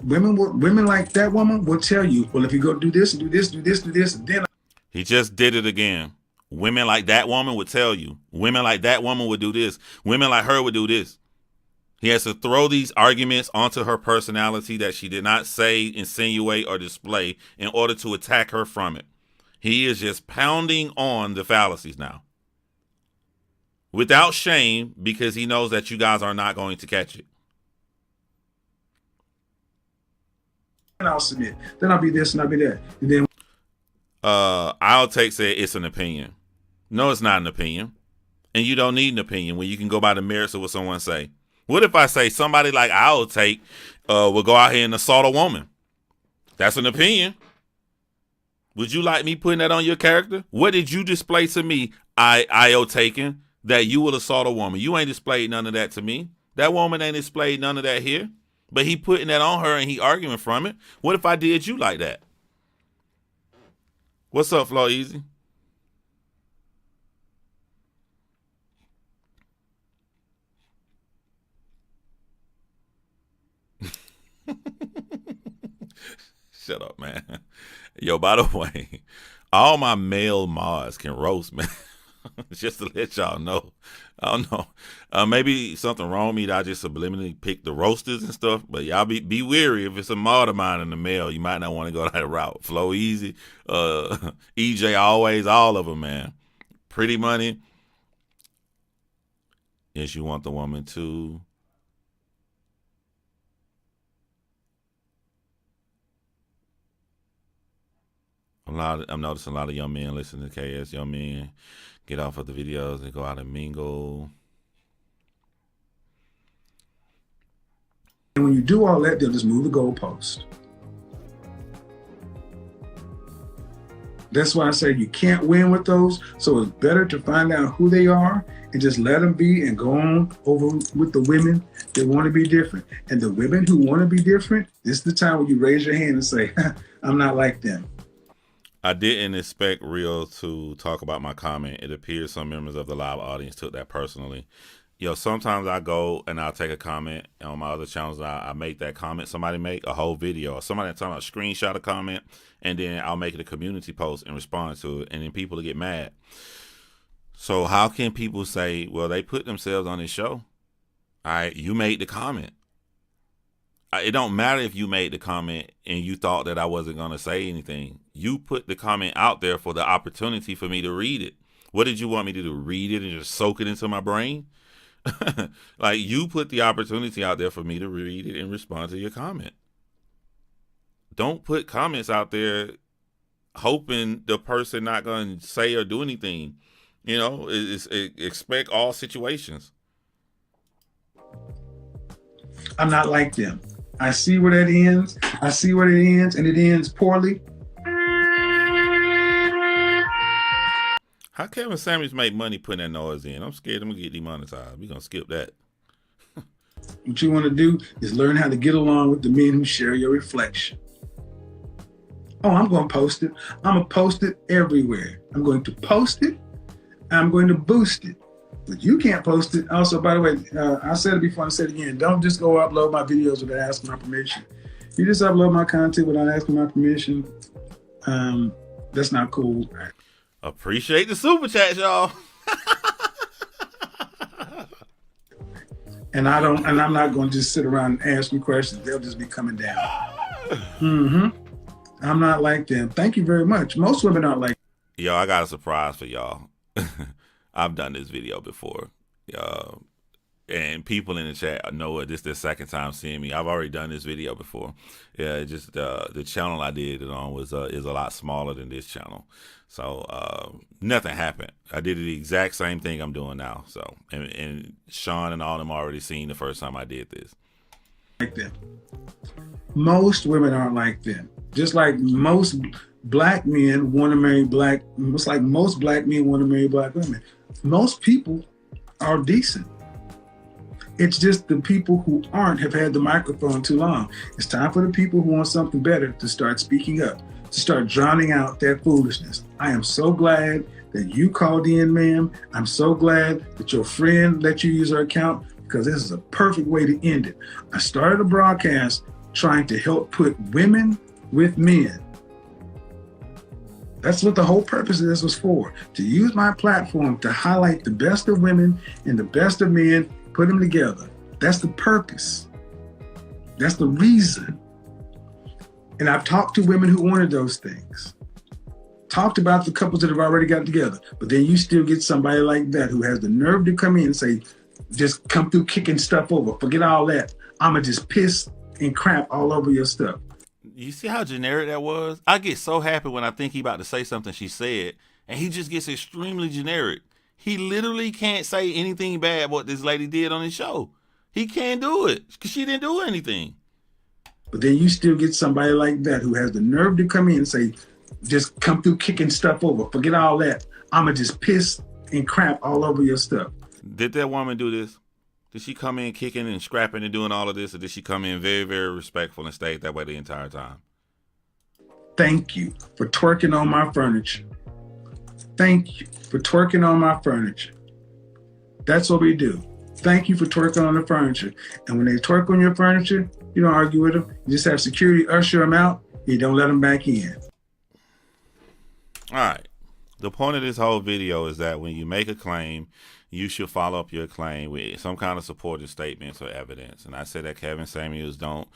[SPEAKER 11] women like that woman will tell you, well, if you go do this and do this, do this, do this, and then
[SPEAKER 1] he just did it again. Women like that woman would tell you. Women like that woman would do this. Women like her would do this. He has to throw these arguments onto her personality that she did not say, insinuate, or display in order to attack her from it. He is just pounding on the fallacies now. Without shame, because he knows that you guys are not going to catch it.
[SPEAKER 11] And I'll submit. Then I'll be this and I'll be that. And then
[SPEAKER 1] I'll take say it's an opinion. No, it's not an opinion. And you don't need an opinion when you can go by the merits of what someone say. What if I say somebody like I'll take will go out here and assault a woman? That's an opinion. Would you like me putting that on your character? What did you display to me, I'll taken, that you will assault a woman? You ain't displayed none of that to me. That woman ain't displayed none of that here. But he putting that on her and he arguing from it. What if I did you like that? What's up, Flo Easy? Shut up, man. Yo, by the way, all my male mods can roast, man. Just to let y'all know. I don't know. Maybe something wrong with me that I just subliminally pick the roasters and stuff. But y'all be wary. If it's a mod of mine in the mail, you might not want to go that route. Flow Easy, EJ Always, all of them, man. Pretty Money. Yes, you want the woman to. I'm noticing a lot of young men listen to KS. Young men get off of the videos and go out and mingle.
[SPEAKER 11] And when you do all that, they'll just move the goalpost. That's why I say you can't win with those. So it's better to find out who they are and just let them be and go on over with the women that want to be different. And the women who want to be different, this is the time when you raise your hand and say, I'm not like them.
[SPEAKER 1] I didn't expect Rio to talk about my comment. It appears some members of the live audience took that personally. Yo, sometimes I go and I'll take a comment on my other channels. I make that comment somebody make a whole video, or somebody talking about screenshot a comment, and then I'll make it a community post and respond to it, and then people will get mad. So how can people say, well, they put themselves on this show? All right, you made the comment. It don't matter if you made the comment and you thought that I wasn't going to say anything. You put the comment out there for the opportunity for me to read it. What did you want me to do? Read it and just soak it into my brain? Like, you put the opportunity out there for me to read it and respond to your comment. Don't put comments out there hoping the person not going to say or do anything. You know, expect all situations.
[SPEAKER 11] I'm not like them. I see where that ends. I see where it ends, and it ends poorly.
[SPEAKER 1] How Kevin Samuels make money putting that noise in? I'm scared I'm going to get demonetized. We're going to skip that.
[SPEAKER 11] What you want to do is learn how to get along with the men who share your reflection. Oh, I'm going to post it. I'm going to post it everywhere. I'm going to post it. I'm going to boost it. But you can't post it. Also, by the way, I said it before, I said it again. Don't just go upload my videos without asking my permission. You just upload my content without asking my permission. That's not cool.
[SPEAKER 1] Appreciate the super chat, y'all.
[SPEAKER 11] And I'm not going to just sit around and ask you questions. They'll just be coming down. I'm not like them. Thank you very much. Most women aren't like.
[SPEAKER 1] Yo, I got a surprise for y'all. I've done this video before. And people in the chat know it. This is their second time seeing me. I've already done this video before. Yeah, just the channel I did it on is a lot smaller than this channel. So nothing happened. I did the exact same thing I'm doing now. So and Sean and all of them already seen the first time I did this.
[SPEAKER 11] Like them. Most women aren't like them. Just like most black men want to marry black. It's like most black men want to marry black women. Most people are decent. It's just the people who aren't have had the microphone too long. It's time for the people who want something better to start speaking up, to start drowning out that foolishness. I am so glad that you called in, ma'am. I'm so glad that your friend let you use her account, because this is a perfect way to end it. I started a broadcast trying to help put women with men. That's what the whole purpose of this was for, to use my platform to highlight the best of women and the best of men, put them together. That's the purpose. That's the reason. And I've talked to women who wanted those things. Talked about the couples that have already got together. But then you still get somebody like that who has the nerve to come in and say, just come through kicking stuff over. Forget all that. I'ma just piss and crap all over your stuff.
[SPEAKER 2] You see how generic that was? I get so happy when I think he about to say something she said, and he just gets extremely generic. He literally can't say anything bad what this lady did on his show. He can't do it because she didn't do anything.
[SPEAKER 11] But then you still get somebody like that who has the nerve to come in and say, just come through kicking stuff over. Forget all that. I'ma just piss and crap all over your stuff.
[SPEAKER 2] Did that woman do this? Did she come in kicking and scrapping and doing all of this, or did she come in very, very respectful and stayed that way the entire time?
[SPEAKER 11] Thank you for twerking on my furniture. Thank you for twerking on my furniture. That's what we do. Thank you for twerking on the furniture. And when they twerk on your furniture, you don't argue with them. You just have security usher them out. You don't let them back in.
[SPEAKER 2] All right. The point of this whole video is that when you make a claim, you should follow up your claim with some kind of supportive statements or evidence. And I said that Kevin Samuels don't.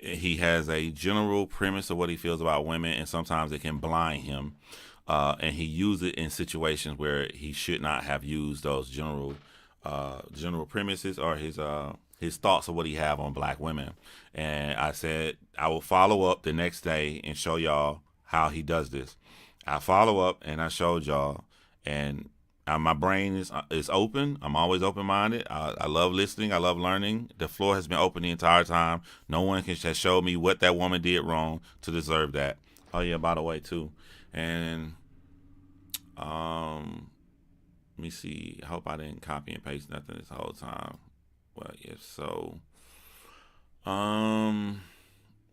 [SPEAKER 2] He has a general premise of what he feels about women, and sometimes it can blind him. And he used it in situations where he should not have used those general premises or his thoughts of what he have on black women. And I said I will follow up the next day and show y'all how he does this. I follow up and I showed y'all, and my brain is open. I'm always open-minded. I love listening. I love learning. The floor has been open the entire time. No one has showed me what that woman did wrong to deserve that. Oh yeah, by the way too. And let me see. I hope I didn't copy and paste nothing this whole time. Well, if so. And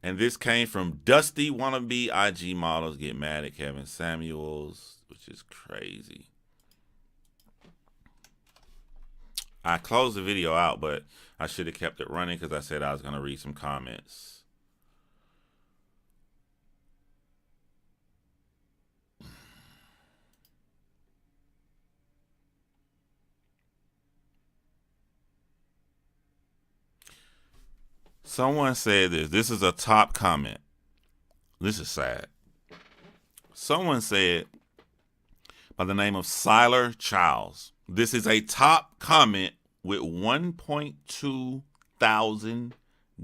[SPEAKER 2] this came from Dusty Wannabe IG Models Get Mad at Kevin Samuels, which is crazy. I closed the video out, but I should have kept it running because I said I was going to read some comments. Someone said this. This is a top comment. This is sad. Someone said, by the name of Siler Charles, this is a top comment with 1.2 thousand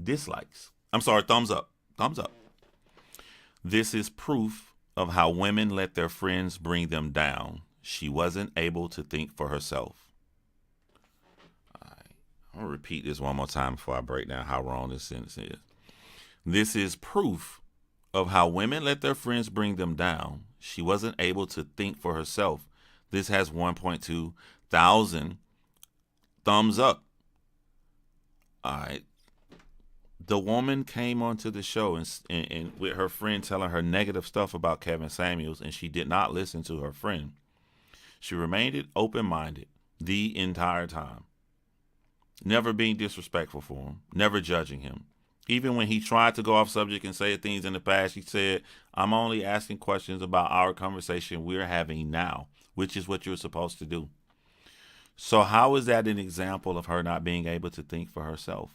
[SPEAKER 2] dislikes. I'm sorry, thumbs up. Thumbs up. This is proof of how women let their friends bring them down. She wasn't able to think for herself. I'm going to repeat this one more time before I break down how wrong this sentence is. This is proof of how women let their friends bring them down. She wasn't able to think for herself. This has 1.2 thousand thumbs up. All right. The woman came onto the show and with her friend telling her negative stuff about Kevin Samuels, and she did not listen to her friend. She remained open-minded the entire time. Never being disrespectful for him, never judging him. Even when he tried to go off subject and say things in the past, she said, I'm only asking questions about our conversation we're having now, which is what you're supposed to do. So how is that an example of her not being able to think for herself?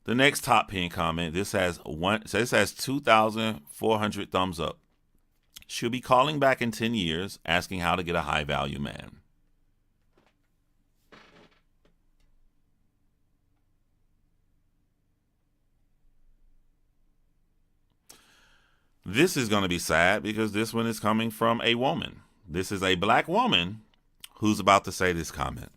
[SPEAKER 2] The next top pin comment, this has 2,400 thumbs up. She'll be calling back in 10 years, asking how to get a high value man. This is going to be sad because this one is coming from a woman. This is a black woman who's about to say this comment.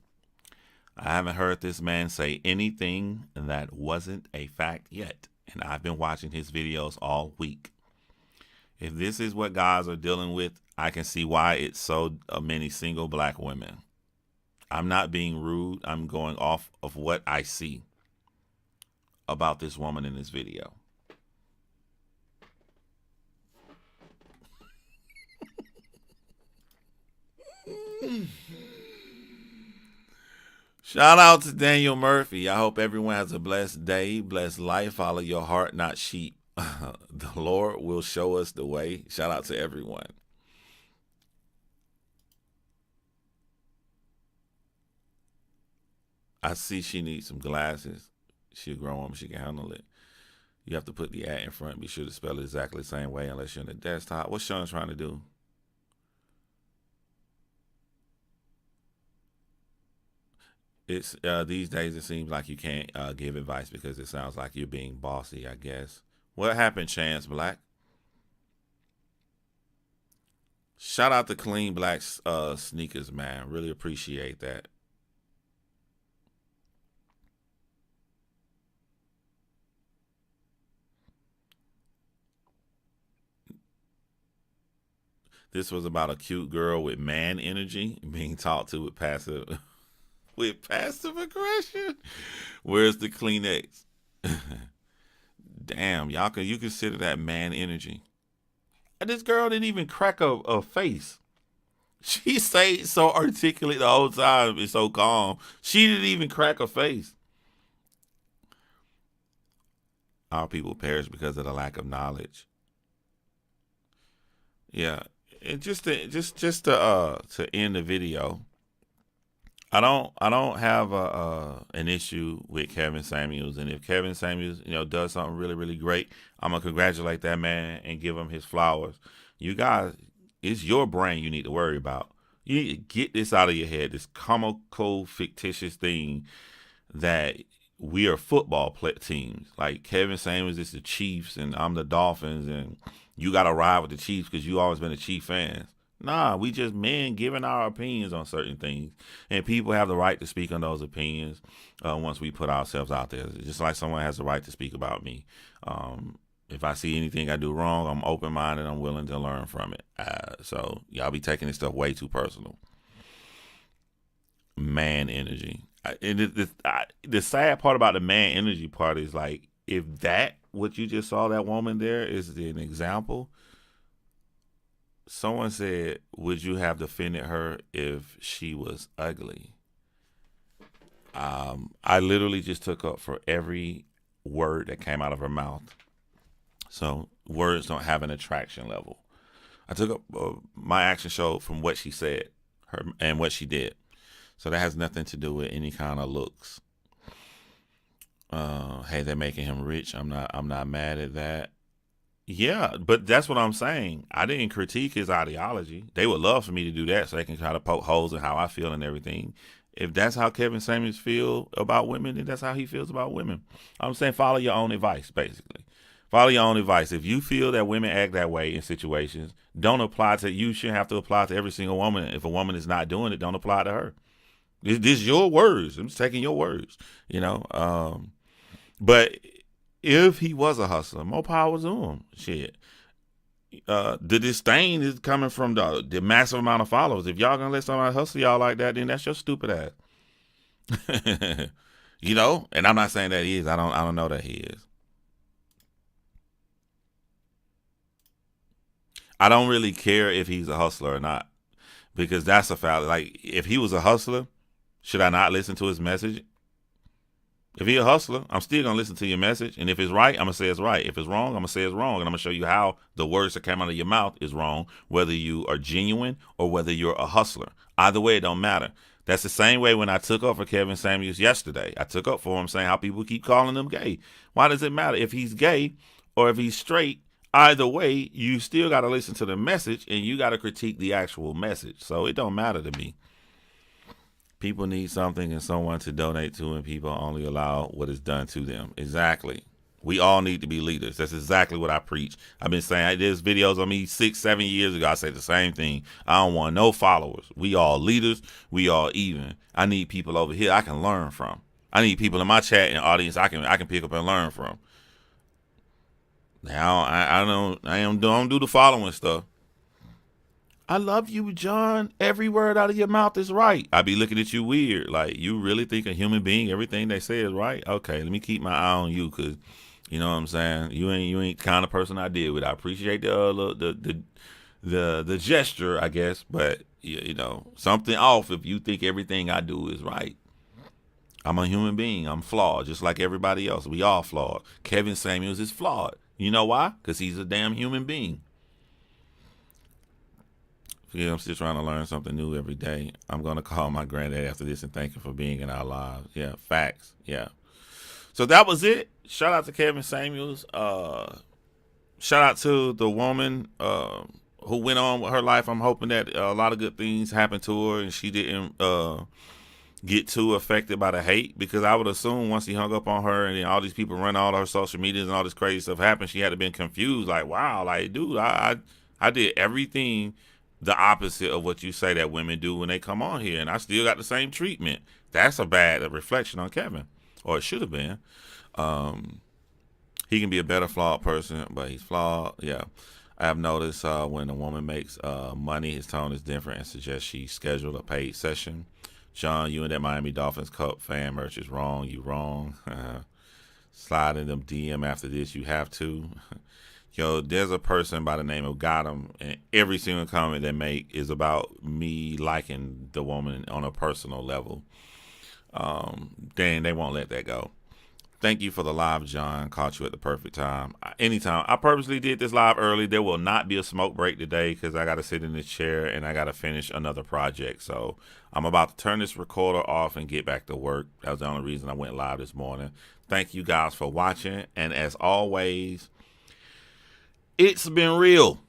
[SPEAKER 2] I haven't heard this man say anything that wasn't a fact yet, and I've been watching his videos all week. If this is what guys are dealing with, I can see why it's so many single black women. I'm not being rude. I'm going off of what I see about this woman in this video. Shout out to Daniel Murphy. I hope everyone has a blessed day, blessed life. Follow your heart, not sheep. The Lord will show us the way. Shout out to everyone. I see she needs some glasses. She'll grow them. She can handle it. You have to put the @ in front. Be sure to spell it exactly the same way unless you're on the desktop. What's Sean trying to do? It's these days it seems like you can't give advice because it sounds like you're being bossy, I guess. What happened, Chance Black? Shout out to Clean Black Sneakers, man. Really appreciate that. This was about a cute girl with man energy being talked to with passive aggression. Where's the Kleenex? Damn, you consider that man energy? This girl didn't even crack a face. She stayed so articulate the whole time and so calm. She didn't even crack a face. Our people perish because of the lack of knowledge. Yeah, and just to end the video, I don't have an issue with Kevin Samuels, and if Kevin Samuels does something really, really great, I'm gonna congratulate that man and give him his flowers. You guys, it's your brain you need to worry about. You need to get this out of your head. This comical, fictitious thing that we are football teams. Like Kevin Samuels is the Chiefs, and I'm the Dolphins, and you got to ride with the Chiefs because you always been a Chief fan. Nah, we just men giving our opinions on certain things, and people have the right to speak on those opinions once we put ourselves out there. Just like someone has the right to speak about me. If I see anything I do wrong, I'm open-minded. I'm willing to learn from it. So y'all be taking this stuff way too personal. Man energy. The sad part about the man energy part is like, if that what you just saw that woman there is an example. Someone said, would you have defended her if she was ugly? I literally just took up for every word that came out of her mouth. So words don't have an attraction level. I took up my action showed from what she said and what she did. So that has nothing to do with any kind of looks. Hey, they're making him rich. I'm not mad at that. Yeah, but that's what I'm saying. I didn't critique his ideology. They would love for me to do that so they can try to poke holes in how I feel and everything. If that's how Kevin Samuels feel about women, then that's how he feels about women. I'm saying follow your own advice, basically. Follow your own advice. If you feel that women act that way in situations, don't apply to, you shouldn't have to apply to every single woman. If a woman is not doing it, don't apply to her. This is your words. I'm just taking your words, But if he was a hustler, more power to him. Shit. The disdain is coming from the massive amount of followers. If y'all gonna let somebody hustle y'all like that, then that's your stupid ass. And I'm not saying that he is. I don't know that he is. I don't really care if he's a hustler or not, because that's a fact. Like, if he was a hustler, should I not listen to his message? If he's a hustler, I'm still going to listen to your message. And if it's right, I'm going to say it's right. If it's wrong, I'm going to say it's wrong. And I'm going to show you how the words that came out of your mouth is wrong, whether you are genuine or whether you're a hustler. Either way, it don't matter. That's the same way when I took up for Kevin Samuels yesterday. I took up for him saying how people keep calling him gay. Why does it matter if he's gay or if he's straight? Either way, you still got to listen to the message and you got to critique the actual message. So it don't matter to me. People need something and someone to donate to, and people only allow what is done to them. Exactly. We all need to be leaders. That's exactly what I preach. I've been saying, there's videos on me 6-7 years ago. I say the same thing. I don't want no followers. We all leaders. We all even. I need people over here I can learn from. I need people in my chat and audience I can pick up and learn from. Now I don't do the following stuff. I love you, John. Every word out of your mouth is right. I be looking at you weird. Like, you really think a human being, everything they say is right? Okay, let me keep my eye on you, because you know what I'm saying? You ain't the kind of person I deal with. I appreciate the gesture, I guess, but you know, something off if you think everything I do is right. I'm a human being. I'm flawed, just like everybody else. We all flawed. Kevin Samuels is flawed. You know why? Because he's a damn human being. Yeah, I'm still trying to learn something new every day. I'm going to call my granddad after this and thank him for being in our lives. Yeah, facts. Yeah. So that was it. Shout out to Kevin Samuels. Shout out to the woman who went on with her life. I'm hoping that a lot of good things happened to her and she didn't get too affected by the hate, because I would assume once he hung up on her and then all these people run all her social medias and all this crazy stuff happened, she had to been confused. Like, wow, like, dude, I did everything the opposite of what you say that women do when they come on here, and I still got the same treatment. That's a bad reflection on Kevin, or it should have been. He can be a better flawed person, but he's flawed. Yeah, I have noticed when a woman makes money, his tone is different and suggests she scheduled a paid session. John, you and that Miami Dolphins Cup fan merch is wrong. You wrong. Slide in them DM after this. You have to. Yo, there's a person by the name of Gotham, and every single comment they make is about me liking the woman on a personal level. Dang, they won't let that go. Thank you for the live, John. Caught you at the perfect time. Anytime. I purposely did this live early. There will not be a smoke break today because I got to sit in this chair and I got to finish another project. So I'm about to turn this recorder off and get back to work. That was the only reason I went live this morning. Thank you guys for watching. And as always, it's been real.